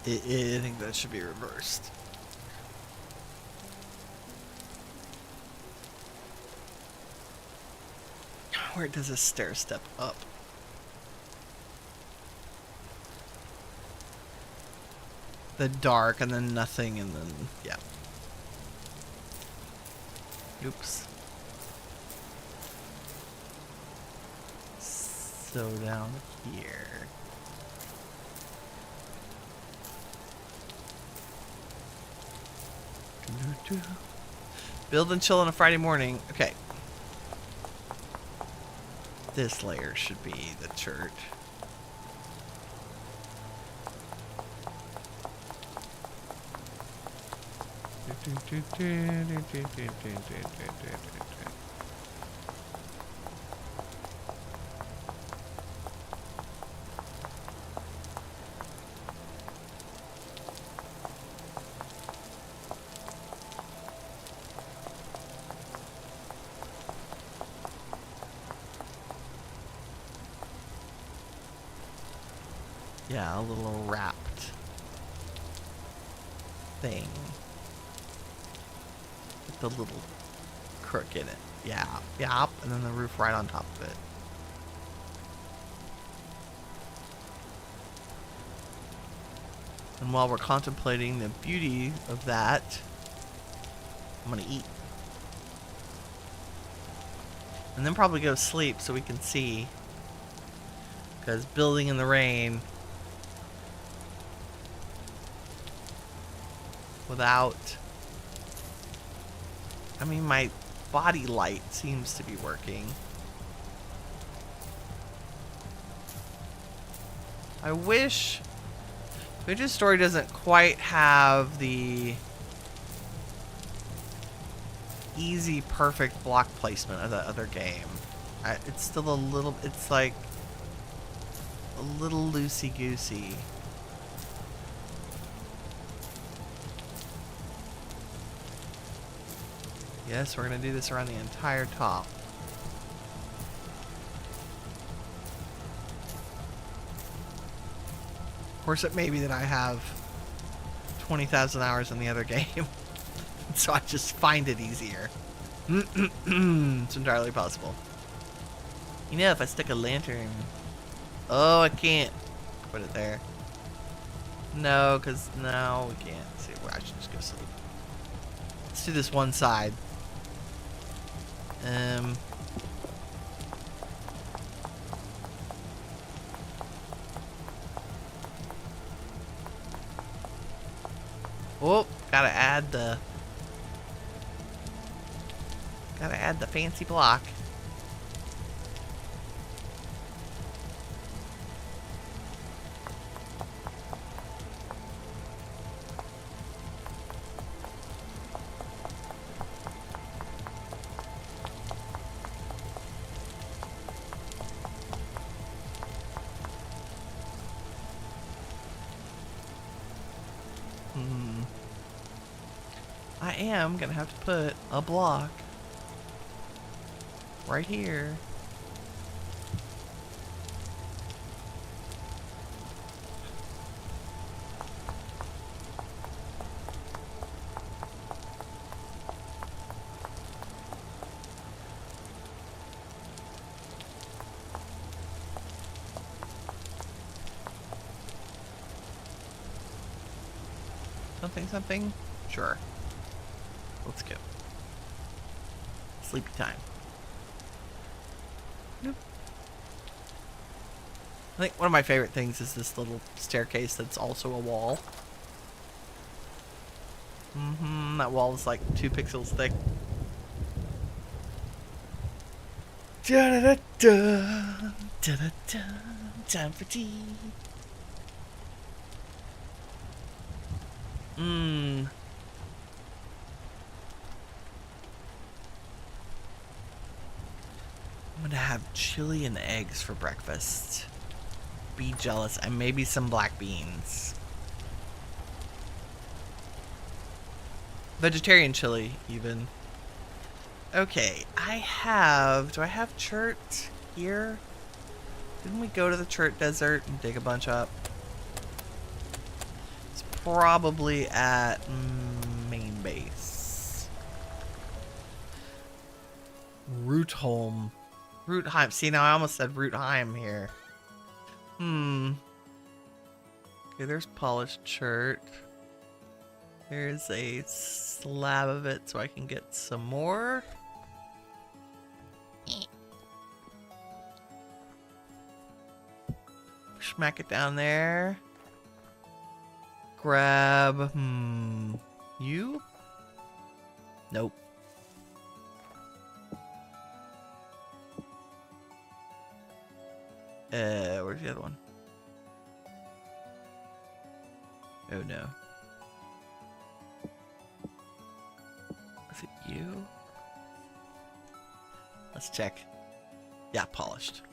I think that should be reversed. Where does a stair step up? The dark and then nothing and then, yeah. Oops. So down here. Build and chill on a Friday morning. Okay. This layer should be the church. Yeah, a little wrapped thing with the little crook in it. Yeah, yeah, and then the roof right on top of it. And while we're contemplating the beauty of that, I'm gonna eat. And then probably go to sleep so we can see. Because building in the rain without, I mean, my body light seems to be working. I wish Midget's Story doesn't quite have the easy, perfect block placement of the other game. It's still a little, it's like a little loosey-goosey. Yes, we're gonna do this around the entire top. Of course, it may be that I have 20,000 hours in the other game, so I just find it easier. It's entirely possible. You know, if I stick a lantern... Oh, I can't put it there. No, because no, we can't. See, I should just go sleep. Let's do this one side. Oh, gotta add the fancy block. I am gonna have to put a block right here. Something? Sure. Let's go. Sleepy time. Nope. I think one of my favorite things is this little staircase that's also a wall. That wall is like 2 pixels thick. Da-da-da-da, da-da-da, time for tea. I'm gonna have chili and eggs for breakfast. Be jealous, and maybe some black beans. Vegetarian chili, even. Okay, do I have chert here? Didn't we go to the chert desert and dig a bunch up? It's probably at main base. Rootholm. Rootheim. See, now I almost said Rootheim here. Okay, there's polished chert. There's a slab of it so I can get some more. Smack it down there. Grab, you? Nope. Where's the other one? Oh no. Is it you? Let's check. Yeah, polished.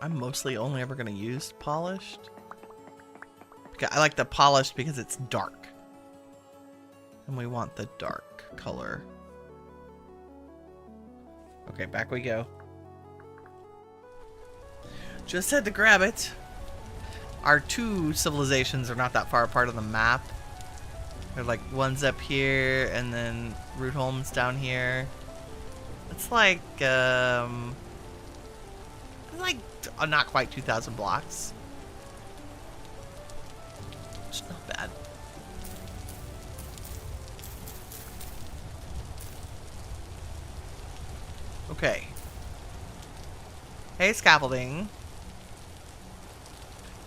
I'm mostly only ever going to use polished. I like the polished because it's dark. And we want the dark color. Okay, back we go. Just had to grab it. Our 2 civilizations are not that far apart on the map. They're like, one's up here and then Rootholm's down here. It's like, not quite 2,000 blocks. It's not bad. Okay. Hey, scaffolding.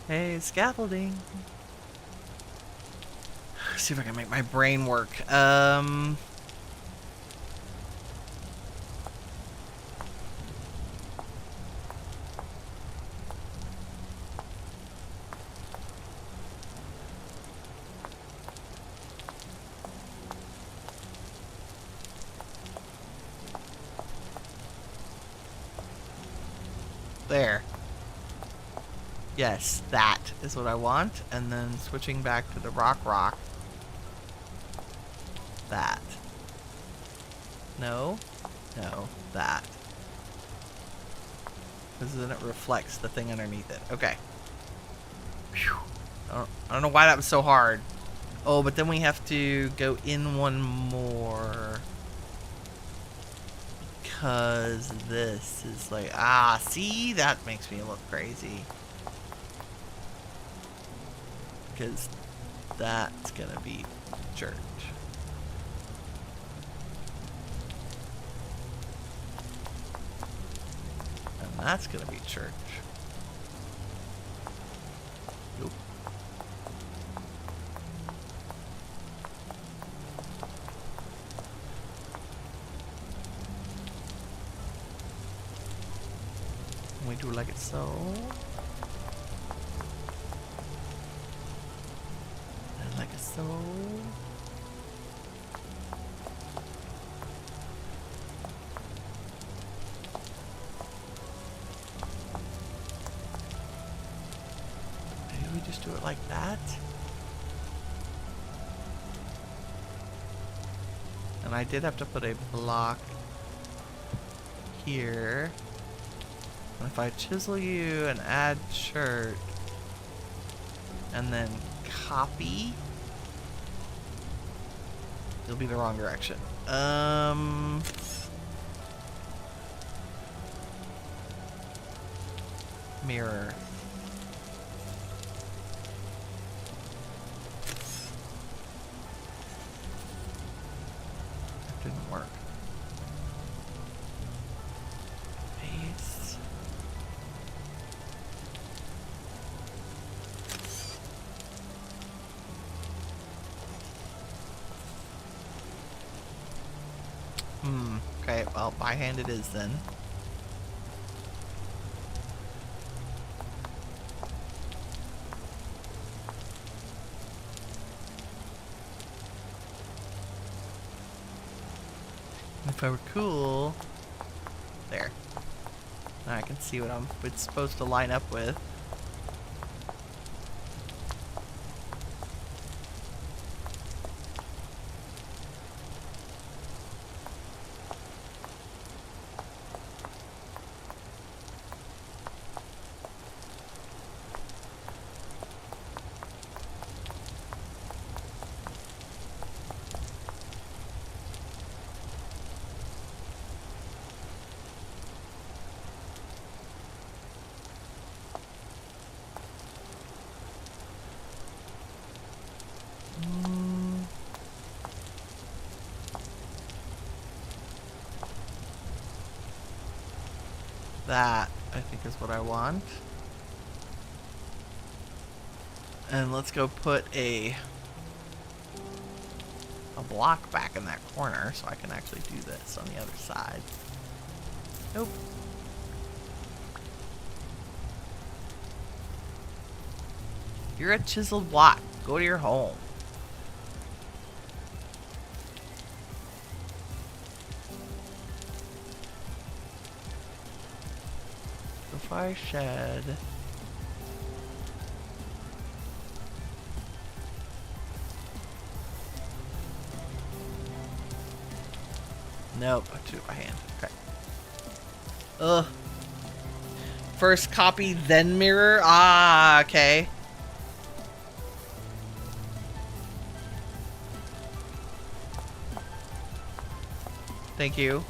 Hey, scaffolding. See if I can make my brain work. There. Yes, that is what I want. And then switching back to the rock. That. No. No. That. Because then it reflects the thing underneath it. Okay. Whew. I don't know why that was so hard. Oh, but then we have to go in one more. Because this is like... Ah, see? That makes me look crazy. Because that's gonna be church. And that's gonna be church. Nope. We do like it so. And like it so. Maybe we just do it like that. And I did have to put a block here. And if I chisel you and add shirt and then copy, you'll be the wrong direction. Mirror. That didn't work. Paste. Okay, well, by hand it is then. If I were cool, there. Now I can see what it's supposed to line up with. That, I think, is what I want. And let's go put a block back in that corner so I can actually do this on the other side. Nope. You're a chiseled block. Go to your home. If I shed... Nope, I do it by hand. Okay. Ugh. First copy, then mirror? Ah, okay. Thank you.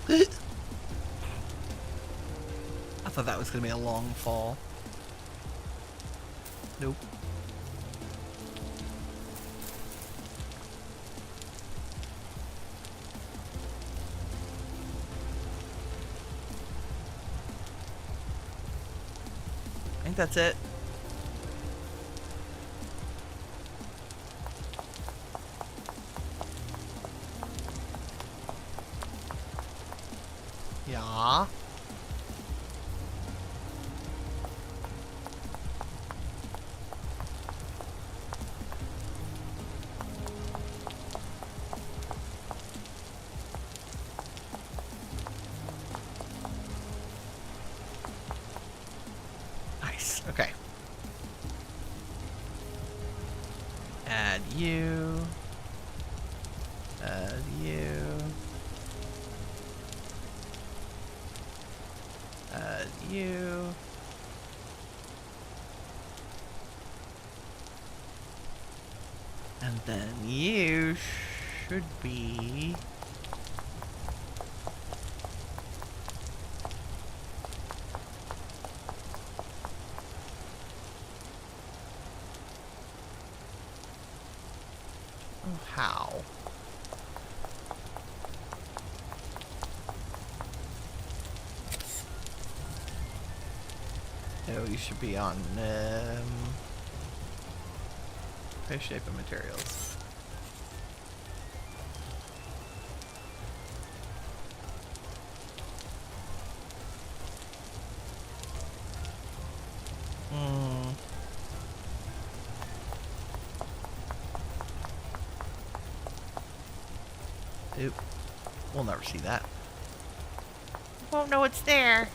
I thought that was going to be a long fall. Nope. I think that's it. Yeah. Nice. Okay. Add you. Add you. Add you. And then you should be... Oh, how? No, you should be on fish shape and materials. Oop. We'll never see that. Won't know it's there.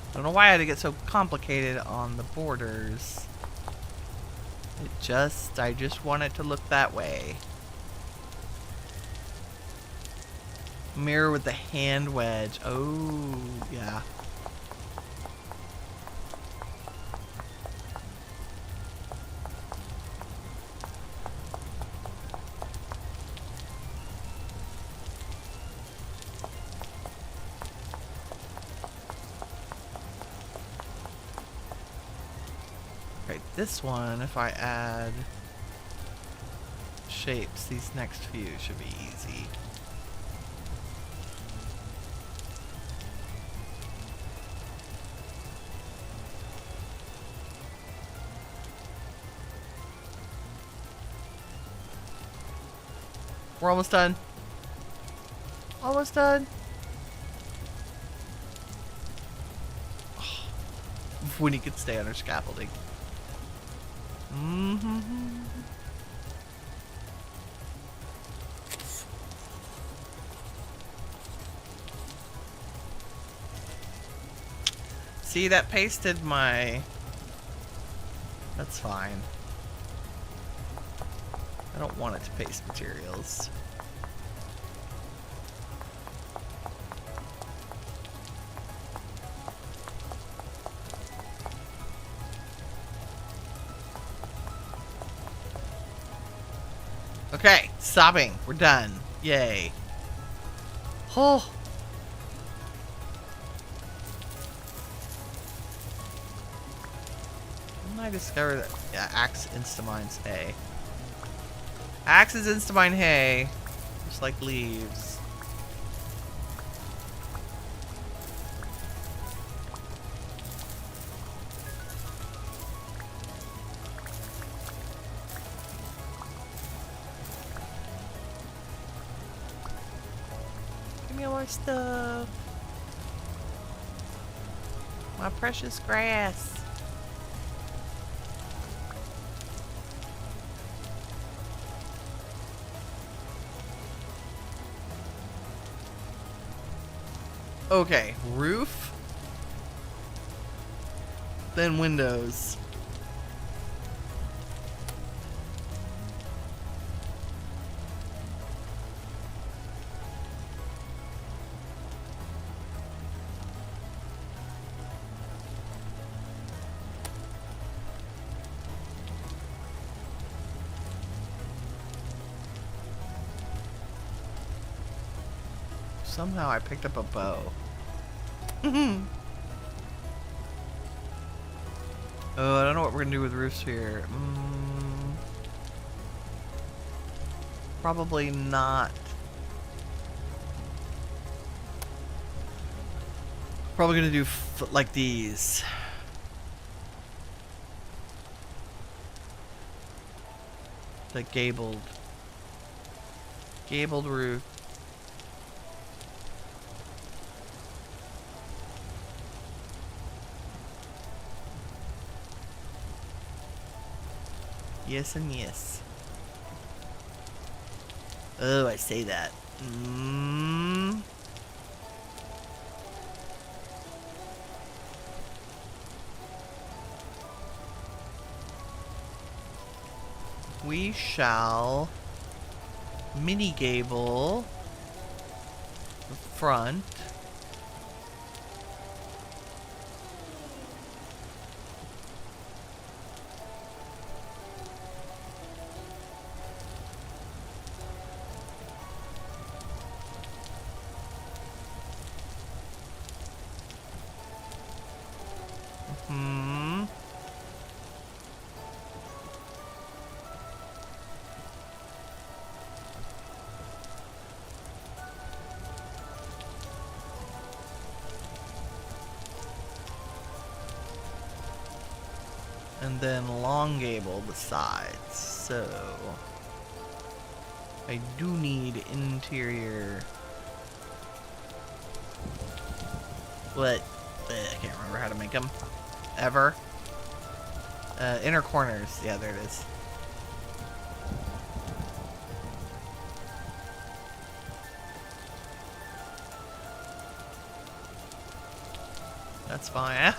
I don't know why I had to get so complicated on the borders. I just want it to look that way. Mirror with the hand wedge. Oh, yeah. Okay, this one, if I add shapes, these next few should be easy. We're almost done. Almost done. Oh, if Winnie could stay on her scaffolding. See, that pasted my... That's fine. I don't want it to paste materials. Okay, stopping. We're done. Yay. Oh. When I discovered that, yeah, Axe instamines hay. Axes instamine hay, just like leaves. Give me more stuff. My precious grass. Okay, roof, then windows. Somehow I picked up a bow. Oh, I don't know what we're gonna do with roofs here. Probably not. Probably gonna do like these. The gabled roof. Yes and yes. Oh, I say that. We shall mini gable the front. And then long gable the sides. So I do need interior. What? I can't remember how to make them. Ever. Inner corners. Yeah, there it is. That's fine.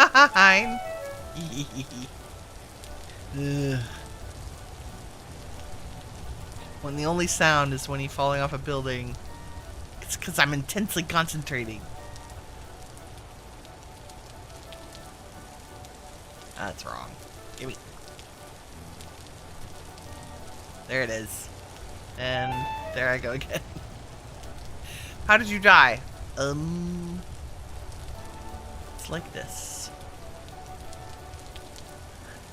When the only sound is when he's falling off a building, it's because I'm intensely concentrating. That's wrong. Gimme. There it is. And there I go again. How did you die? It's like this.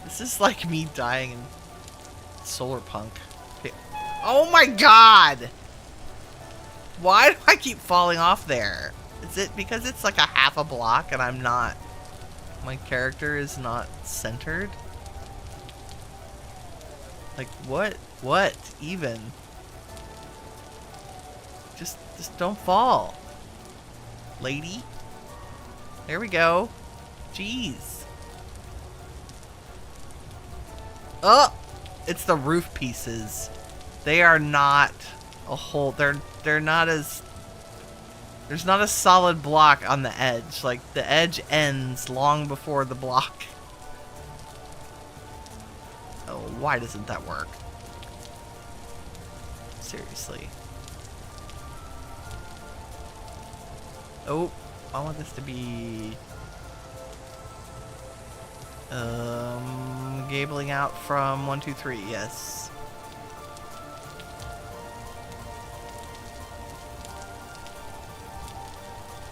This is like me dying in Solar Punk. Okay. Oh my god! Why do I keep falling off there? Is it because it's like a half a block and I'm not... My character is not centered? Like, what? What, even? Just don't fall. Lady? There we go. Jeez. Oh! It's the roof pieces. They are not a whole... They're not as... There's not a solid block on the edge. Like, the edge ends long before the block. Oh, why doesn't that work? Seriously. Oh, I want this to be... Gabling out from 1, 2, 3, yes.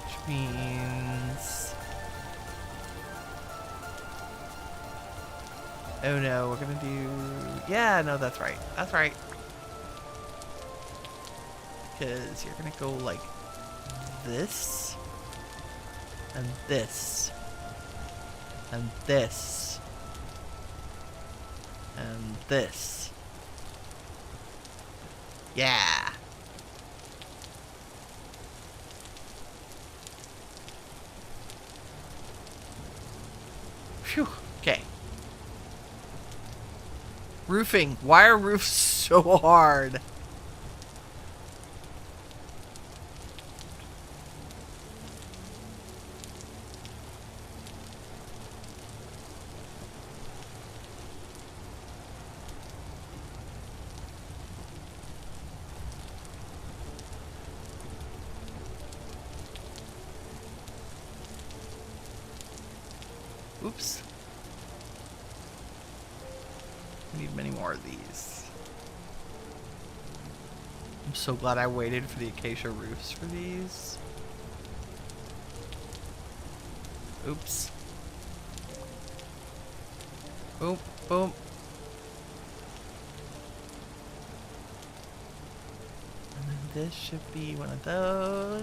Which means... Oh no, we're gonna do... Yeah, no, that's right. That's right. Because you're gonna go like this. And this. And this. And this. Yeah. Phew. Okay. Roofing. Why are roofs so hard? Oops. I need many more of these. I'm so glad I waited for the acacia roofs for these. Oops. Boom, boom. And then this should be one of those.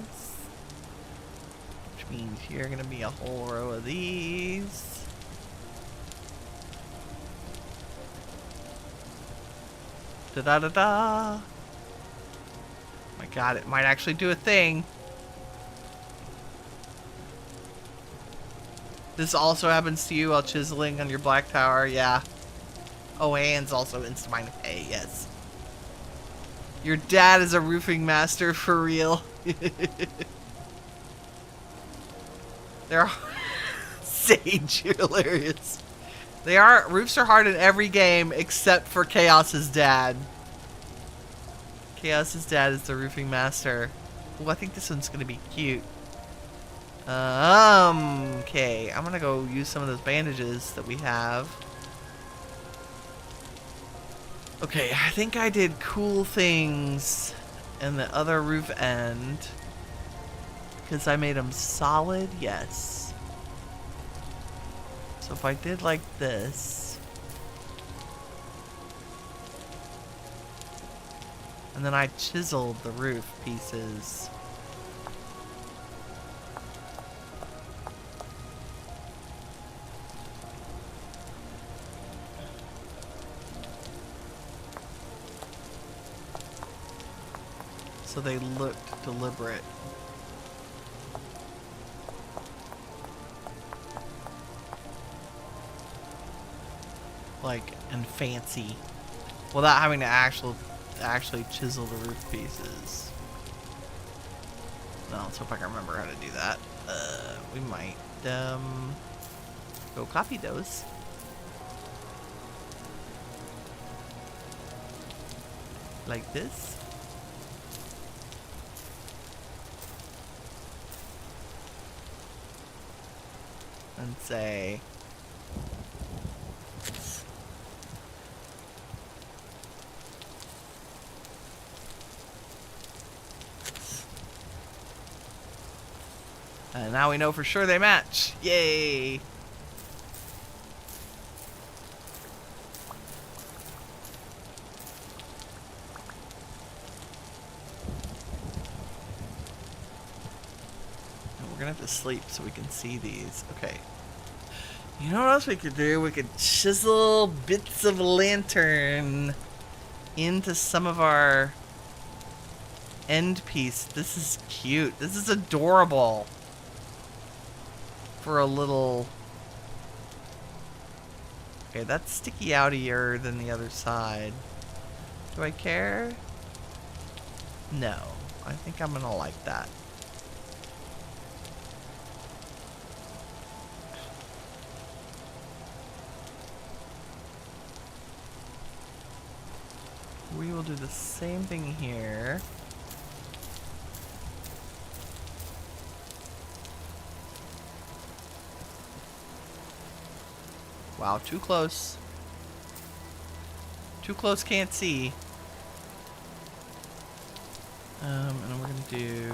Which means you're gonna be a whole row of these. Da-da-da-da. My god, it might actually do a thing. This also happens to you while chiseling on your black tower, yeah. Oh, and also insta-mine hay, yes. Your dad is a roofing master for real. They're Sage, you're hilarious. Roofs are hard in every game except for Chaos's dad. Chaos's dad is the roofing master. Ooh, I think this one's gonna be cute. Okay, I'm gonna go use some of those bandages that we have. Okay, I think I did cool things in the other roof end. Because I made them solid, yes. So if I did like this. And then I chiseled the roof pieces. So they looked deliberate. Like, and fancy. Without having to actually chisel the roof pieces. No, let's hope I can remember how to do that. We might, go copy those. Like this. And say and now we know for sure they match. Yay! We're gonna have to sleep so we can see these. Okay. You know what else we could do? We could chisel bits of lantern into some of our end piece. This is cute. This is adorable. For a little... Okay, that's sticky outier than the other side. Do I care? No. I think I'm gonna like that. We will do the same thing here. Wow, too close. Too close, can't see. And then we're gonna do...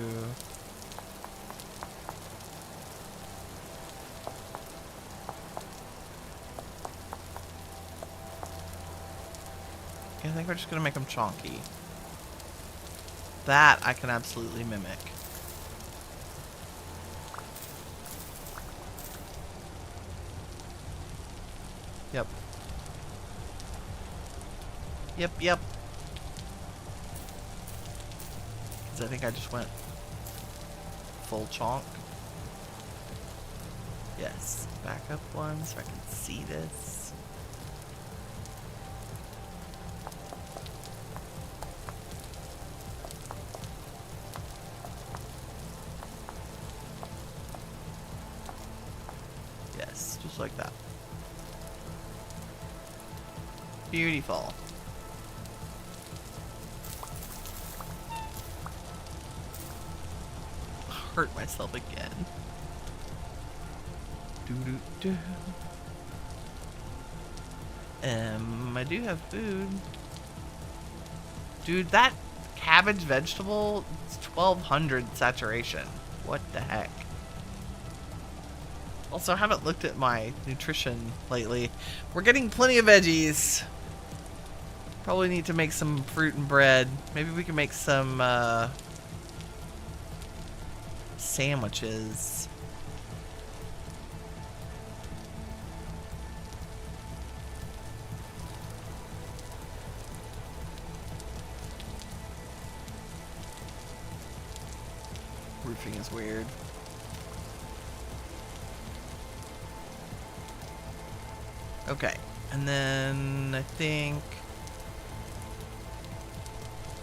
I think we're just gonna make them chonky. That I can absolutely mimic. Yep. Yep. Because I think I just went full chonk. Yes. Back up one so I can see this. Yes, just like that. Beautiful. Hurt myself again. Doo-doo-doo. I do have food. Dude, that cabbage vegetable, it's 1200 saturation. What the heck? Also, I haven't looked at my nutrition lately. We're getting plenty of veggies. Probably need to make some fruit and bread. Maybe we can make some sandwiches. Roofing is weird. Okay, and then I think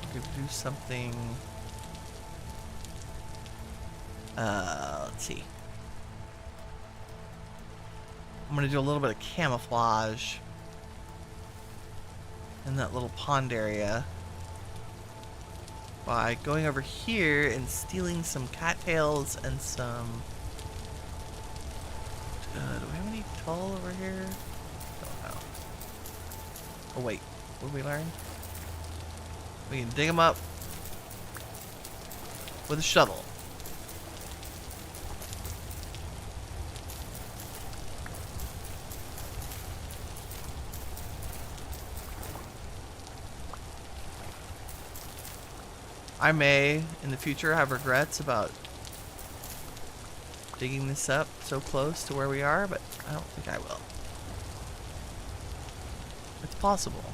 we could do something. Let's see. I'm gonna do a little bit of camouflage in that little pond area by going over here and stealing some cattails and some. Do we have any tulle over here? Oh wait, what did we learn? We can dig them up with a shovel. I may, in the future, have regrets about digging this up so close to where we are, but I don't think I will. It's possible.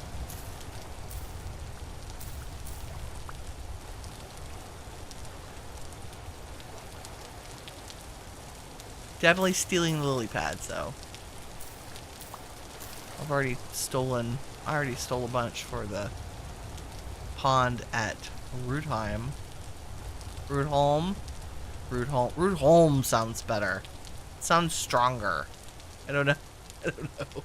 Definitely stealing the lily pads, though. I already stole a bunch for the pond at Rudheim. Rudholm sounds better. Sounds stronger. I don't know. I don't know.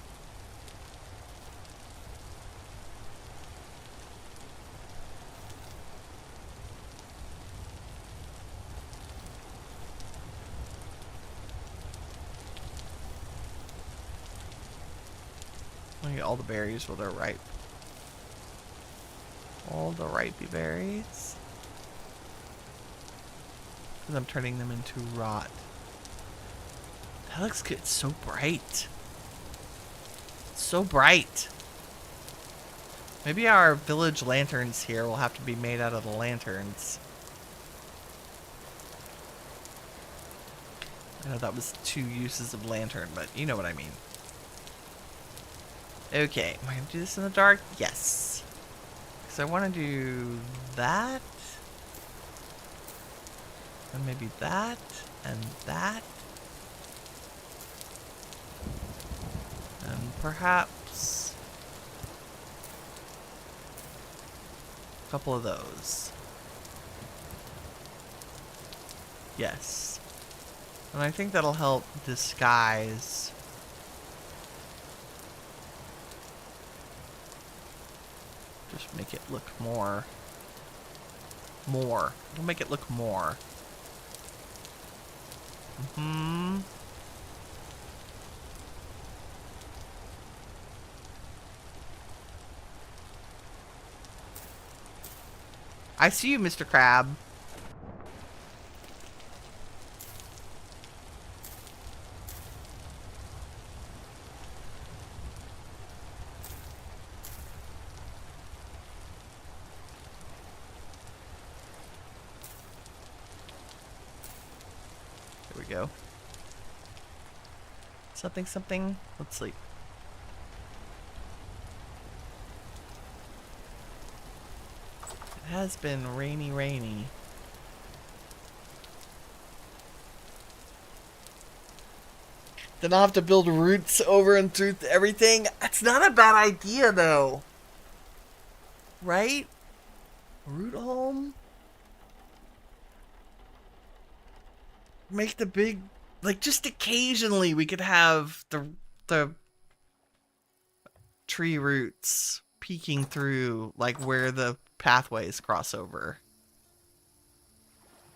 Let me get all the berries while they're ripe. All the ripey berries. Because I'm turning them into rot. That looks good. It's so bright. It's so bright. Maybe our village lanterns here will have to be made out of the lanterns. I know that was 2 uses of lantern, but you know what I mean. Okay, am I going to do this in the dark? Yes. Because I want to do that. And maybe that. And that. And perhaps a couple of those. Yes. And I think that'll help disguise just make it look more. It'll make it look more. I see you, Mr. Crab. There we go. Something. Let's sleep. It has been rainy. Then I'll have to build roots over and through everything. That's not a bad idea, though. Right? Root home? Make the big... Like, just occasionally we could have the tree roots peeking through, like, where the pathways cross over.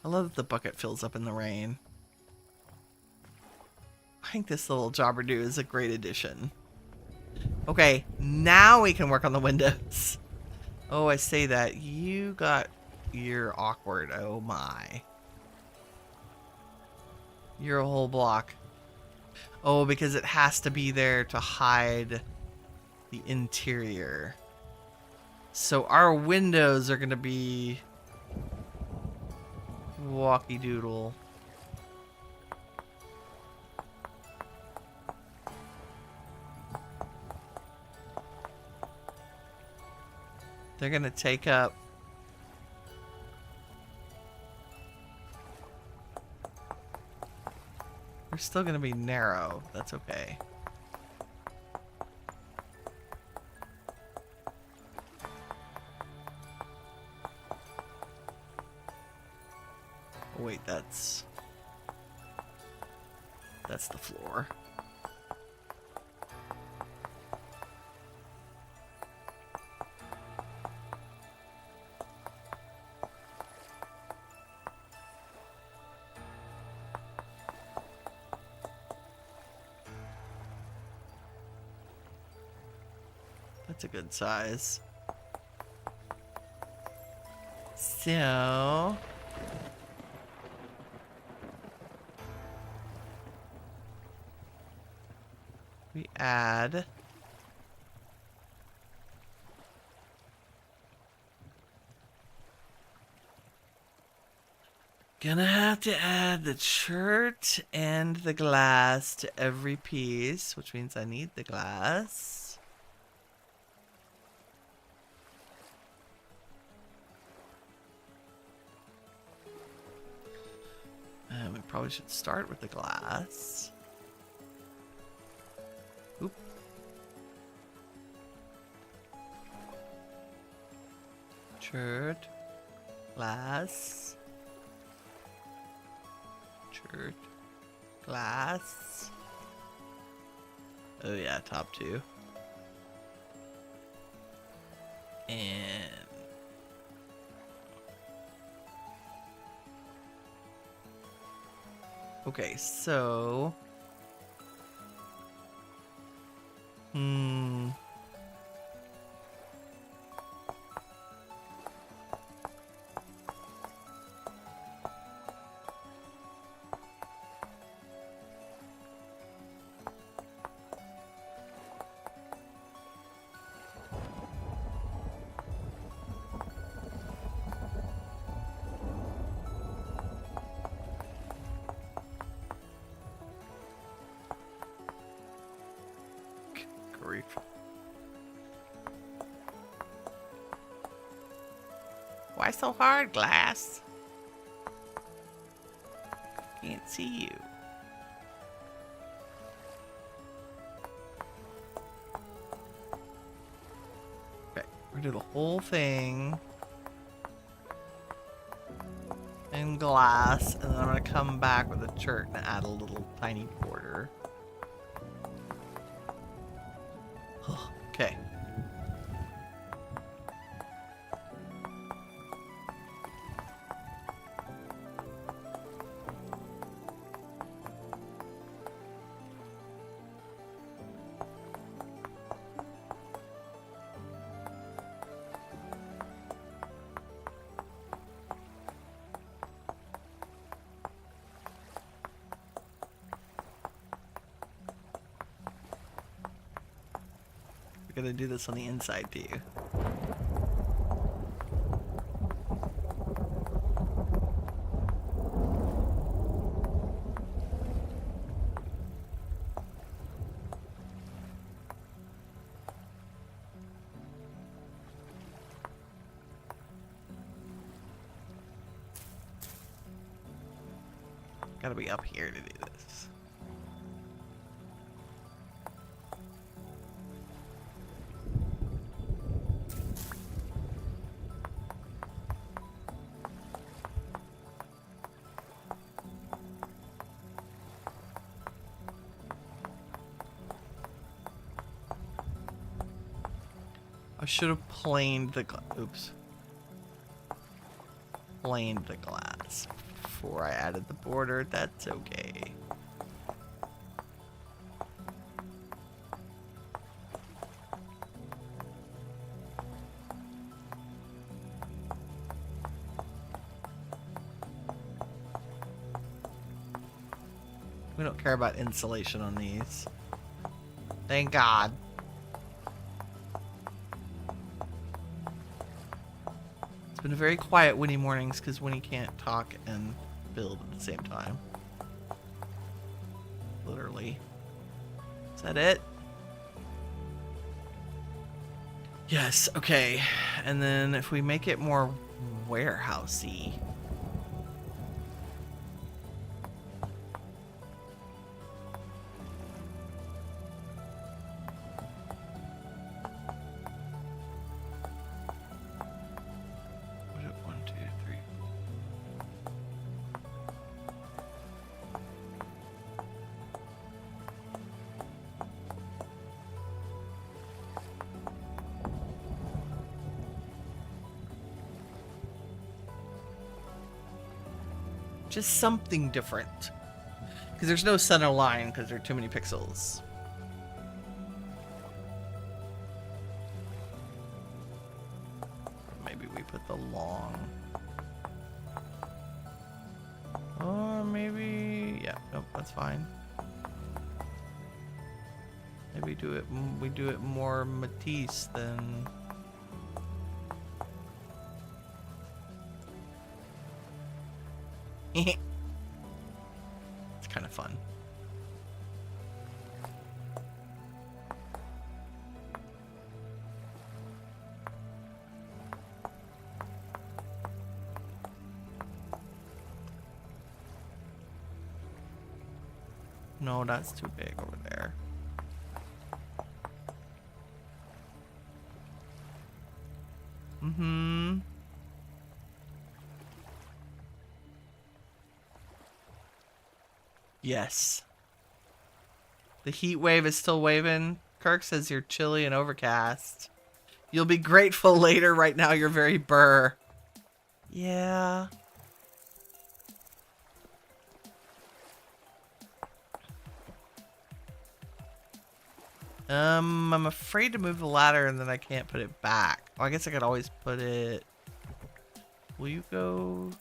I love that the bucket fills up in the rain. I think this little jobber-do is a great addition. Okay, now we can work on the windows. Oh, I say that. You're awkward. Oh my. You're a whole block. Oh, because it has to be there to hide the interior. So our windows are gonna be walkie doodle. They're gonna take up. They're still gonna be narrow. That's okay. Oh, wait, that's the floor. That's a good size. So we add gonna have to add the shirt and the glass to every piece, which means I need the glass. And we probably should start with the glass. Oop. Shirt. Glass. Shirt. Glass. Oh yeah, top two. And okay, so grief. Why so hard, glass? Can't see you. Okay, we're gonna do the whole thing in glass, and then I'm gonna come back with a shirt and add a little tiny border. Okay. We're gonna do this on the inside too. Gotta be up here to do this. I should have planed the planed the glass before I added the border. That's okay. We don't care about insulation on these. Thank God. It's been a very quiet Winnie mornings because Winnie can't talk and build at the same time. Literally. Is that it? Yes, okay. And then if we make it more warehousey. What it 1, 2, 3. Just something different. Because there's no center line because there are too many pixels. Maybe we put the long. Or maybe, yeah, nope, that's fine. Maybe we do it more Matisse than. It's kind of fun. No, that's too big over there. Mm-hmm. Yes. The heat wave is still waving. Kirk says you're chilly and overcast. You'll be grateful later. Right now you're very burr. Yeah. I'm afraid to move the ladder and then I can't put it back. Well, I guess I could always put it. Will you go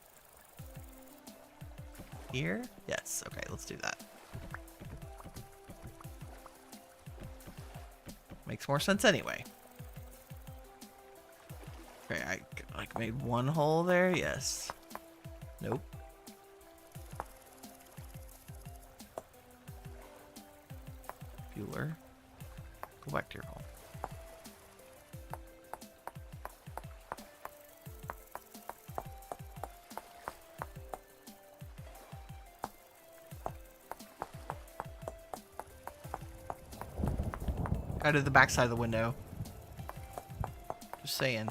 here? Yes. Okay, let's do that. Makes more sense anyway. Okay, I like made one hole there. Yes. Nope. Bueller. Go back to your hole. Go to the back side of the window. Just saying.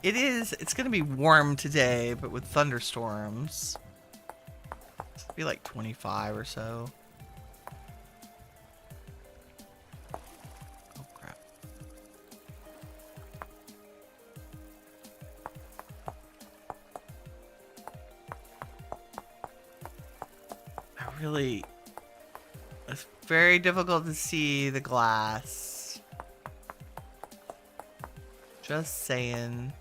It's gonna be warm today, but with thunderstorms. It's gonna be like 25 or so. Oh crap. It's very difficult to see the glass. Just saying.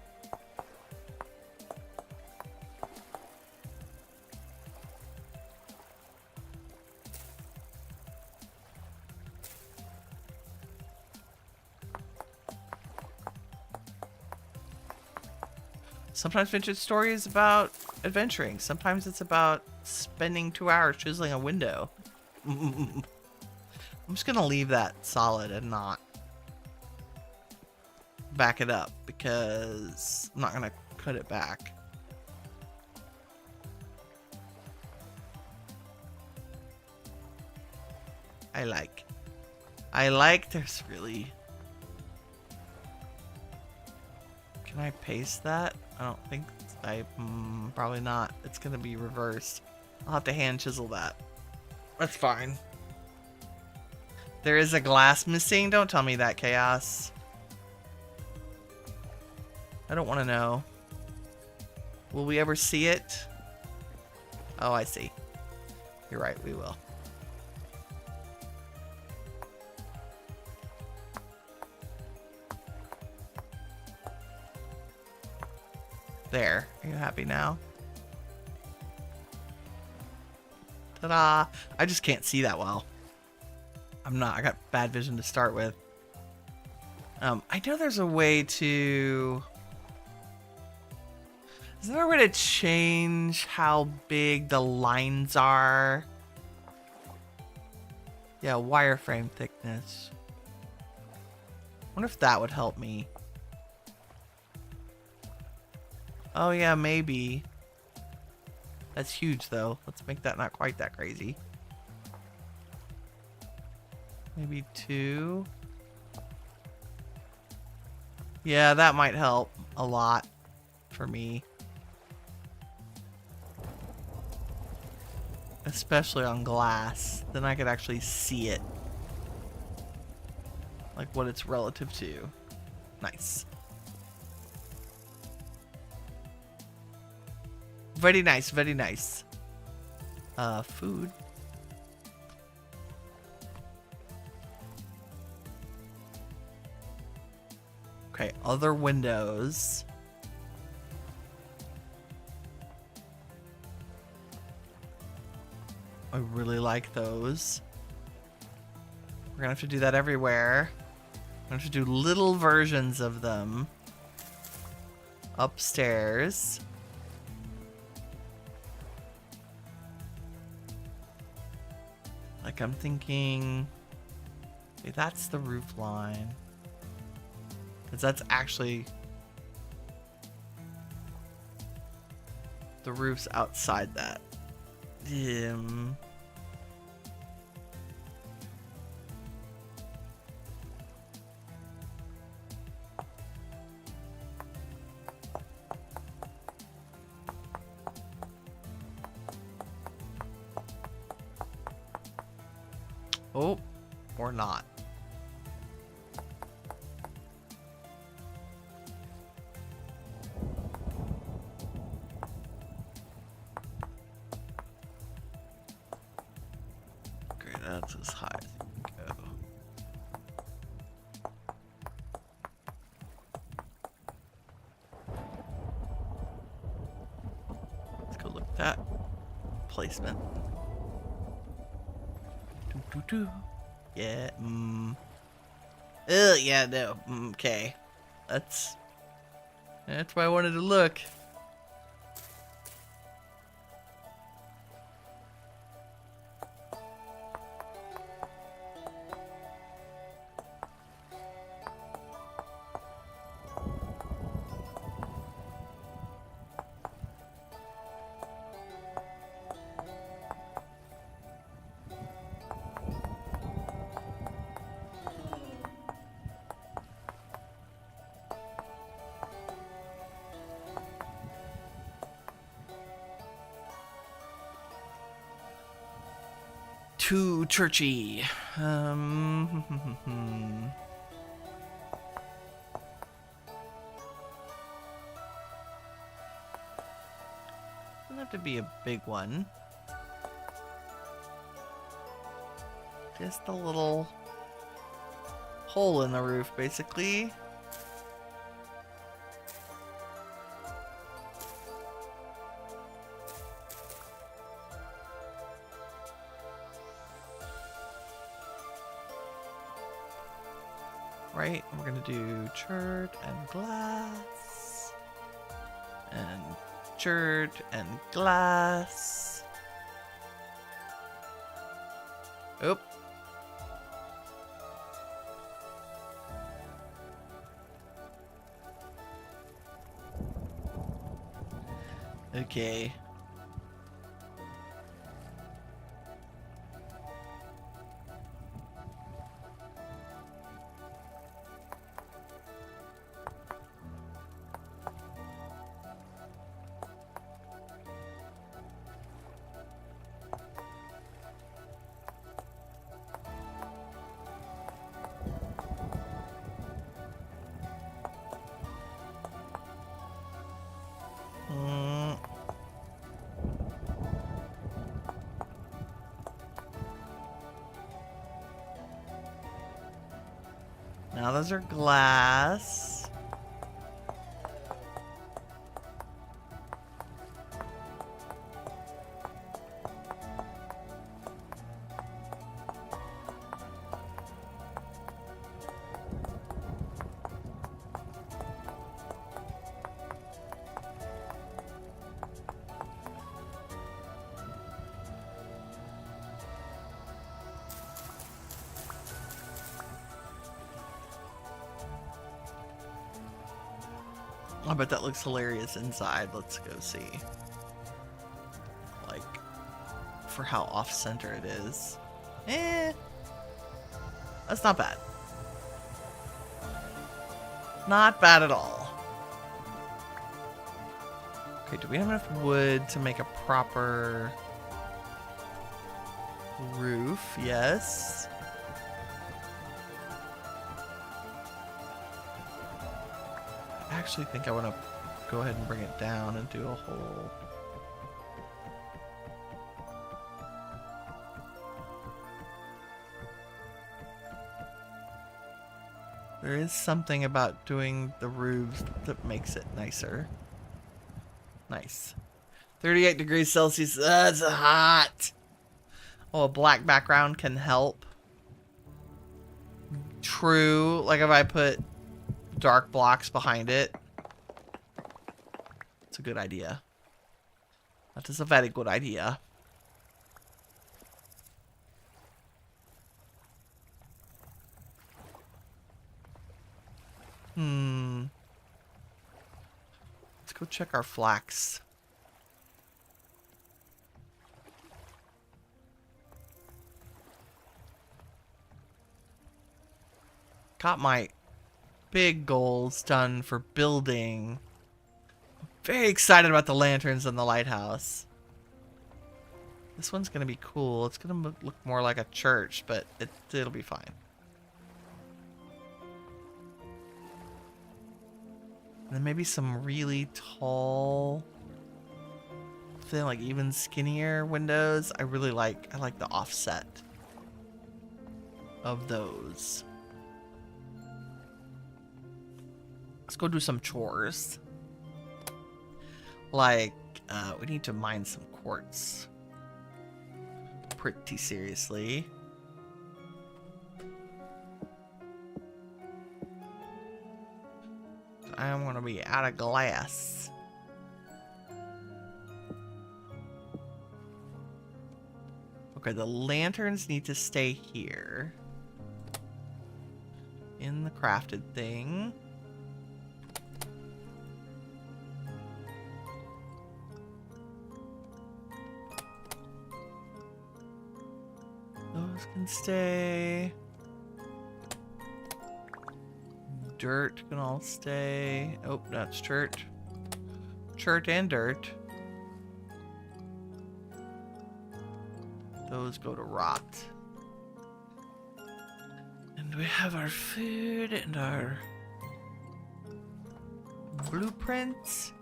Sometimes Vintage Story is about adventuring. Sometimes it's about spending 2 hours chiseling a window. I'm just gonna leave that solid and not back it up because I'm not gonna cut it back. I like there's really. Can I paste that? I don't think probably not. It's gonna be reversed. I'll have to hand chisel that. That's fine. There is a glass missing. Don't tell me that, Chaos. I don't want to know. Will we ever see it? Oh, I see. You're right, we will. There. Are you happy now? Ta-da! I just can't see that well. I got bad vision to start with. I know there's a way to... Is there a way to change how big the lines are? Yeah, wireframe thickness. Wonder if that would help me. Oh yeah, maybe. That's huge though. Let's make that not quite that crazy. Maybe 2. Yeah, that might help a lot for me. Especially on glass. Then I could actually see it. Like what it's relative to. Nice. Very nice, very nice. Food. Okay, other windows. I really like those. We're gonna have to do that everywhere. We're gonna have to do little versions of them. Upstairs. Like I'm thinking, okay, that's the roof line. Because that's actually the roof's outside that. Oh, or not. Great, that's as high as you can go. Let's go look at that placement. Yeah, yeah, no, okay. That's why I wanted to look. Too churchy. Doesn't have to be a big one. Just a little hole in the roof, basically. Right, we're gonna do chert and glass, and chert and glass. Oop. Okay. Now those are glass. I bet that looks hilarious inside. Let's go see. Like, for how off-center it is. That's not bad. Not bad at all. Okay, do we have enough wood to make a proper roof? Yes. I actually think I want to go ahead and bring it down and do a whole... There is something about doing the roofs that makes it nicer. Nice. 38 degrees Celsius. That's hot. Oh, a black background can help. True. Like if I put dark blocks behind it. It's a good idea. That is a very good idea. Let's go check our flax. Got my big goals done for building. Very excited about the lanterns in the lighthouse. This one's gonna be cool. It's gonna look more like a church, but it'll be fine. And then maybe some really tall thing, like even skinnier windows. I like the offset of those. Let's go do some chores. Like, we need to mine some quartz. Pretty seriously. I'm gonna be out of glass. Okay, the lanterns need to stay here. In the crafted thing. Those can stay. Dirt can all stay. Oh, that's chert. Chert and dirt. Those go to rot. And we have our food and our blueprints.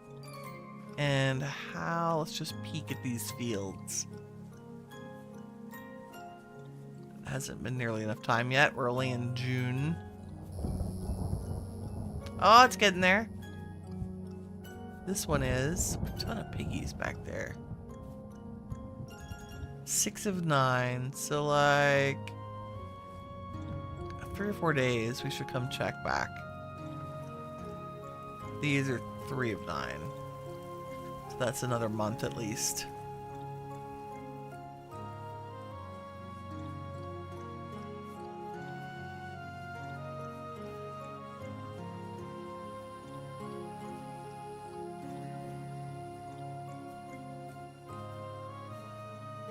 And how, let's just peek at these fields. Hasn't been nearly enough time yet. We're only in June. Oh, it's getting there. This one is a ton of piggies back there. 6 of 9. So like 3 or 4 days we should come check back. These are 3 of 9. So that's another month at least.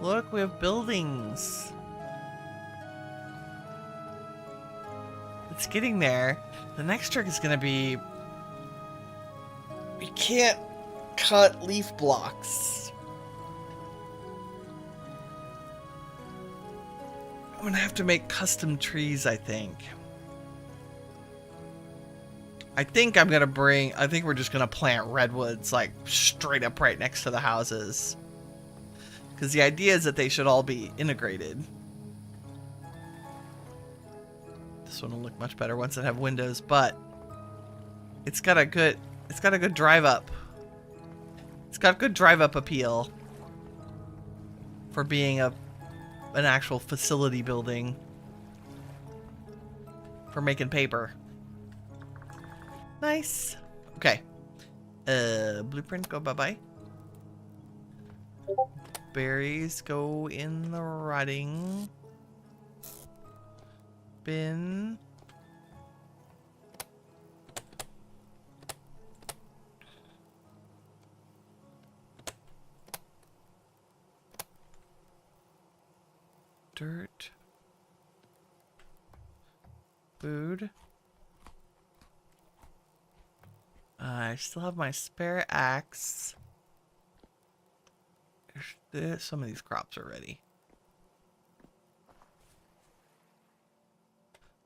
Look, we have buildings. It's getting there. The next trick is going to be... we can't cut leaf blocks. I'm going to have to make custom trees, I think. I think we're just going to plant redwoods, like, straight up right next to the houses. Because the idea is that they should all be integrated. This one will look much better once it have windows, but it's got a good drive up. It's got good drive up appeal for being an actual facility building for making paper. Nice. Okay. Blueprint go bye-bye. Berries go in the rotting bin. Dirt. Food. I still have my spare axe. Some of these crops are ready.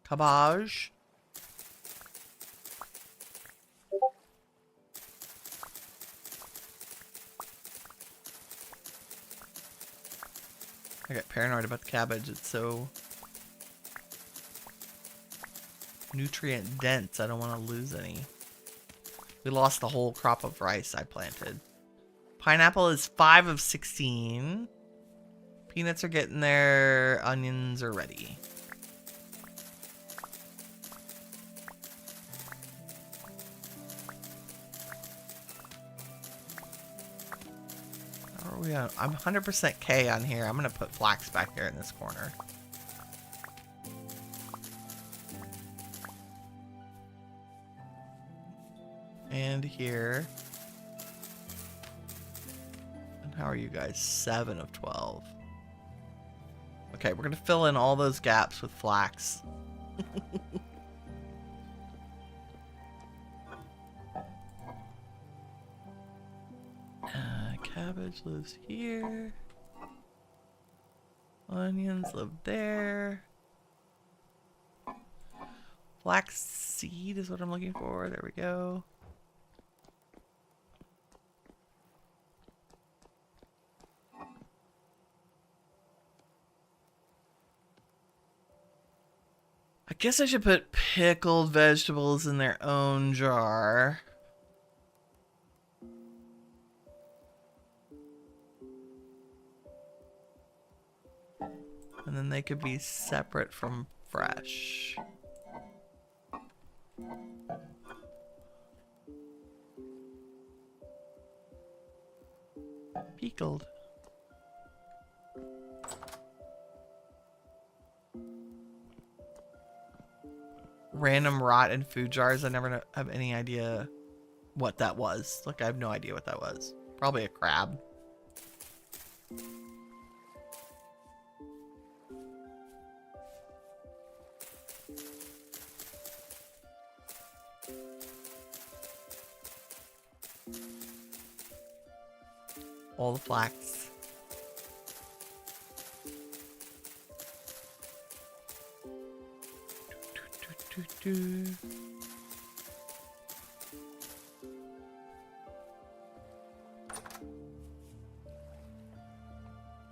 Cabbage. I got paranoid about the cabbage. It's so nutrient dense. I don't want to lose any. We lost the whole crop of rice I planted. Pineapple is 5 of 16. Peanuts are getting there. Onions are ready. How are we on? I'm 100% K on here. I'm going to put flax back there in this corner. And here. And how are you guys? 7 of 12. Okay, we're going to fill in all those gaps with flax. Cabbage lives here. Onions live there. Flax seed is what I'm looking for. There we go. I guess I should put pickled vegetables in their own jar. And then they could be separate from fresh. Pickled. Random rot in food jars. I never have any idea what that was. Like, I have no idea what that was. Probably a crab. All the flax.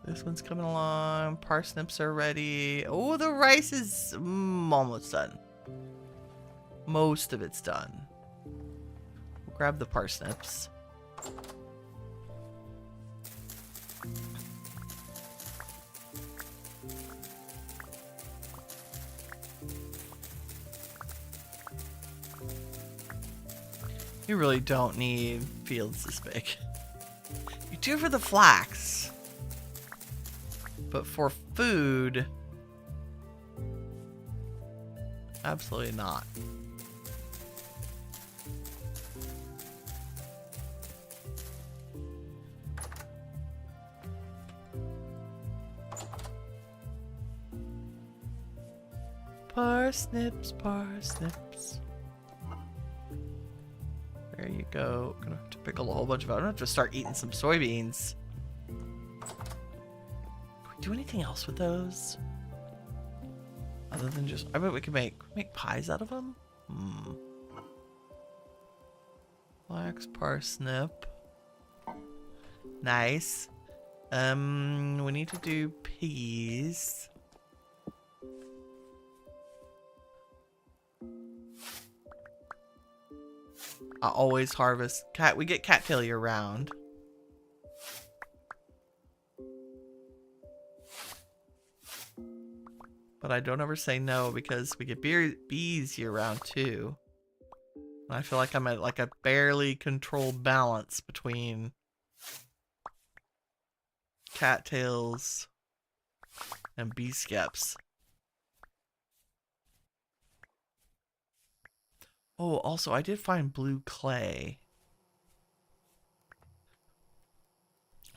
This one's coming along. Parsnips are ready. Oh, the rice is almost done. Most of it's done. We'll grab the parsnips. You really don't need fields this big. You do for the flax. But for food, absolutely not. Parsnips, parsnips. There you go. Gonna have to pickle a whole bunch of it. I'm gonna have to start eating some soybeans. Can we do anything else with those? Other than just, I bet we could make pies out of them. Flax, parsnip. Nice. We need to do peas. I always harvest cat. We get cattail year round. But I don't ever say no because we get bees year round too. And I feel like I'm at like a barely controlled balance between cattails and bee skeps. Oh, also, I did find blue clay.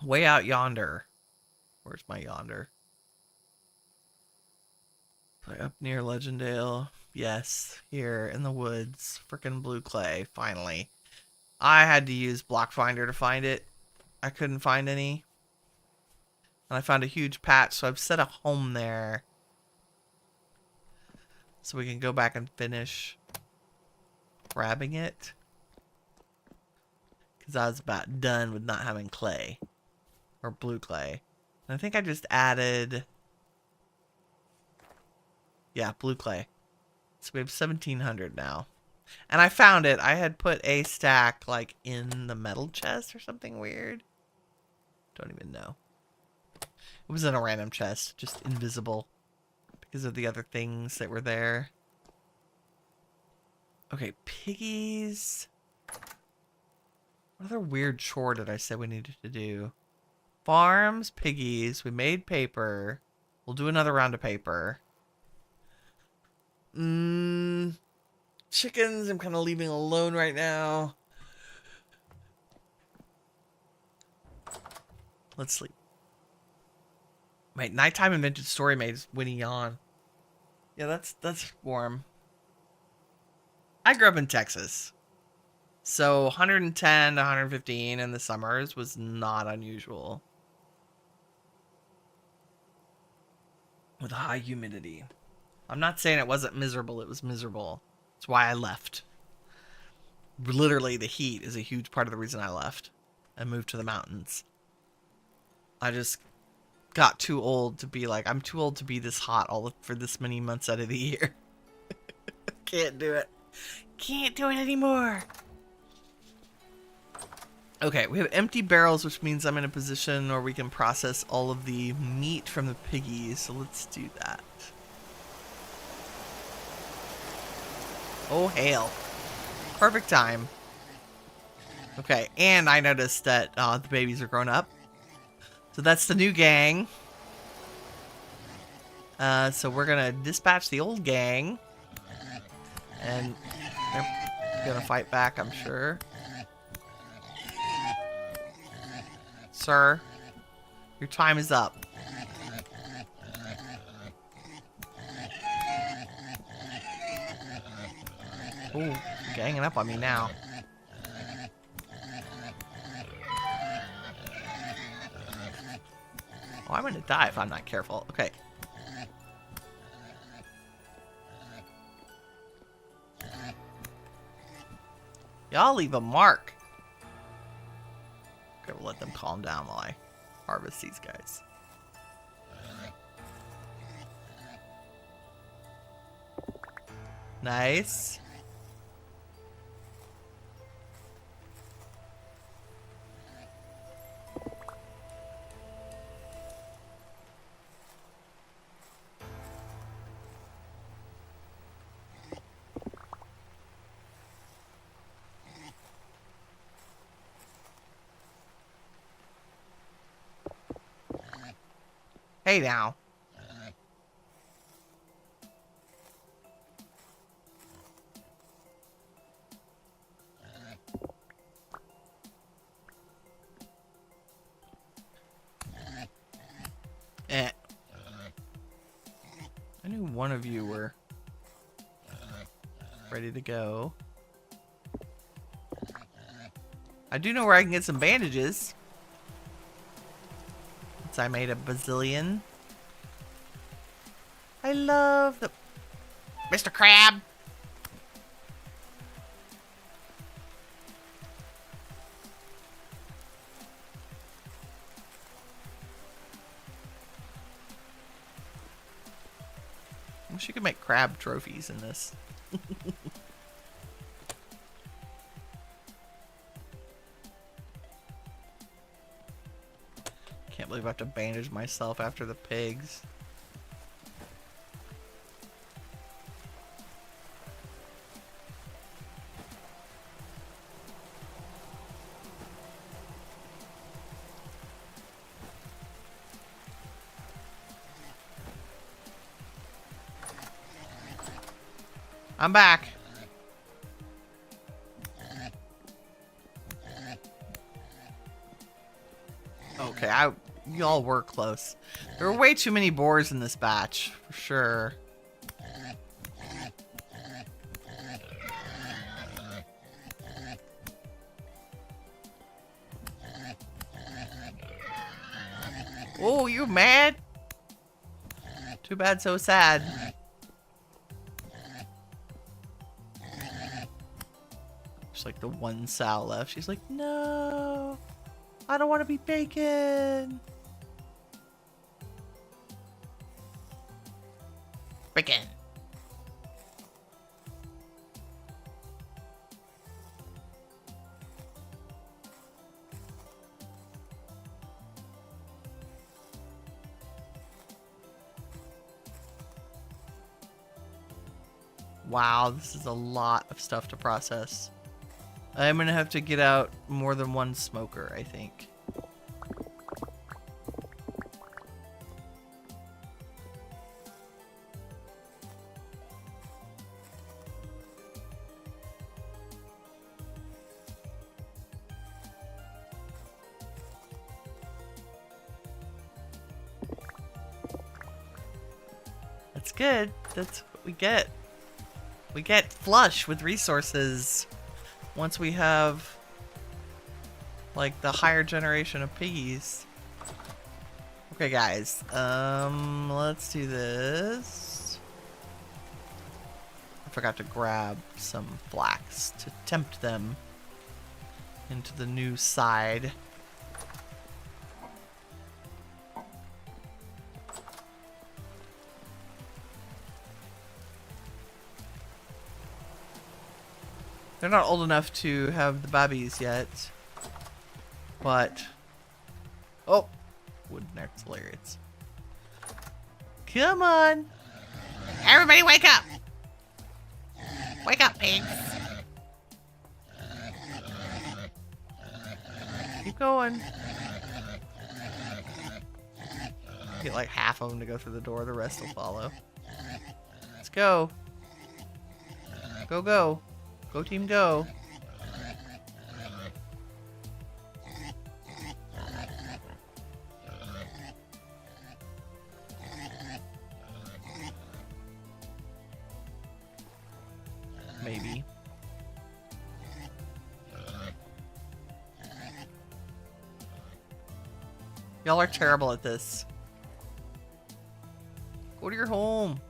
Way out yonder. Where's my yonder? Play up near Legendale. Yes, here in the woods. Frickin' blue clay, finally. I had to use Block Finder to find it. I couldn't find any. And I found a huge patch, so I've set a home there. So we can go back and finish grabbing it. Because I was about done with not having clay. Or blue clay. And I think I just added... Yeah, blue clay. So we have 1,700 now. And I found it. I had put a stack, like, in the metal chest or something weird. Don't even know. It was in a random chest, just invisible. Because of the other things that were there. Okay, piggies. What other weird chore did I say we needed to do? Farms, piggies. We made paper. We'll do another round of paper. Chickens, I'm kind of leaving alone right now. Let's sleep. Wait, nighttime invented story made Winnie yawn. Yeah, that's warm. I grew up in Texas. So 110 to 115 in the summers was not unusual. With high humidity. I'm not saying it wasn't miserable, it was miserable. That's why I left. Literally, the heat is a huge part of the reason I left and moved to the mountains. I just got too old to be like, I'm too old to be this hot for this many months out of the year. Can't do it. Can't do it anymore. Okay, we have empty barrels, which means I'm in a position where we can process all of the meat from the piggies. So let's do that. Oh, hail. Perfect time. Okay, and I noticed that the babies are grown up. So that's the new gang. So we're going to dispatch the old gang. And they're going to fight back, I'm sure. Sir, your time is up. Ooh, ganging up on me now. Oh, I'm gonna die if I'm not careful. Okay. Y'all leave a mark. Okay, we'll let them calm down while I harvest these guys. Nice. Hey now. I knew one of you were ready to go. I do know where I can get some bandages. Since I made a bazillion. I love the... Mr. Crab! I wish you could make crab trophies in this. Can't believe I have to bandage myself after the pigs. I'm back. Okay, y'all were close. There were way too many boars in this batch, for sure. Oh, you mad? Too bad, so sad. There's like the one sow left. She's like, no, I don't want to be bacon. Bacon. Wow, this is a lot of stuff to process. I'm gonna have to get out more than one smoker, I think. That's good. That's what we get. We get flush with resources once we have like the higher generation of piggies. Okay guys, let's do this. I forgot to grab some flax to tempt them into the new side. They're not old enough to have the babies yet, but oh, wooden axolarians. Come on, everybody, wake up! Wake up, pigs! Keep going. Get like half of them to go through the door. The rest will follow. Let's go. Go, go. Go team, go. Maybe. Y'all are terrible at this. Go to your home.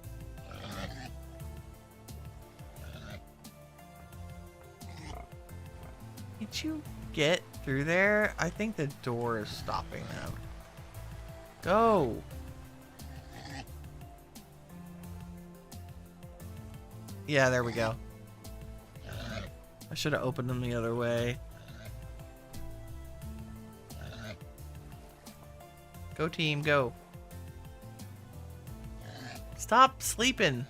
Did you get through there? I think the door is stopping them. Go. Yeah, there we go. I should have opened them the other way. Go team, go. Stop sleeping.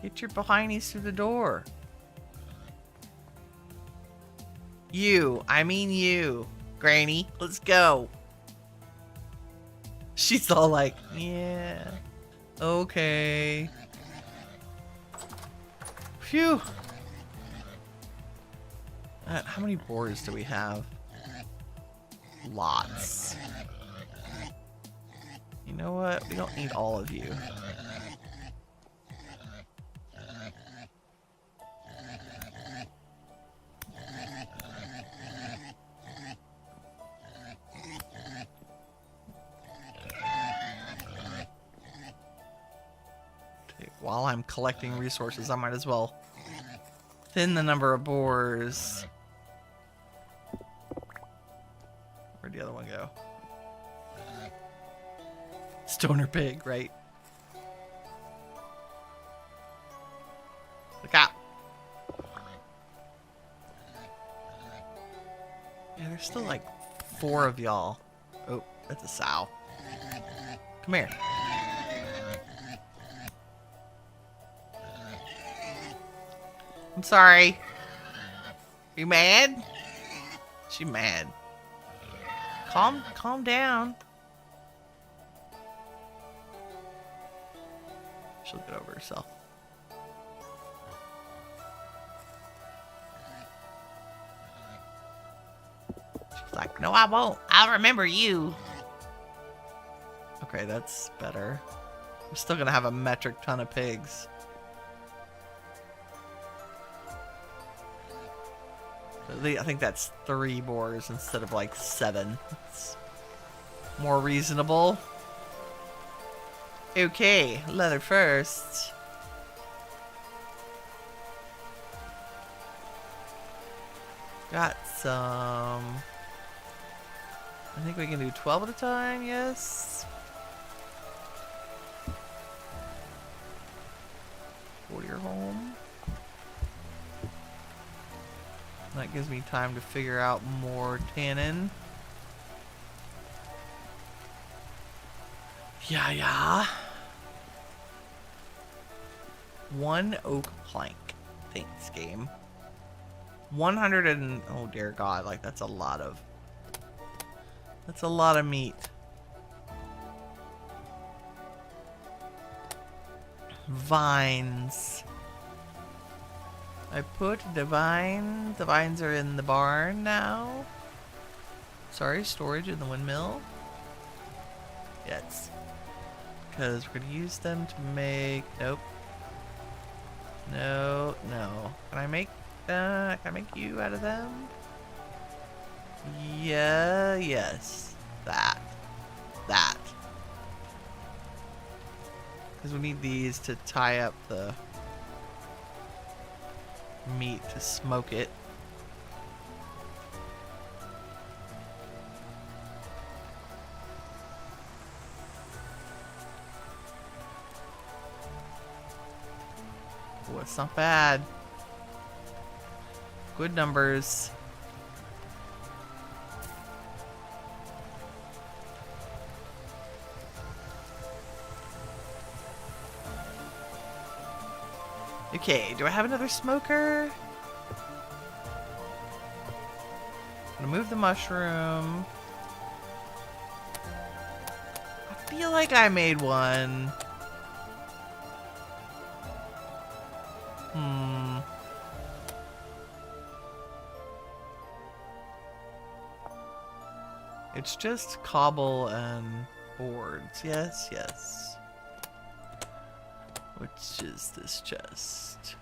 Get your behindies through the door. You, I mean you, Granny, let's go. She's all like, yeah, okay. Phew. How many boars do we have? Lots. You know what? We don't need all of you. While I'm collecting resources, I might as well thin the number of boars. Where'd the other one go? Stoner pig, right? Look out. Yeah, there's still like 4 of y'all. Oh, that's a sow. Come here. I'm sorry. You mad? She mad. Calm down. She'll get over herself. She's like, no, I won't. I'll remember you. Okay, that's better. I'm still gonna have a metric ton of pigs. I think that's 3 boars instead of like 7. more reasonable. Okay, leather first. Got some. I think we can do 12 at a time, yes. 40 home. That gives me time to figure out more tannin. Yeah. 1 oak plank. Thanks, game. 100 and... oh dear God, like that's a lot of... that's a lot of meat. Vines. I put the vines. The vines are in the barn now. Sorry, storage in the windmill. Yes. Because we're going to use them to make... nope. No. Can I make you out of them? Yeah, yes. That. Because we need these to tie up the meat to smoke it. Oh, it's not bad. Good numbers. Okay, do I have another smoker? I'm gonna move the mushroom. I feel like I made one. It's just cobble and boards. Yes. Which is this chest?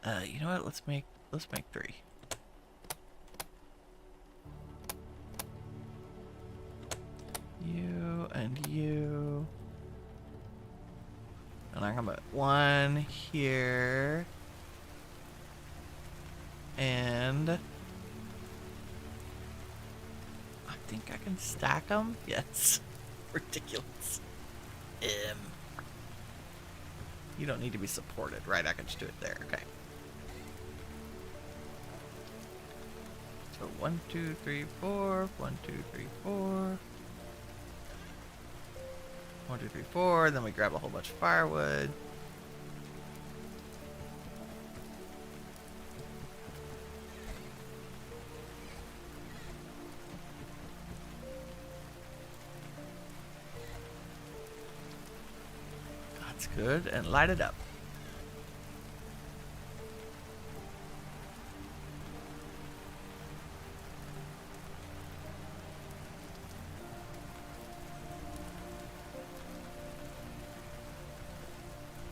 You know what? Let's make 3. You and you. And I'm gonna put 1 here. And I think I can stack them. Yes. Ridiculous. You don't need to be supported, right? I can just do it there. Okay. So 1, 2, 3, 4. 1, 2, 3, 4. 1, 2, 3, 4. Then we grab a whole bunch of firewood. That's good. And light it up.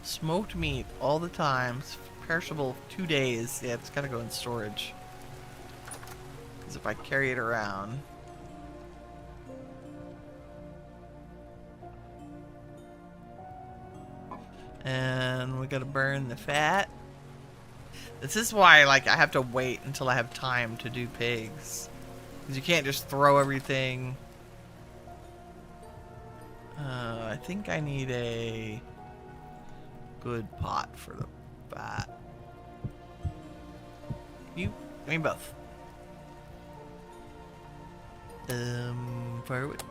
Smoked meat all the time. It's perishable 2 days. Yeah, it's gotta go in storage. Because if I carry it around... and we gotta burn the fat. This is why, like, I have to wait until I have time to do pigs. Because you can't just throw everything. I think I need a good pot for the fat. I mean both. Firewood.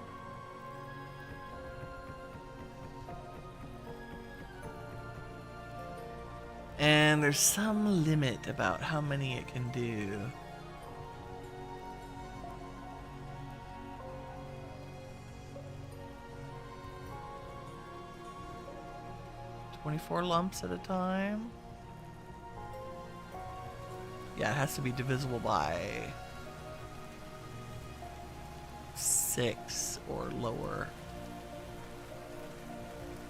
And there's some limit about how many it can do. "24 lumps at a time." Yeah, it has to be divisible by 6 or lower.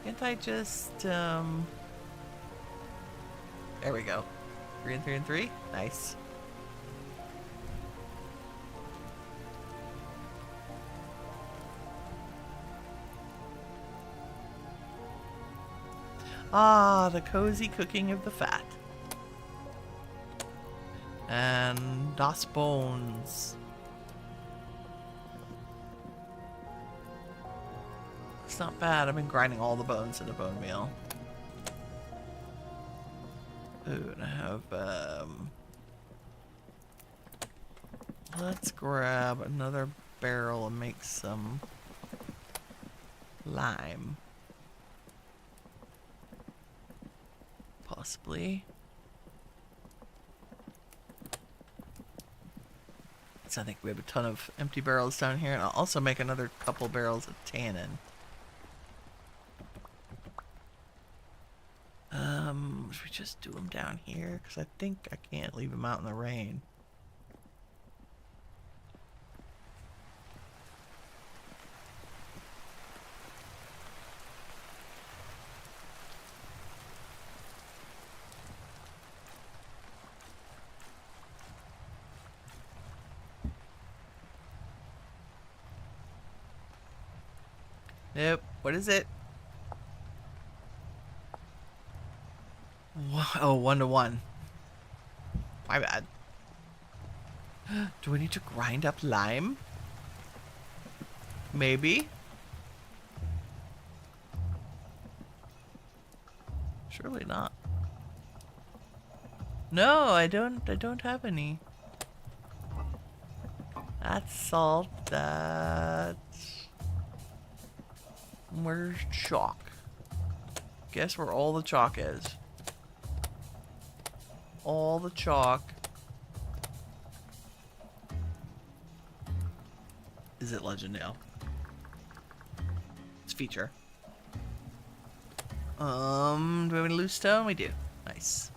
Can't I just, there we go. 3 and 3 and 3? Nice. Ah, the cozy cooking of the fat. And das bones. It's not bad. I've been grinding all the bones in a bone meal. Ooh, and I have, let's grab another barrel and make some lime. Possibly. So I think we have a ton of empty barrels down here, and I'll also make another couple barrels of tannin. Should we just do them down here? Because I think I can't leave them out in the rain. Nope. What is it? Oh, 1 to 1. My bad. Do we need to grind up lime? Maybe. Surely not. No, I don't have any. That's salt. That's... Where's chalk? Guess where all the chalk is. All the chalk is at Legendale. It's feature. Do we have any loose stone? We do. Nice.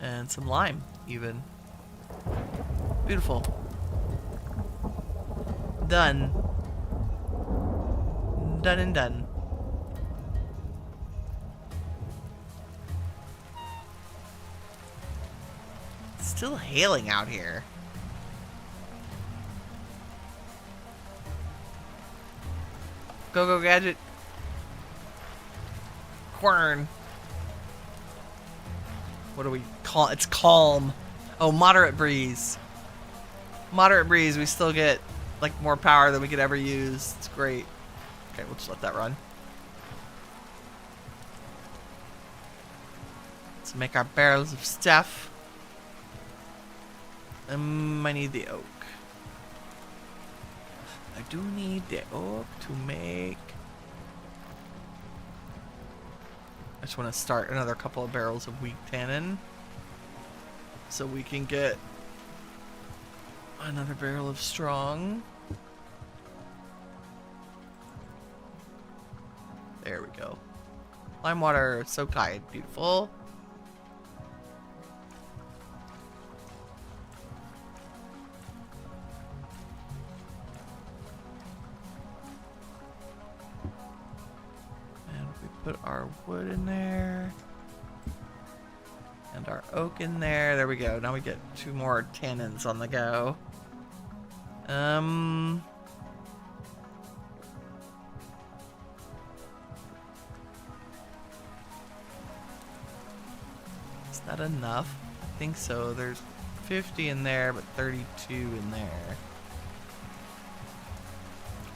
And some lime, even. Beautiful. Done. Done and done. It's still hailing out here. Go, go, gadget. Quern. What do we call it? It's calm. Oh, moderate breeze. Moderate breeze, we still get like more power than we could ever use. It's great. Okay, we'll just let that run. Let's make our barrels of stuff. I need the oak. I do need the oak to make... I just want to start another couple of barrels of weak tannin so we can get another barrel of strong. There we go. Lime water, soaked hide, beautiful. And we put our wood in there. And our oak in there. There we go. Now we get 2 more tannins on the go. Is that enough? I think so. There's 50 in there, but 32 in there.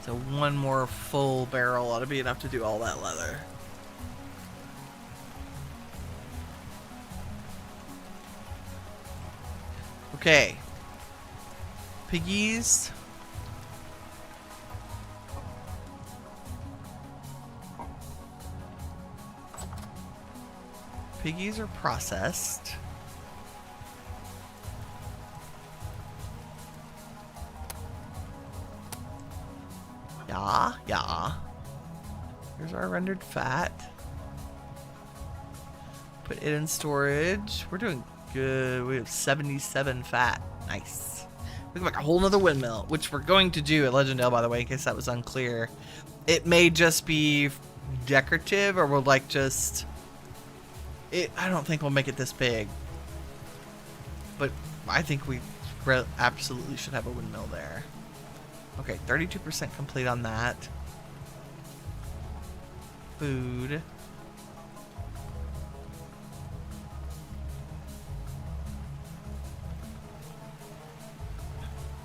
So 1 more full barrel ought to be enough to do all that leather. Okay. Piggies. Piggies are processed. Yeah, yeah. Here's our rendered fat. Put it in storage. We're doing good. We have 77 fat. Nice. We can make a whole nother windmill, which we're going to do at Legendale, by the way, in case that was unclear. It may just be decorative, or we'll like just... I don't think we'll make it this big. But I think we absolutely should have a windmill there. Okay, 32% complete on that. food.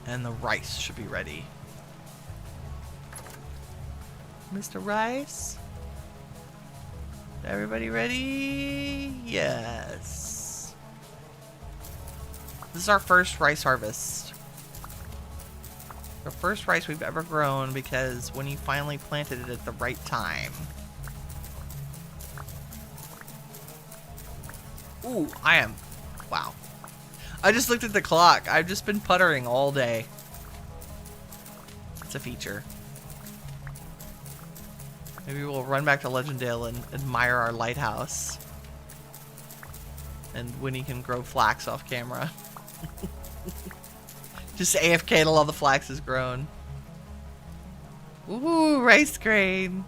And the rice should be ready. Mr. Rice? Everybody ready? Yes. This is our first rice harvest. The first rice we've ever grown because Winnie finally planted it at the right time. Ooh, wow. I just looked at the clock. I've just been puttering all day. It's a feature. Maybe we'll run back to Legendale and admire our lighthouse. And Winnie can grow flax off camera. Just AFK till all the flax is grown. Ooh, rice grain.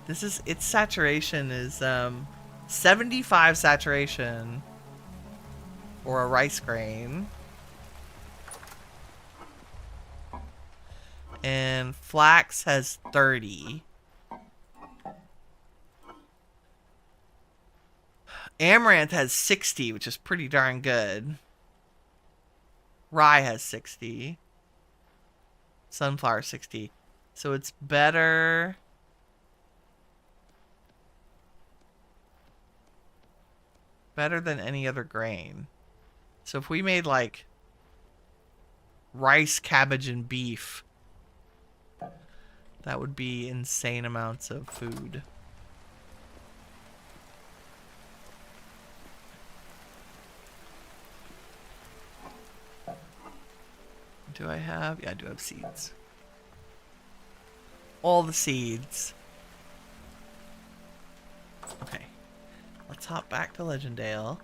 This is, its saturation is 75 saturation for a rice grain. And flax has 30. Amaranth has 60, which is pretty darn good. Rye has 60. Sunflower 60. So it's better. Better than any other grain. So if we made like rice, cabbage, and beef, that would be insane amounts of food. Do I have? Yeah, I do have seeds. All the seeds. Okay. Let's hop back to Legendale.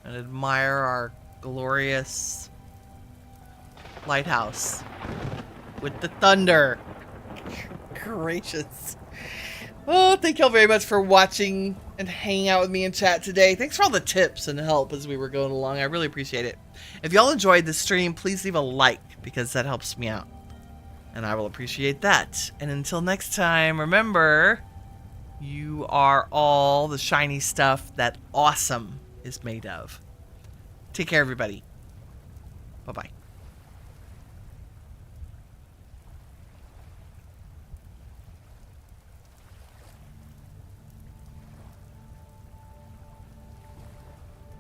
And admire our glorious lighthouse with the thunder. Gracious. Oh, thank y'all very much for watching and hanging out with me in chat today. Thanks for all the tips and help as we were going along. I really appreciate it. If y'all enjoyed the stream, please leave a like because that helps me out. And I will appreciate that. And until next time, remember, you are all the shiny stuff that awesome is made of. Take care, everybody. Bye-bye.